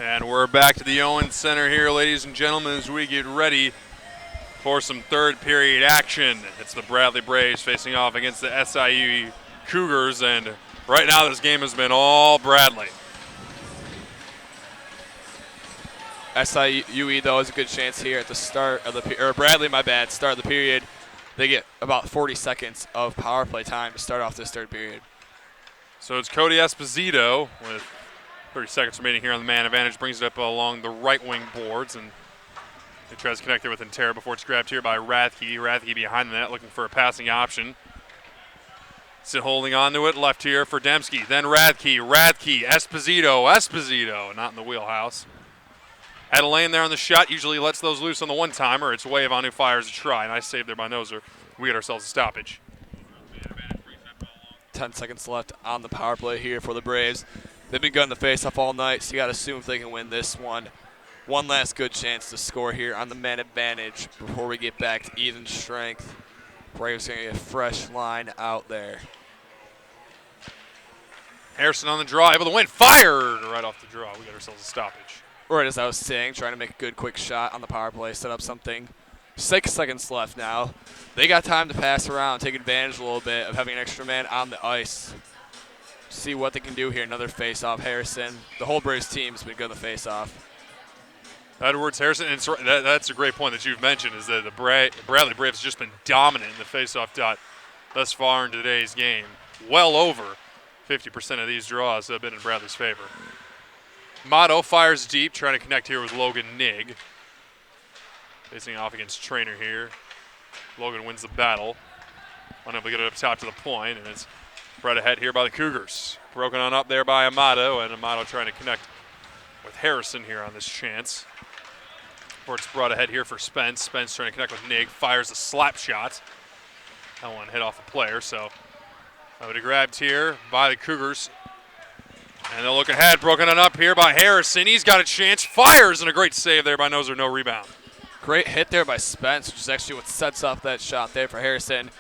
And we're back to the Owens Center here, ladies and gentlemen, as we get ready for some third period action. It's the Bradley Braves facing off against the SIUE Cougars, and right now this game has been all Bradley. SIUE, though, has a good chance here at the start of the or Bradley, my bad, start of the period. They get about 40 seconds of power play time to start off this third period. So it's Cody Esposito with 30 seconds remaining here on the man advantage, brings it up along the right wing boards, and he tries to connect it with Intera before it's grabbed here by Rathke. Rathke behind the net looking for a passing option. Still holding on to it, left here for Dembski. Then Rathke, Esposito, not in the wheelhouse. Had a lane there on the shot, usually lets those loose on the one-timer. It's Wave on who fires a try. Nice save there by Noser. We get ourselves a stoppage. 10 seconds left on the power play here for the Braves. They've been gunning the face-off all night, so you got to assume if they can win this one. One last good chance to score here on the man advantage before we get back to even strength. Braves going to get a fresh line out there. Harrison on the draw, able to win. Fired right off the draw. We got ourselves a stoppage. Right as I was saying, trying to make a good quick shot on the power play, set up something. 6 seconds left now. They got time to pass around, take advantage a little bit of having an extra man on the ice. See what they can do here. Another face-off. Harrison. The whole Braves team has been good on the face-off. Edwards, Harrison, and that's a great point that you've mentioned, is that the Bradley Braves have just been dominant in the face-off dot thus far in today's game. Well over 50% of these draws have been in Bradley's favor. Motto fires deep, trying to connect here with Logan Nigg. Facing off against Trainer here. Logan wins the battle. Unable to get it up top to the point, and it's brought ahead here by the Cougars. Broken on up there by Amato, and Amato trying to connect with Harrison here on this chance. Before it's brought ahead here for Spence. Spence trying to connect with Nigg, fires a slap shot. That one hit off a player, so that would have grabbed here by the Cougars. And they'll look ahead, broken on up here by Harrison. He's got a chance, fires, and a great save there by Noser, no rebound. Great hit there by Spence, which is actually what sets up that shot there for Harrison.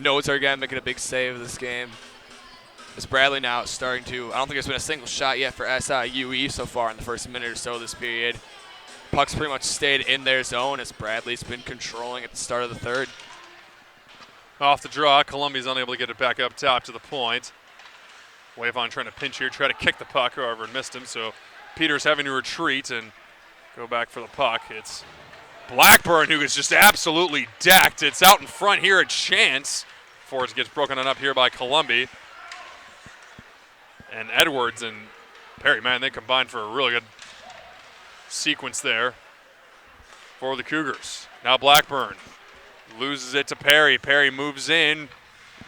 Noser again making a big save of this game. As Bradley now is starting to, I don't think there's been a single shot yet for SIUE so far in the first minute or so of this period. Puck's pretty much stayed in their zone as Bradley's been controlling at the start of the third. Off the draw, Columbia's unable to get it back up top to the point. Wavon trying to pinch here, try to kick the puck, however, missed him, so Peters having to retreat and go back for the puck. It's Blackburn who is just absolutely decked. It's out in front here at Chance before it gets broken on up here by Columbia. And Edwards and Perry, man, they combined for a really good sequence there for the Cougars. Now Blackburn loses it to Perry. Perry moves in.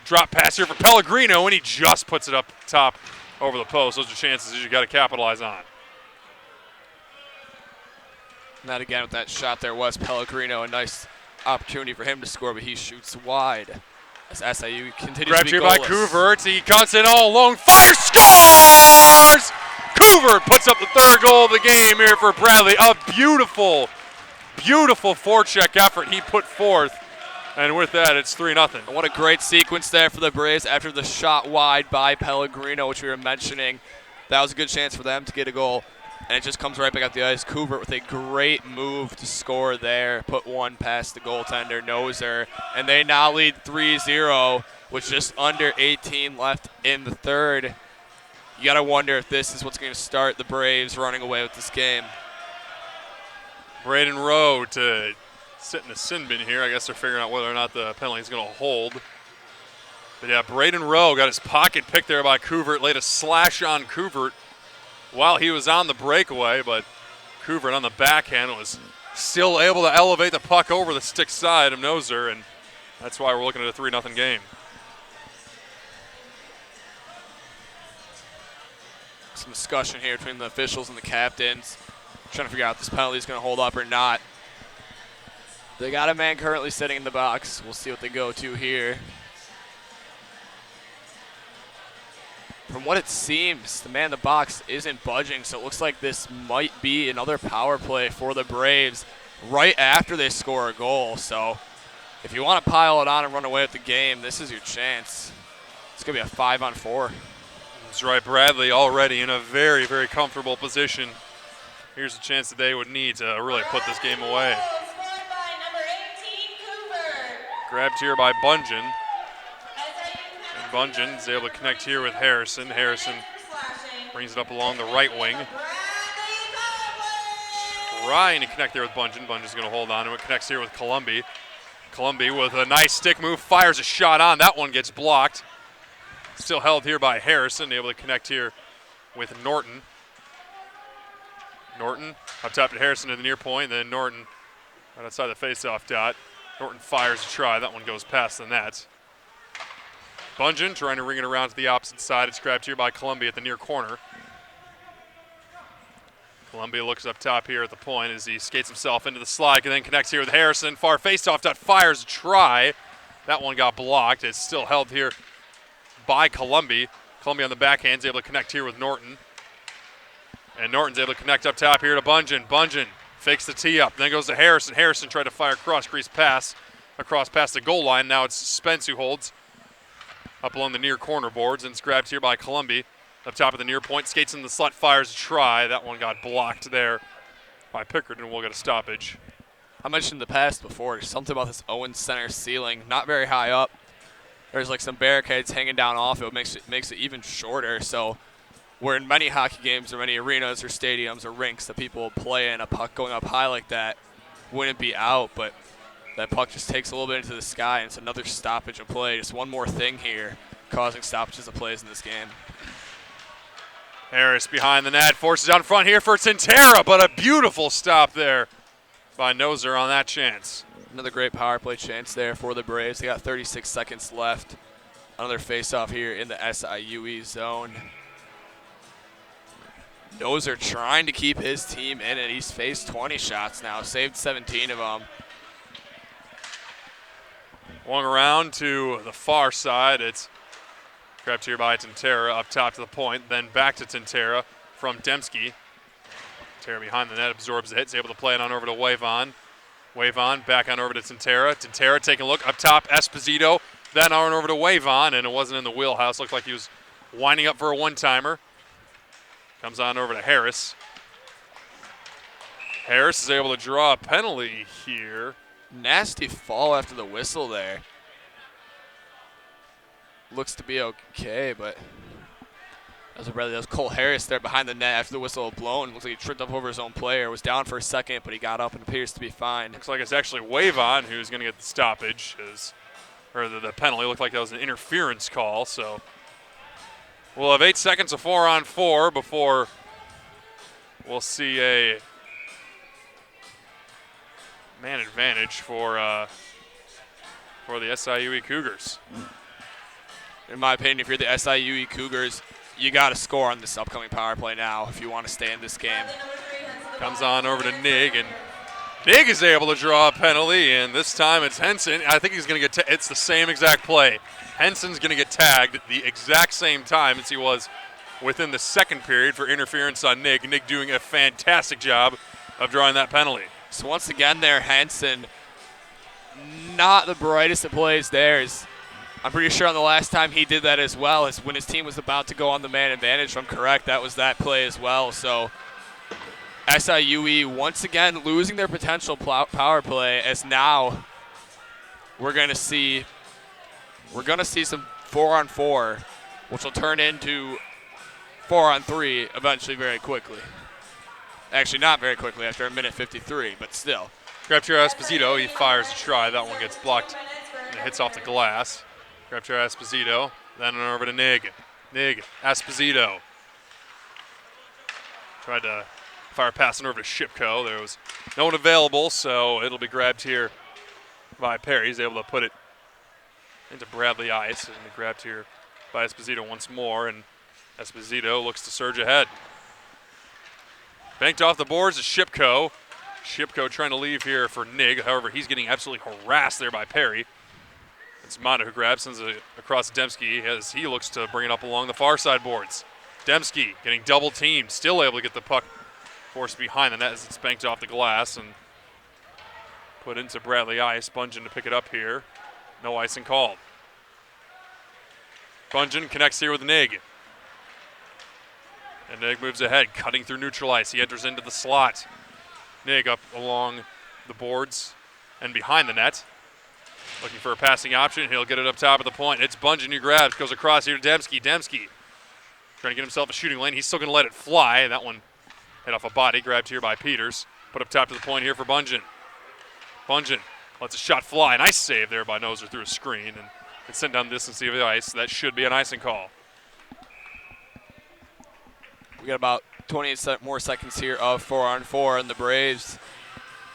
Drop pass here for Pellegrino, and he just puts it up top over the post. Those are chances that you got to capitalize on. And that again with that shot there was Pellegrino. A nice opportunity for him to score, but he shoots wide. As SIU continues Grabbed to be here by goalless. Couvert. He cuts in all alone. Fire, scores! Couvert puts up the third goal of the game here for Bradley. A beautiful, beautiful forecheck effort he put forth. And with that, it's 3-0. What a great sequence there for the Braves after the shot wide by Pellegrino, which we were mentioning. That was a good chance for them to get a goal. And it just comes right back up the ice. Couvert with a great move to score there. Put one past the goaltender, Noser. And they now lead 3-0 with just under 18 left in the third. You got to wonder if this is what's going to start the Braves running away with this game. Braden Rowe to sit in the sin bin here. I guess they're figuring out whether or not the penalty is going to hold. But yeah, Braden Rowe got his pocket picked there by Couvert. Laid a slash on Couvert while he was on the breakaway, but Couvert on the backhand was still able to elevate the puck over the stick side of Noser, and that's why we're looking at a 3-0 game. Some discussion here between the officials and the captains, trying to figure out if this penalty is going to hold up or not. They got a man currently sitting in the box. We'll see what they go to here. From what it seems, the man in the box isn't budging, so it looks like this might be another power play for the Braves right after they score a goal. So if you want to pile it on and run away with the game, this is your chance. It's going to be a 5-on-4. That's right, Bradley already in a very, very comfortable position Here's a chance that they would need to really put this game away. Grabbed here by Bungeon. And Bungeon is able to connect here with Harrison. Harrison brings it up along the right wing. Trying to connect there with Bungeon. Bungeon's going to hold on to it. Connects here with Columby. Columby with a nice stick move. Fires a shot on. That one gets blocked. Still held here by Harrison. Able to connect here with Norton. Norton up top to Harrison to the near point. Then Norton right outside the faceoff dot. Norton fires a try. That one goes past the net. Bungeon trying to ring it around to the opposite side. It's grabbed here by Columby at the near corner. Columbia looks up top here at the point as he skates himself into the slide and then connects here with Harrison. Far faceoff dot, fires a try. That one got blocked. It's still held here by Columbia. Columbia on the backhand is able to connect here with Norton. And Norton's able to connect up top here to Bungeon. Bungeon fakes the tee up, then goes to Harrison. Harrison tried to fire cross-crease pass across past the goal line. Now it's Spence who holds up along the near corner boards, and it's grabbed here by Columbia. Up top of the near point, skates in the slot, fires a try. That one got blocked there by Pickard, and we'll get a stoppage. I mentioned in the past before, something about this Owens Center ceiling, not very high up. There's like some barricades hanging down off it, makes it even shorter. So where in many hockey games or many arenas or stadiums or rinks that people play in, a puck going up high like that wouldn't be out, but that puck just takes a little bit into the sky, and it's another stoppage of play. Just one more thing here causing stoppages of plays in this game. Harris behind the net, forces out in front here for Tintera, but a beautiful stop there by Noser on that chance. Another great power play chance there for the Braves. They got 36 seconds left. Another face-off here in the SIUE zone. Noser trying to keep his team in it. He's faced 20 shots now, saved 17 of them. Going around to the far side, it's grabbed here by Tintera up top to the point, then back to Tintera from Dembski. Tintera behind the net, absorbs the hit, is able to play it on over to Wavon. Wavon back on over to Tintera. Tintera taking a look up top, Esposito, then on over to Wavon, and it wasn't in the wheelhouse. Looked like he was winding up for a one-timer. Comes on over to Harris. Harris is able to draw a penalty here. Nasty fall after the whistle there. Looks to be okay, but that was Cole Harris there behind the net after the whistle had blown. Looks like he tripped up over his own player. Was down for a second, but he got up and appears to be fine. Looks like it's actually Wavon who's going to get the stoppage, or the penalty. Looked like that was an interference call. So we'll have 8 seconds of 4-on-4 before we'll see a man advantage for the SIUE Cougars. In my opinion, if you're the SIUE Cougars, you got to score on this upcoming power play now if you want to stay in this game. Comes on over to Nig, and Nig is able to draw a penalty, and this time it's Henson. I think he's going to get it's the same exact play. Henson's going to get tagged the exact same time as he was within the second period for interference on Nig. Nig doing a fantastic job of drawing that penalty. So once again there, Henson, not the brightest of plays there. I'm pretty sure on the last time he did that as well is when his team was about to go on the man advantage. If I'm correct, that was that play as well. So SIUE once again losing their potential power play, as now we're going to see some 4-on-4, which will turn into 4-on-3 eventually very quickly. Actually, not very quickly after a minute 53, but still. Grabbed here Esposito. He fires a try. That one gets blocked and it hits off the glass. Grabbed here Esposito. Then on over to Nig. Nig, Esposito. Tried to fire passing over to Shipko. There was no one available, so it'll be grabbed here by Perry. He's able to put it into Bradley Ice, and grabbed here by Esposito once more, and Esposito looks to surge ahead. Banked off the boards is Shipko. Shipko trying to leave here for Nig. However, he's getting absolutely harassed there by Perry. It's Mata who grabs, sends it across Dembski as he looks to bring it up along the far side boards. Dembski getting double teamed, still able to get the puck forced behind the net as it's banked off the glass and put into Bradley Ice. Bungeon to pick it up here. No icing called. Bungeon connects here with Nig. And Nig moves ahead, cutting through neutral ice. He enters into the slot. Nig up along the boards and behind the net. Looking for a passing option. He'll get it up top of the point. It's Bungeon who grabs. Goes across here to Demski. Demski trying to get himself a shooting lane. He's still going to let it fly. That one hit off a body. Grabbed here by Peters. Put up top to the point here for Bungeon. Bungeon lets a shot fly. Nice save there by Noser through a screen. And it's sent down the distance of the ice. That should be an icing call. We got about 28 more seconds here of 4-on-4, and the Braves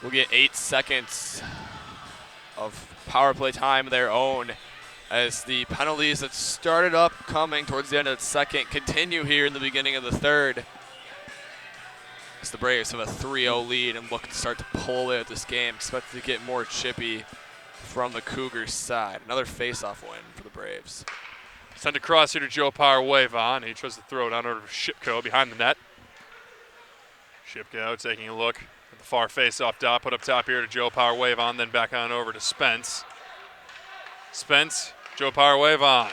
will get 8 seconds of power play time of their own as the penalties that started up coming towards the end of the second continue here in the beginning of the third. As the Braves have a 3-0 lead and look to start to pull away at this game, expected to get more chippy from the Cougars side. Another face-off win for the Braves. Sent across here to Joe Power wave on. He tries to throw it on over to Shipko behind the net. Shipko taking a look at the far face-off dot. Put up top here to Joe Power wave on, then back on over to Spence. Spence, Joe Power wave on.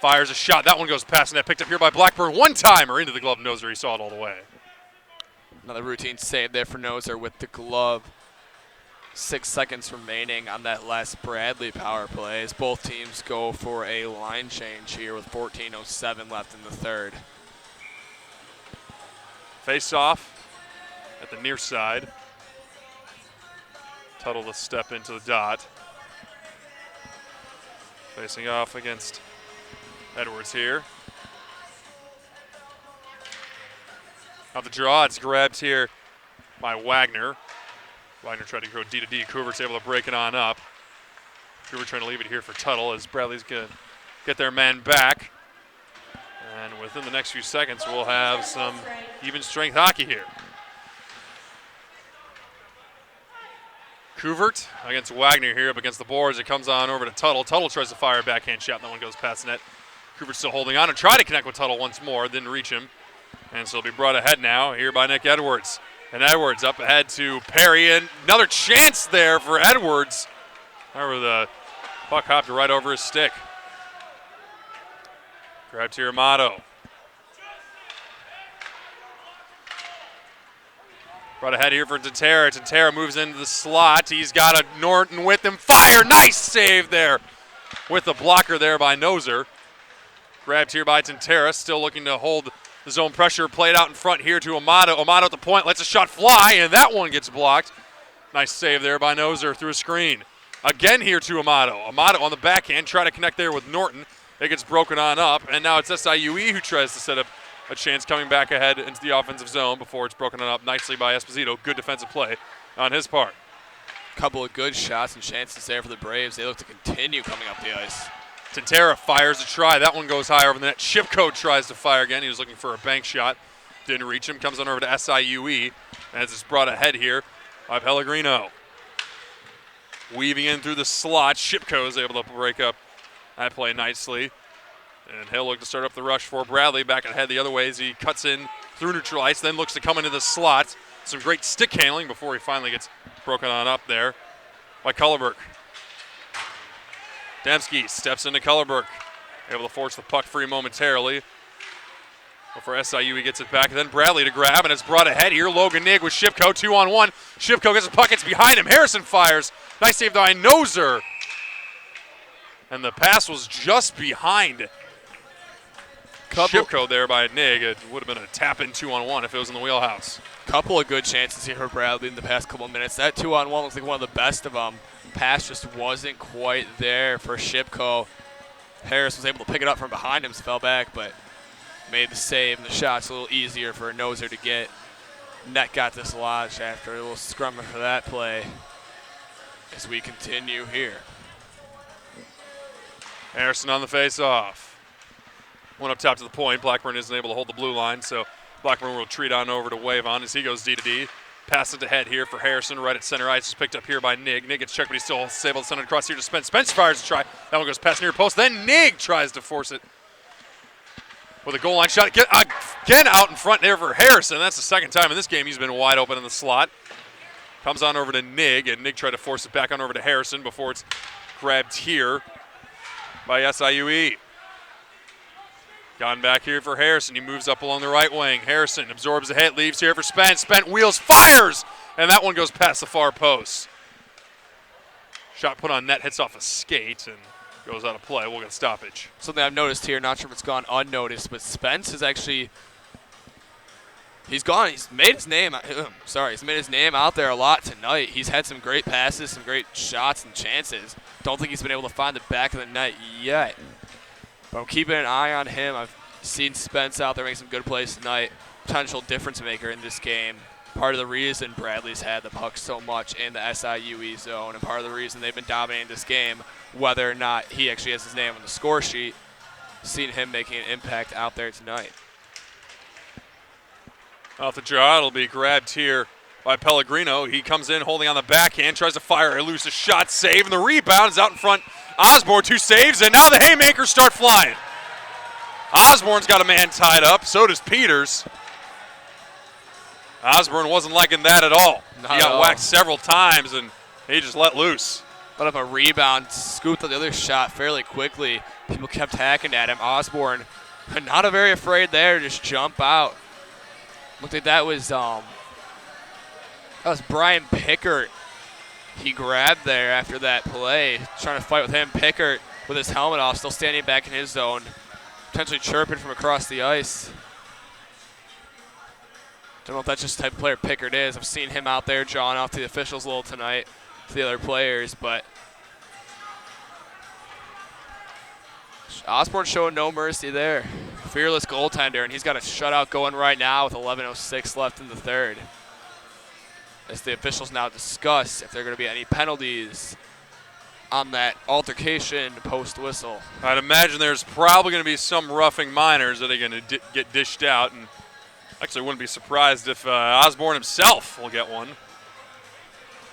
Fires a shot. That one goes past net. Picked up here by Blackburn. One-timer into the glove of Noser. He saw it all the way. Another routine save there for Noser with the glove. 6 seconds remaining on that last Bradley power play as both teams go for a line change here with 14:07 left in the third. Face off at the near side. Tuttle to step into the dot. Facing off against Edwards here. Now the draw, it's grabbed here by Wagner. Wagner tried to go D to D. Cougar's able to break it on up. Cougar trying to leave it here for Tuttle as Bradley's going to get their man back. And within the next few seconds, we'll have some even strength hockey here. Couvert against Wagner here up against the boards. It comes on over to Tuttle. Tuttle tries to fire a backhand shot, and that one goes past net. Couvert's still holding on and trying to connect with Tuttle once more. Didn't reach him. And so it'll be brought ahead now here by Nick Edwards. And Edwards up ahead to Perry, and another chance there for Edwards. However, the puck hopped right over his stick. Grabbed here, Amato. Brought ahead here for Tantera. Tantera moves into the slot. He's got a Norton with him. Fire! Nice save there with the blocker there by Noser. Grabbed here by Tantera, still looking to hold the zone pressure. Played out in front here to Amato. Amato at the point, lets a shot fly, and that one gets blocked. Nice save there by Noser through a screen. Again here to Amato. Amato on the backhand, try to connect there with Norton. It gets broken on up, and now it's SIUE who tries to set up a chance coming back ahead into the offensive zone before it's broken on up nicely by Esposito. Good defensive play on his part. Couple of good shots and chances there for the Braves. They look to continue coming up the ice. Tantera fires a try. That one goes high over the net. Shipko tries to fire again. He was looking for a bank shot. Didn't reach him. Comes on over to SIUE as it's brought ahead here by Pellegrino. Weaving in through the slot. Shipko is able to break up that play nicely. And he'll look to start up the rush for Bradley. Back ahead the other way as he cuts in through neutral ice. Then looks to come into the slot. Some great stick handling before he finally gets broken on up there by Cullerberg. Demski steps into Cullerberg, able to force the puck free momentarily. Before SIUE gets it back, then Bradley to grab, and it's brought ahead here. Logan Nig with Shipko, 2-on-1. Shipko gets the puck, it's behind him. Harrison fires. Nice save by Noser. And the pass was just behind Shipko there by Nig. It would have been a tap-in 2-on-1 if it was in the wheelhouse. Couple of good chances here for Bradley in the past couple of minutes. That 2-on-1 looks like one of the best of them. Pass just wasn't quite there for Shipko. Harris was able to pick it up from behind him, fell back, but made the save, and the shot's a little easier for Noser to get. Net got dislodged after a little scrum for that play as we continue here. Harrison on the face-off. One up top to the point. Blackburn isn't able to hold the blue line, so Blackburn will treat on over to wave on as he goes D to D. Pass it ahead here for Harrison, right at center ice. Is picked up here by Nig. Nig gets checked, but he's still able to send it across here to Spence. Spence fires a try. That one goes past near post. Then Nig tries to force it with a goal line shot. Again out in front there for Harrison. That's the second time in this game he's been wide open in the slot. Comes on over to Nig, and Nig tried to force it back on over to Harrison before it's grabbed here by SIUE. Gone back here for Harrison. He moves up along the right wing. Harrison absorbs the hit, leaves here for Spence. Spence wheels, fires, and that one goes past the far post. Shot put on net, hits off a skate, and goes out of play. We'll get a stoppage. Something I've noticed here, not sure if it's gone unnoticed, but Spence is actually he's made his name out there a lot tonight. He's had some great passes, some great shots and chances. Don't think he's been able to find the back of the net yet. But I'm keeping an eye on him. I've seen Spence out there make some good plays tonight. Potential difference maker in this game. Part of the reason Bradley's had the puck so much in the SIUE zone, and part of the reason they've been dominating this game, whether or not he actually has his name on the score sheet, seen him making an impact out there tonight. Off the draw, it'll be grabbed here by Pellegrino. He comes in holding on the backhand, tries to fire a loose shot, save, and the rebound is out in front. Osborne, 2 saves, and now the haymakers start flying. Osborne's got a man tied up, so does Peters. Osborne wasn't liking that at all. He got whacked several times, and he just let loose. Let up a rebound, scooped on the other shot fairly quickly. People kept hacking at him. Osborne, not very afraid there, just jump out. Looked like that was Brian Pickert. He grabbed there after that play, trying to fight with him. Pickert with his helmet off, still standing back in his zone, potentially chirping from across the ice. Don't know if that's just the type of player Pickert is. I've seen him out there jawing off to the officials a little tonight, to the other players, but Osborne showing no mercy there. Fearless goaltender, and he's got a shutout going right now with 11:06 left in the third. As the officials now discuss if there are going to be any penalties on that altercation post-whistle. I'd imagine there's probably going to be some roughing minors that are going to get dished out, and actually wouldn't be surprised if Osborne himself will get one.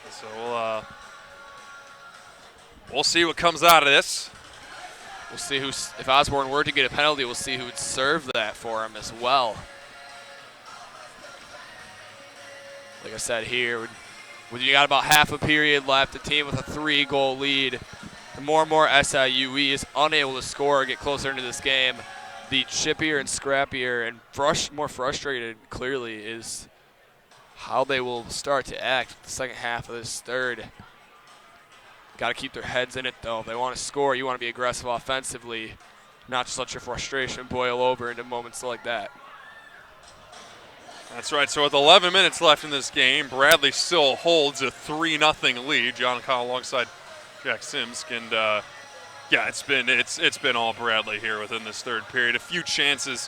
So we'll see what comes out of this. We'll see if Osborne were to get a penalty, we'll see who would serve that for him as well. Like I said here, when you got about half a period left, a team with a 3-goal lead, the more and more SIUE is unable to score or get closer into this game, the chippier and scrappier and more frustrated, clearly, is how they will start to act the second half of this third. Got to keep their heads in it, though. If they want to score, you want to be aggressive offensively, not just let your frustration boil over into moments like that. That's right. So with 11 minutes left in this game, Bradley still holds a 3-0 lead. John Kyle alongside Jack Sims, and yeah, it's been all Bradley here within this third period. A few chances,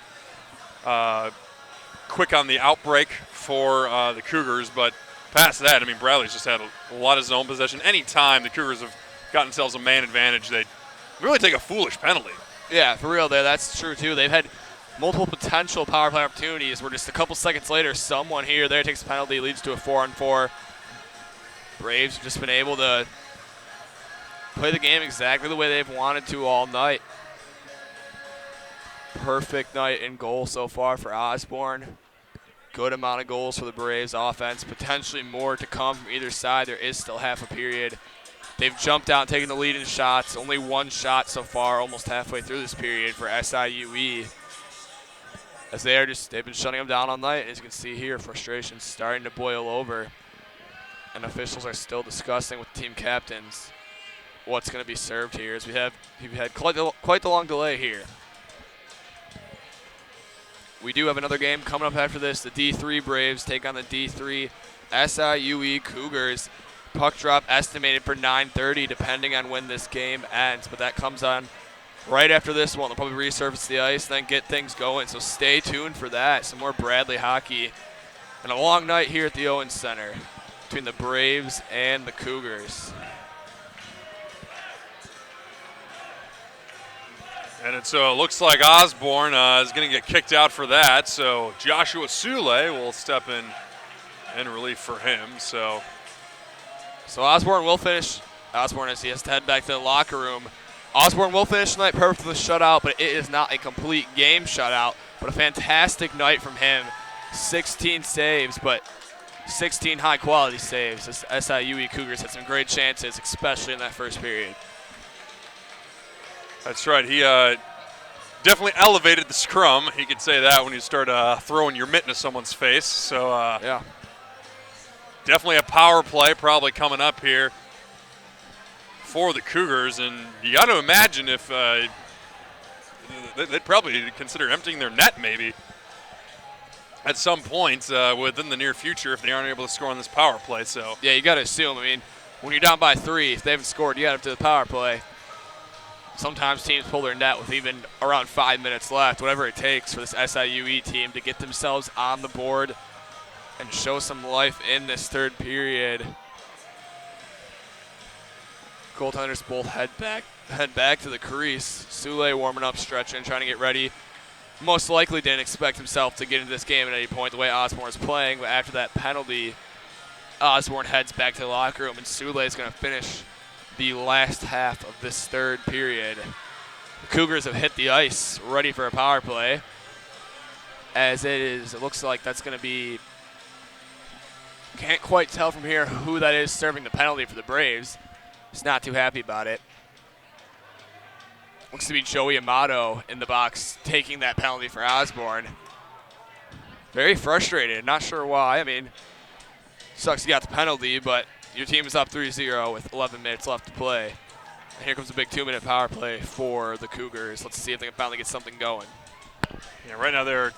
quick on the outbreak for the Cougars, but past that, I mean, Bradley's just had a lot of zone possession. Any time the Cougars have gotten themselves a man advantage, they really take a foolish penalty. Yeah, for real there. That's true, too. They've had multiple potential power play opportunities where just a couple seconds later, someone here there takes a penalty, leads to a 4-on-4. Braves have just been able to play the game exactly the way they've wanted to all night. Perfect night in goal so far for Osborne. Good amount of goals for the Braves offense. Potentially more to come from either side. There is still half a period. They've jumped out and taken the lead in shots. Only one shot so far, almost halfway through this period for SIUE. As they've been shutting them down all night. As you can see here, frustration's starting to boil over. And officials are still discussing with team captains what's going to be served here, as we've had quite the long delay here. We do have another game coming up after this. The D3 Braves take on the D3 SIUE Cougars. Puck drop estimated for 9:30, depending on when this game ends. But that comes on right after this one. They'll probably resurface the ice, then get things going. So stay tuned for that. Some more Bradley hockey. And a long night here at the Owens Center between the Braves and the Cougars. And it looks like Osborne is going to get kicked out for that. So Joshua Sule will step in relief for him. So Osborne will finish. Osborne, as he has to head back to the locker room. Osborne will finish tonight perfect with a shutout, but it is not a complete game shutout. But a fantastic night from him. 16 saves, but 16 high-quality saves. This SIUE Cougars had some great chances, especially in that first period. That's right. He definitely elevated the scrum. You could say that when you start throwing your mitt into someone's face. So Yeah. definitely a power play probably coming up here for the Cougars. And you got to imagine if they'd probably consider emptying their net maybe at some point within the near future if they aren't able to score on this power play. So Yeah, you got to assume. I mean, when you're down by 3, if they haven't scored, you got up to the power play. Sometimes teams pull their net with even around 5 minutes left, whatever it takes for this SIUE team to get themselves on the board and show some life in this third period. Goaltenders both head back to the crease. SIUE warming up, stretching, trying to get ready. Most likely didn't expect himself to get into this game at any point the way Osborne is playing, but after that penalty, Osborne heads back to the locker room, and SIUE is going to finish the last half of this third period. The Cougars have hit the ice, ready for a power play. As it looks like that's going to be, can't quite tell from here who that is serving the penalty for the Braves. He's not too happy about it. Looks to be Joey Amato in the box taking that penalty for Osborne. Very frustrated, not sure why. I mean, sucks you got the penalty, but your team is up 3-0 with 11 minutes left to play. And here comes a big 2-minute power play for the Cougars. Let's see if they can finally get something going. yeah, right now there are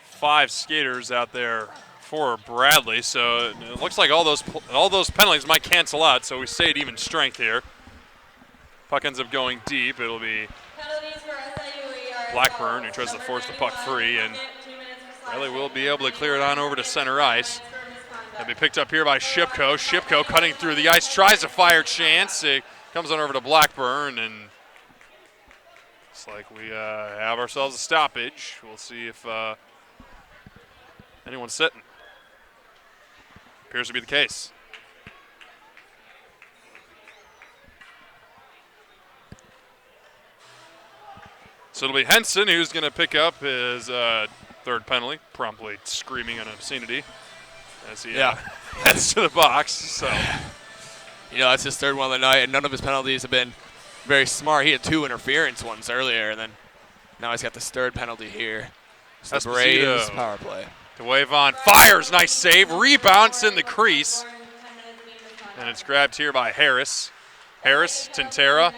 5 skaters out there for Bradley, so it looks like all those penalties might cancel out. So we stay at even strength here. Puck ends up going deep. It'll be Blackburn who tries to force the puck free, and Bradley will be able to clear it on over to center ice. That'll be picked up here by Shipko. Shipko cutting through the ice, tries to fire chance. It comes on over to Blackburn, and looks like we have ourselves a stoppage. We'll see if anyone's sitting. Appears to be the case. So it'll be Henson who's going to pick up his third penalty, promptly screaming an obscenity as he heads to the box. So, you know, that's his third one of the night, and none of his penalties have been very smart. He had 2 interference ones earlier, and then now he's got this third penalty here. So the Braves power play. To wave on, fires, nice save, rebounds in the crease, and it's grabbed here by Harris. Harris, Tintera.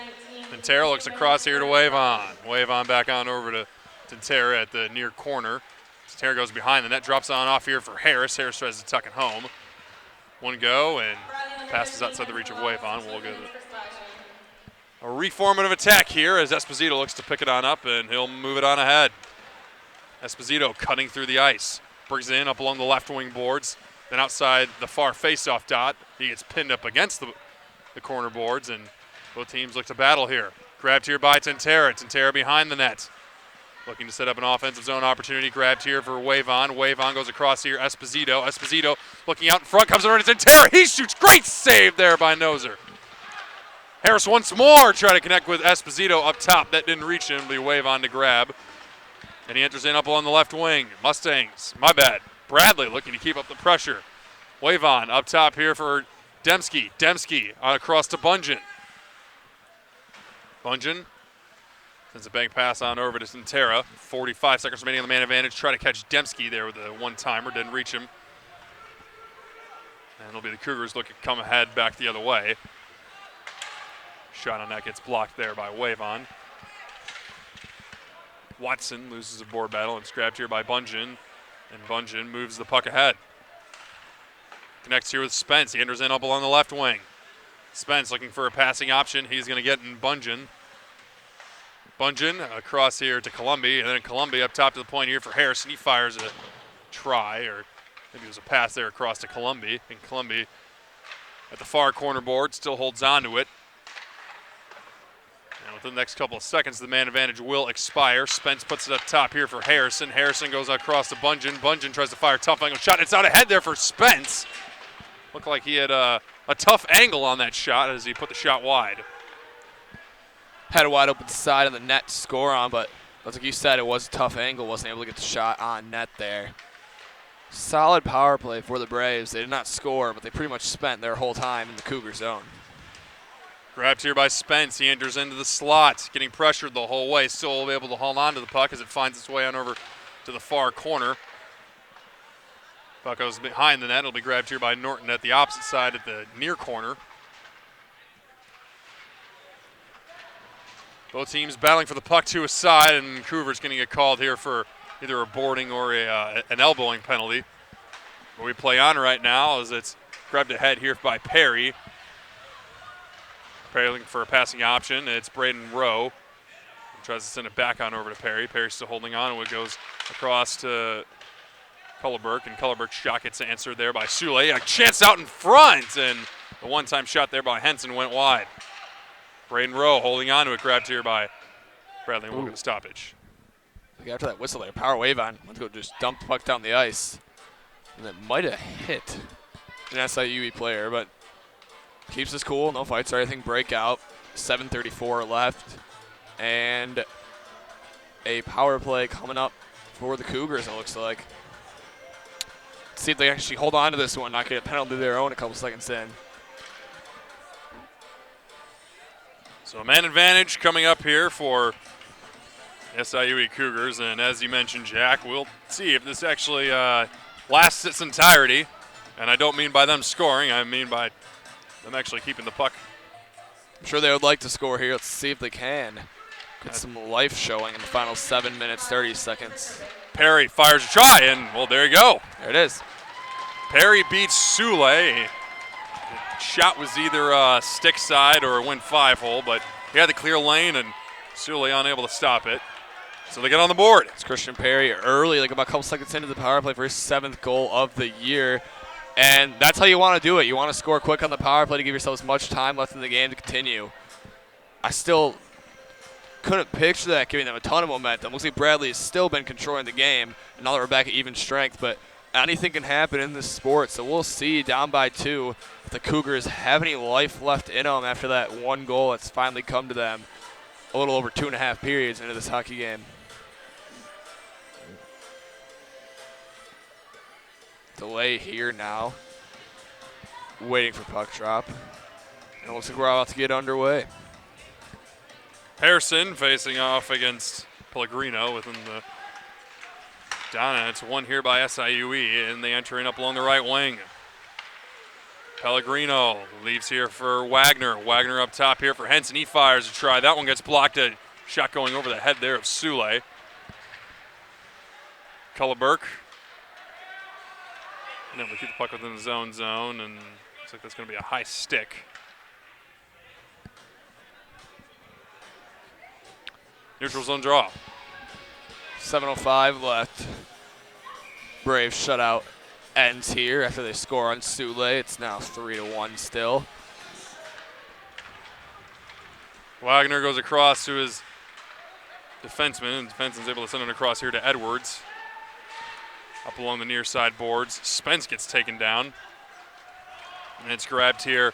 Tintera looks across here to Wave on. Wave on back on over to Tintera at the near corner. Tintera goes behind the net, drops on off here for Harris. Harris tries to tuck it home. One go, and passes outside the reach of Wave on. We'll get a reformative attack here as Esposito looks to pick it on up, and he'll move it on ahead. Esposito cutting through the ice. Brings it in up along the left wing boards. Then outside the far face-off dot, he gets pinned up against the corner boards, and both teams look to battle here. Grabbed here by Tintera. Tintera behind the net. Looking to set up an offensive zone opportunity. Grabbed here for Wave on. Wave on goes across here. Esposito. Esposito looking out in front. Comes over to Tintera. He shoots. Great save there by Noser. Harris once more trying to connect with Esposito up top. That didn't reach him. The Wave on to grab. And he enters in up along the left wing. Mustangs. My bad. Bradley looking to keep up the pressure. Wave on up top here for Demski. Demski across to Bungeon. Bungeon sends a bank pass on over to Tintera. 45 seconds remaining on the man advantage. Try to catch Demski there with a one-timer. Didn't reach him. And it'll be the Cougars looking to come ahead back the other way. Shot on that gets blocked there by Wavon. Watson loses a board battle and is grabbed here by Bungeon. And Bungeon moves the puck ahead. Connects here with Spence. He enters in up along the left wing. Spence looking for a passing option. He's going to get in Bungeon. Bungeon across here to Columbia, and then Columbia up top to the point here for Harrison. He fires a try, or maybe it was a pass there across to Columbia. And Columbia at the far corner board still holds on to it. And within the next couple of seconds, the man advantage will expire. Spence puts it up top here for Harrison. Harrison goes across to Bungeon. Bungeon tries to fire a tough angle shot. It's out ahead there for Spence. Looked like he had a tough angle on that shot as he put the shot wide. Had a wide open side of the net to score on, but like you said, it was a tough angle. Wasn't able to get the shot on net there. Solid power play for the Braves. They did not score, but they pretty much spent their whole time in the Cougar zone. Grabbed here by Spence. He enters into the slot, getting pressured the whole way. Still able to hold on to the puck as it finds its way on over to the far corner. Puck goes behind the net. It'll be grabbed here by Norton at the opposite side at the near corner. Both teams battling for the puck to a side, and Cougars going to get called here for either a boarding or an elbowing penalty. But we play on right now as it's grabbed ahead here by Perry. Perry looking for a passing option. It's Braden Rowe. He tries to send it back on over to Perry. Perry's still holding on, and it goes across to Cullerberg, and Cullerberg's shot gets answered there by Sule. A chance out in front, and the one-time shot there by Henson went wide. Braden Rowe holding on to it, grabbed here by Bradley, and we'll get a stoppage. After that whistle there, power wave on. Let's go just dump the puck down the ice. And it might have hit an SIUE player, but keeps us cool. No fights or anything. Breakout. 7:34 left. And a power play coming up for the Cougars, it looks like. Let's see if they actually hold on to this one, not get a penalty of their own a couple seconds in. So a man advantage coming up here for SIUE Cougars, and as you mentioned, Jack, we'll see if this actually lasts its entirety. And I don't mean by them scoring, I mean by them actually keeping the puck. I'm sure they would like to score here. Let's see if they can. Get some life showing in the final 7 minutes, 30 seconds. Perry fires a try, and, well, there you go. There it is. Perry beats Sule. The shot was either a stick side or a win 5-hole, but he had the clear lane, and Sule unable to stop it. So they get on the board. It's Christian Perry early, like about a couple seconds into the power play for his 7th goal of the year. And that's how you want to do it. You want to score quick on the power play to give yourself as much time left in the game to continue. I still couldn't picture that giving them a ton of momentum. Looks like Bradley has still been controlling the game, and now that we're back at even strength. But anything can happen in this sport, so we'll see down by 2 if the Cougars have any life left in them after that one goal that's finally come to them a little over 2.5 periods into this hockey game. Delay here now. Waiting for puck drop. And it looks like we're about to get underway. Harrison facing off against Pellegrino within the down, and it's one here by SIUE, and they enter in up along the right wing. Pellegrino leaves here for Wagner. Wagner up top here for Henson. He fires a try. That one gets blocked. A shot going over the head there of Sule. Cullerberg. And then we keep the puck within the zone, and looks like that's going to be a high stick. Neutral zone draw. 7:05 left. Brave shutout ends here after they score on Sule. It's now 3-1 still. Wagner goes across to his defenseman, and defenseman's able to send it across here to Edwards. Up along the near side boards. Spence gets taken down. And it's grabbed here.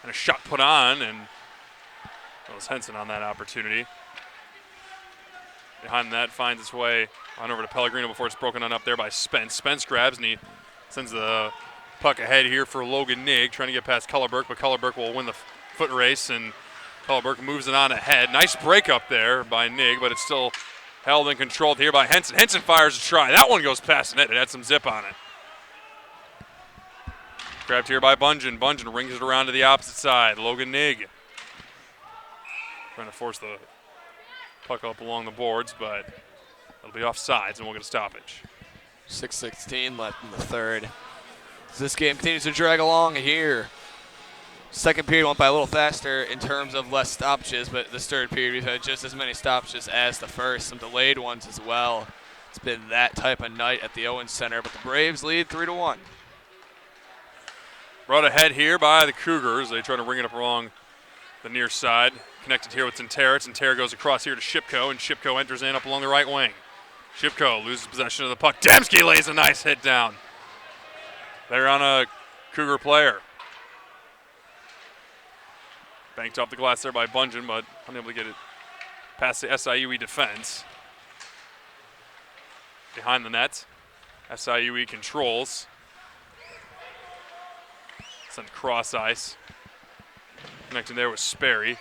And a shot put on, and that was Henson on that opportunity. Behind that finds its way on over to Pellegrino before it's broken on up there by Spence. Spence grabs, and he sends the puck ahead here for Logan Nigg, trying to get past Cullerberg, but Cullerberg will win the foot race, and Cullerberg moves it on ahead. Nice break up there by Nigg, but it's still held and controlled here by Henson. Henson fires a try. That one goes past the net. It had some zip on it. Grabbed here by Bungeon. Bungeon rings it around to the opposite side. Logan Nigg trying to force the puck up along the boards, but it'll be off sides, and we'll get a stoppage. 6:16 left in the third. As this game continues to drag along here. Second period went by a little faster in terms of less stoppages, but this third period we've had just as many stoppages as the first, some delayed ones as well. It's been that type of night at the Owens Center, but the Braves lead 3-1. Brought ahead here by the Cougars. They try to ring it up along the near side. Connected here with Tinterets, and Tinterets goes across here to Shipko, and Shipko enters in up along the right wing. Shipko loses possession of the puck. Demsky lays a nice hit down. They're on a Cougar player. Banked off the glass there by Bungeon, but unable to get it past the SIUE defense. Behind the net, SIUE controls. Sent cross ice. Connecting there with Sperry.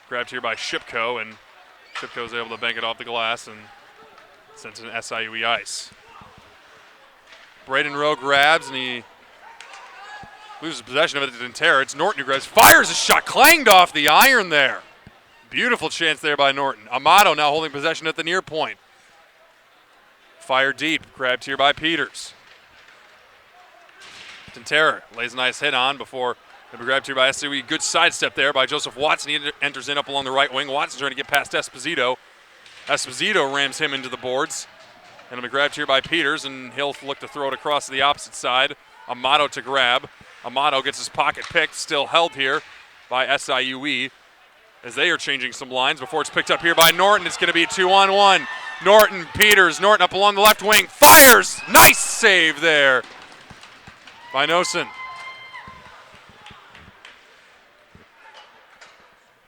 Grabbed here by Shipko, and Shipko's able to bank it off the glass and sends it an SIUE ice. Braden Rowe grabs, and he loses possession of it to Dentera. It's Norton who grabs, fires a shot, clanged off the iron there. Beautiful chance there by Norton. Amato now holding possession at the near point. Fire deep, grabbed here by Peters. Dentera lays a nice hit on before it'll be grabbed here by SIUE. Good sidestep there by Joseph Watson. He enters in up along the right wing. Watson trying to get past Esposito. Esposito rams him into the boards. And it'll be grabbed here by Peters, and he'll look to throw it across to the opposite side. Amato to grab. Amato gets his pocket picked, still held here by SIUE as they are changing some lines before it's picked up here by Norton. It's going to be a 2-on-1. Norton, Peters, Norton up along the left wing, fires! Nice save there by Nosen.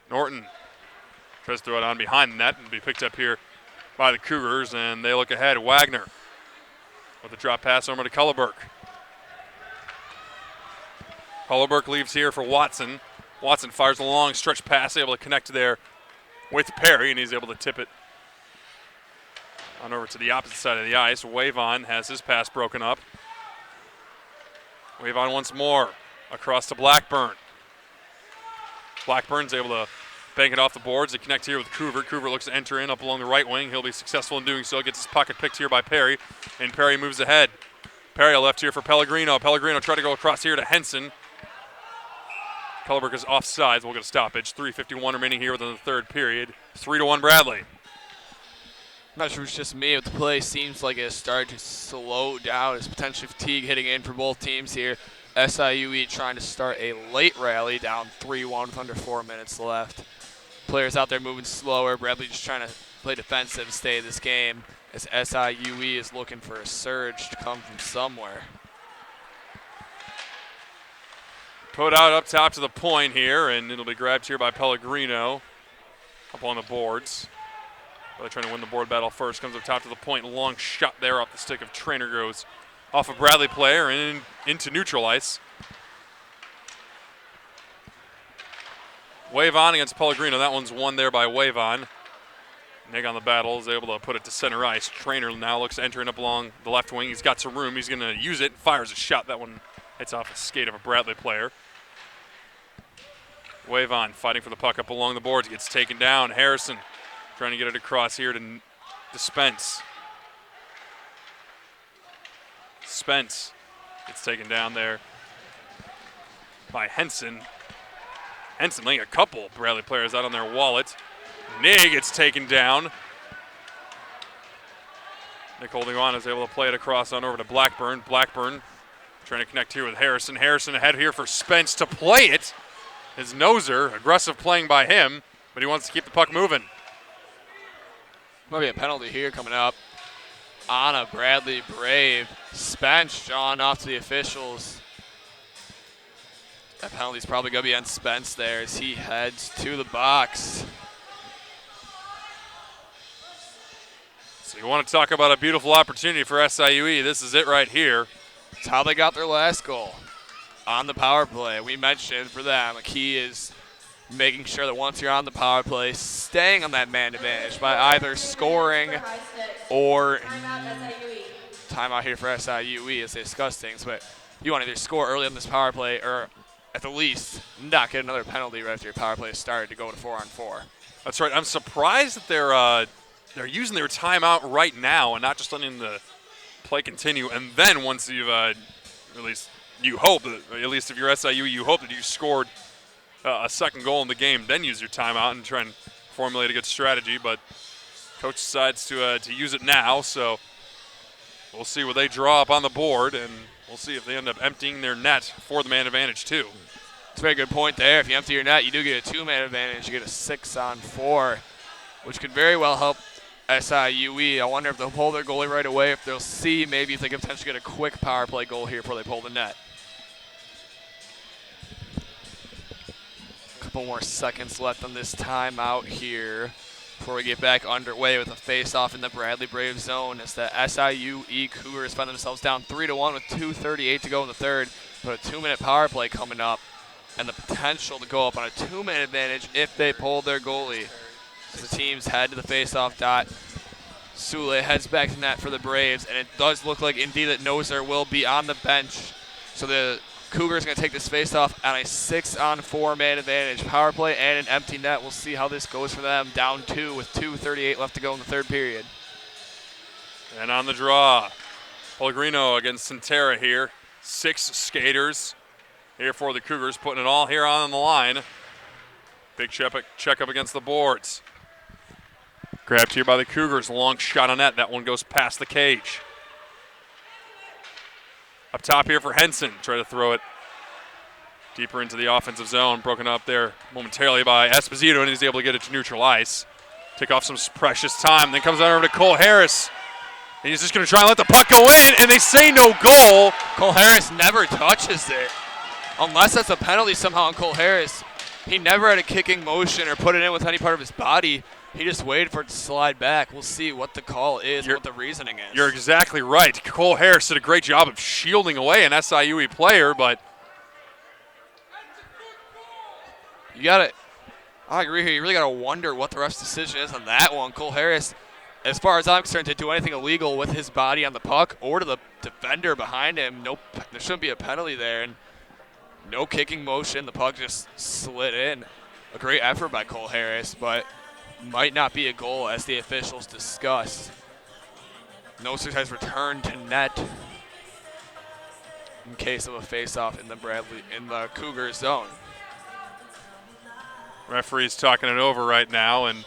Norton tries to throw it on behind the net and be picked up here by the Cougars, and they look ahead. Wagner with a drop pass over to Cullerberg. Cullerberg leaves here for Watson. Watson fires a long stretch pass, able to connect there with Perry, and he's able to tip it on over to the opposite side of the ice. Wavon has his pass broken up. Wavon once more across to Blackburn. Blackburn's able to bank it off the boards. They connect here with Coover. Coover looks to enter in up along the right wing. He'll be successful in doing so. Gets his pocket picked here by Perry, and Perry moves ahead. Perry left here for Pellegrino. Pellegrino tried to go across here to Henson. Cullerberg is offsides. We'll get a stoppage. 3:51 remaining here within the third period. 3-1 Bradley. I'm not sure if it's just me, but the play seems like it's starting to slow down. It's potentially fatigue hitting in for both teams here. SIUE trying to start a late rally, down 3-1 with under 4 minutes left. Players out there moving slower. Bradley just trying to play defensive, stay in this game, as SIUE is looking for a surge to come from somewhere. Put out up top to the point here, and it'll be grabbed here by Pellegrino up on the boards. Really trying to win the board battle first. Comes up top to the point. Long shot there off the stick of Trainer, goes off a Bradley player and into neutral ice. Wavon against Pellegrino. That one's won there by Wavon. Nick on the battle is able to put it to center ice. Trainer now looks to enter in up along the left wing. He's got some room. He's going to use it. Fires a shot. That one hits off a skate of a Bradley player. Wavon fighting for the puck up along the boards. Gets taken down. Harrison trying to get it across here to Spence. Spence gets taken down there by Henson. Henson laying a couple Bradley players out on their wallet. Nig gets taken down. Nick holding on is able to play it across on over to Blackburn. Blackburn trying to connect here with Harrison. Harrison ahead here for Spence to play it. His noser, aggressive playing by him, but he wants to keep the puck moving. Might be a penalty here coming up on a Bradley Brave. Spence drawn off to the officials. That penalty's probably going to be on Spence there as he heads to the box. So you want to talk about a beautiful opportunity for SIUE. This is it right here. It's how they got their last goal on the power play. We mentioned for them, the key is making sure that once you're on the power play, staying on that man advantage by either scoring or timeout here for SIUE as they discuss things, but you want to either score early on this power play or at the least not get another penalty right after your power play is started to go to 4-on-4. That's right. I'm surprised that they're using their timeout right now and not just letting the play continue. And then once you've at least you hope that, at least if you're SIUE, you hope that you scored a second goal in the game, then use your timeout and try and formulate a good strategy. But coach decides to use it now, so we'll see what they draw up on the board, and we'll see if they end up emptying their net for the man advantage too. That's a very good point there. If you empty your net, you do get a two-man advantage. You get a 6-on-4, which could very well help SIUE. I wonder if they'll pull their goalie right away, if they'll see maybe if they can potentially get a quick power play goal here before they pull the net. A couple more seconds left on this timeout here before we get back underway with a face-off in the Bradley Brave zone as the SIUE Cougars find themselves down 3-1 with 2:38 to go in the third. But a 2-minute power play coming up and the potential to go up on a 2-man advantage if they pull their goalie. So the teams head to the face-off dot. SIUE heads back to net for the Braves, and it does look like indeed that Noser will be on the bench. So the Cougars are going to take this face-off on a 6-on-4 man advantage. Power play and an empty net. We'll see how this goes for them. Down 2 with 2:38 left to go in the third period. And on the draw, Pellegrino against Centera here. 6 skaters here for the Cougars, putting it all here on the line. Big check up against the boards. Grabbed here by the Cougars. Long shot on net. That one goes past the cage. Up top here for Henson. Try to throw it deeper into the offensive zone. Broken up there momentarily by Esposito, and he's able to get it to neutral ice. Take off some precious time. Then comes on over to Cole Harris. And he's just going to try and let the puck go in, and they say no goal. Cole Harris never touches it. Unless that's a penalty somehow on Cole Harris. He never had a kicking motion or put it in with any part of his body. He just waited for it to slide back. We'll see what the call is and what the reasoning is. You're exactly right. Cole Harris did a great job of shielding away an SIUE player, but you got to, I agree here, you really got to wonder what the ref's decision is on that one. Cole Harris, as far as I'm concerned, to do anything illegal with his body on the puck or to the defender behind him, there shouldn't be a penalty there. And no kicking motion. The puck just slid in. A great effort by Cole Harris, but might not be a goal as the officials discussed. Noser has returned to net in case of a face-off in the Cougars zone. Referee's talking it over right now, and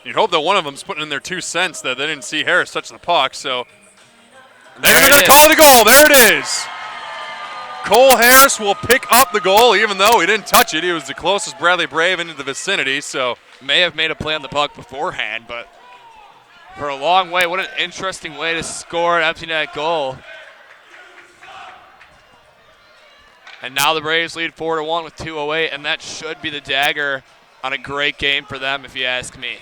you'd hope that one of them's putting in their 2 cents that they didn't see Harris touch the puck. So they're going to call it a goal. There it is. Cole Harris will pick up the goal, even though he didn't touch it. He was the closest Bradley Brave into the vicinity. So may have made a play on the puck beforehand, but for a long way, what an interesting way to score an empty net goal. And now the Braves lead 4-1 with 2:08, and that should be the dagger on a great game for them, if you ask me.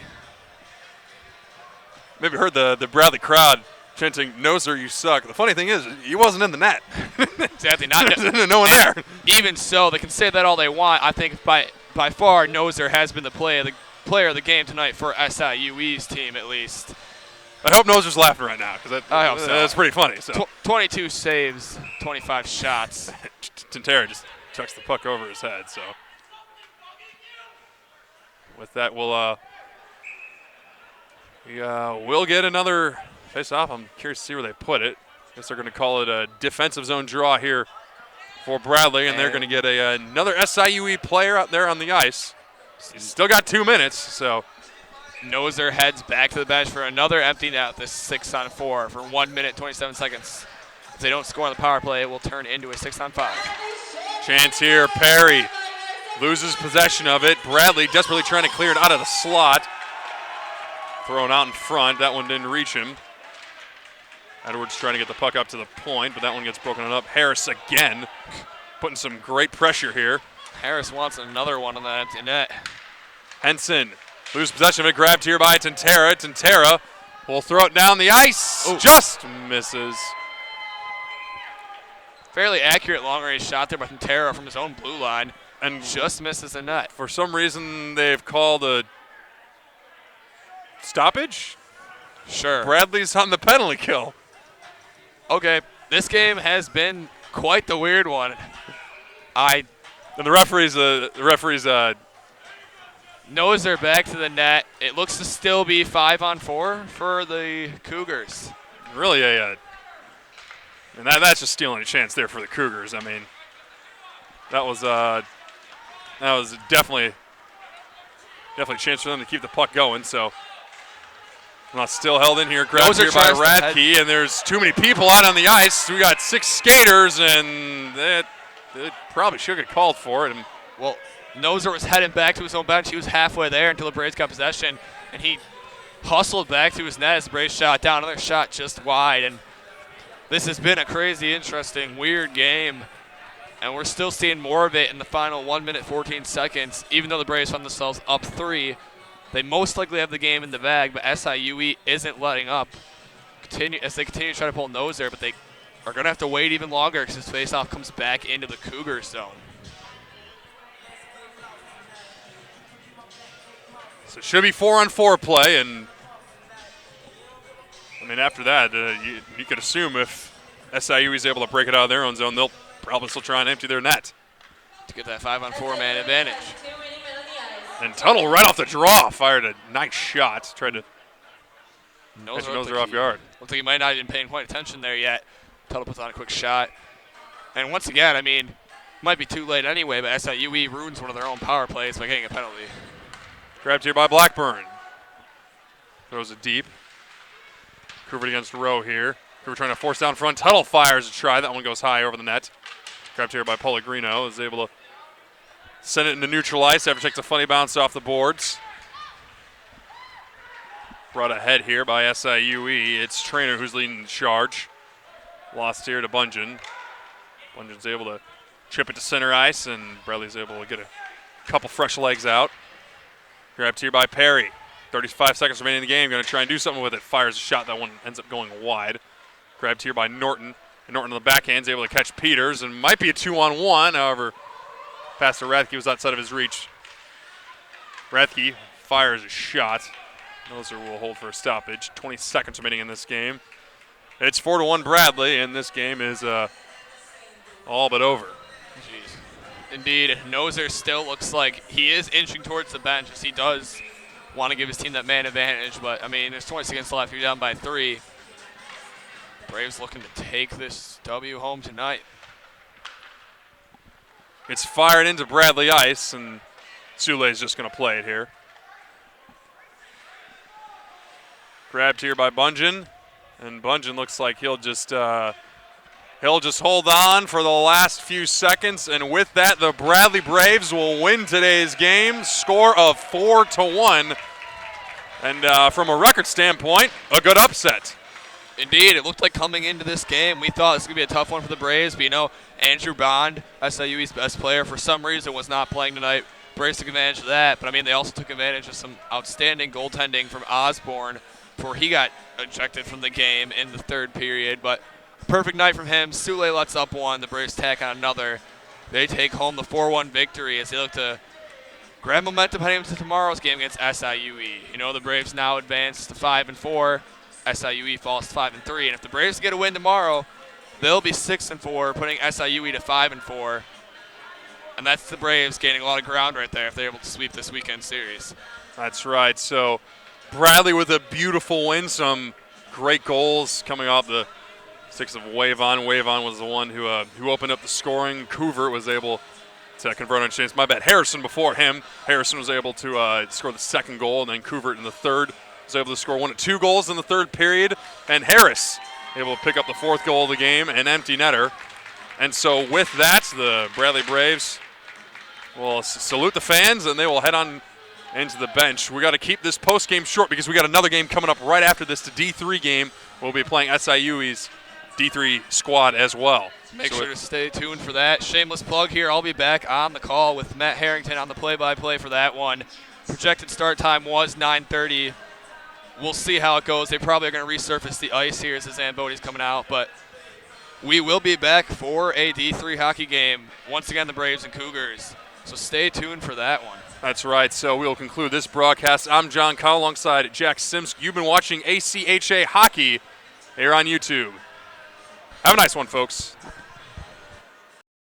Maybe heard the Bradley crowd chanting, "Noser, you suck." The funny thing is, he wasn't in the net. Exactly. Not no one there. Even so, they can say that all they want. I think by far, Noser has been the player of the game tonight for SIUE's team, at least. I hope Noser's laughing right now, because I hope so. That's pretty funny. So 22 saves, 25 shots. Tintera just chucks the puck over his head. So with that, we'll get another face-off. I'm curious to see where they put it. I guess they're going to call it a defensive zone draw here for Bradley, and they're going to get another SIUE player out there on the ice. He's still got 2 minutes, so Noser heads back to the bench for another empty net, this 6-on-4 for 1 minute, 27 seconds. If they don't score on the power play, it will turn into a 6-on-5. Chance here, Perry loses possession of it. Bradley desperately trying to clear it out of the slot. Thrown out in front, that one didn't reach him. Edwards trying to get the puck up to the point, but that one gets broken up. Harris again, putting some great pressure here. Harris wants another one on that empty net. Henson loses possession of it, grabbed here by Tintera. Tintera will throw it down the ice, just misses. Fairly accurate long-range shot there by Tintera from his own blue line, and just misses the net. For some reason, they've called a stoppage. Sure. Bradley's on the penalty kill. Okay, this game has been quite the weird one. And the referees Noser back to the net. It looks to still be 5-on-4 for the Cougars. Really and that's just stealing a chance there for the Cougars. I mean, that was definitely a chance for them to keep the puck going. So not still held in here, grabbed here by Radke, and there's too many people out on the ice. We got 6 skaters, and that probably should get called for it. And well, Noser was heading back to his own bench. He was halfway there until the Braves got possession, and he hustled back to his net as the Braves shot down. Another shot just wide, and this has been a crazy, interesting, weird game, and we're still seeing more of it in the final 1 minute, 14 seconds. Even though the Braves found themselves up 3, they most likely have the game in the bag, but SIUE isn't letting up. As they continue to try to pull Noser, but they are going to have to wait even longer because his faceoff comes back into the Cougars zone. So it should be 4-on-4 play, and I mean after that, you could assume if SIUE is able to break it out of their own zone, they'll probably still try and empty their net. To get that 5-on-4 man advantage. And Tuttle right off the draw fired a nice shot. Tried to catch Noser off guard. Looks like he might not have been paying quite attention there yet. Tuttle puts on a quick shot. And once again, I mean, might be too late anyway, but SIUE ruins one of their own power plays by getting a penalty. Grabbed here by Blackburn. Throws it deep. Couvert against Rowe here. Couvert trying to force down front. Tuttle fires a try. That one goes high over the net. Grabbed here by Pellegrino. Is able to send it into neutral ice after takes a funny bounce off the boards. Brought ahead here by SIUE. It's Trainer who's leading the charge. Lost here to Bungeon. Bungeon's able to chip it to center ice, and Bradley's able to get a couple fresh legs out. Grabbed here by Perry. 35 seconds remaining in the game. Going to try and do something with it. Fires a shot. That one ends up going wide. Grabbed here by Norton. And Norton on the backhand is able to catch Peters, and might be a 2-on-1. However, pass to Rathke was outside of his reach. Rathke fires a shot. Noser will hold for a stoppage. 20 seconds remaining in this game. It's 4-1 Bradley, and this game is all but over. Jeez. Indeed, Noser still looks like he is inching towards the bench as he does want to give his team that man advantage. But, I mean, there's 20 seconds left. You're down by 3. Braves looking to take this W home tonight. It's fired into Bradley ice, and SIUE is just going to play it here. Grabbed here by Bungeon, and Bungeon looks like he'll just hold on for the last few seconds, and with that, the Bradley Braves will win today's game, score of 4-1, and from a record standpoint, a good upset. Indeed, it looked like coming into this game, we thought this was going to be a tough one for the Braves, but you know, Andrew Bond, SIUE's best player, for some reason was not playing tonight. Braves took advantage of that, but I mean, they also took advantage of some outstanding goaltending from Osborne before he got ejected from the game in the third period, but perfect night from him. SIUE lets up one, the Braves tack on another. They take home the 4-1 victory as they look to grab momentum heading into tomorrow's game against SIUE. You know, the Braves now advance to 5-4. SIUE falls to 5-3, and if the Braves get a win tomorrow, they'll be 6-4, putting SIUE to 5-4, and that's the Braves gaining a lot of ground right there if they're able to sweep this weekend series. That's right. So Bradley with a beautiful win, some great goals coming off the sticks of Wavon. Wavon was the one who opened up the scoring. Couvert was able to convert on chance. My bad. Harrison before him. Harrison was able to score the second goal, and then Couvert in the third was able to score 1 of 2 goals in the third period, and Harris able to pick up the 4th goal of the game, an empty netter. And so with that, the Bradley Braves will salute the fans, and they will head on into the bench. We got to keep this post game short because we got another game coming up right after this, the D3 game. We'll be playing SIUE's D3 squad as well. Make sure to stay tuned for that. Shameless plug here. I'll be back on the call with Matt Harrington on the play-by-play for that one. Projected start time was 9:30. We'll see how it goes. They probably are going to resurface the ice here as the Zambonis coming out, but we will be back for a D3 hockey game. Once again, the Braves and Cougars. So stay tuned for that one. That's right. So we'll conclude this broadcast. I'm John Kyle alongside Jack Simsk. You've been watching ACHA Hockey here on YouTube. Have a nice one, folks.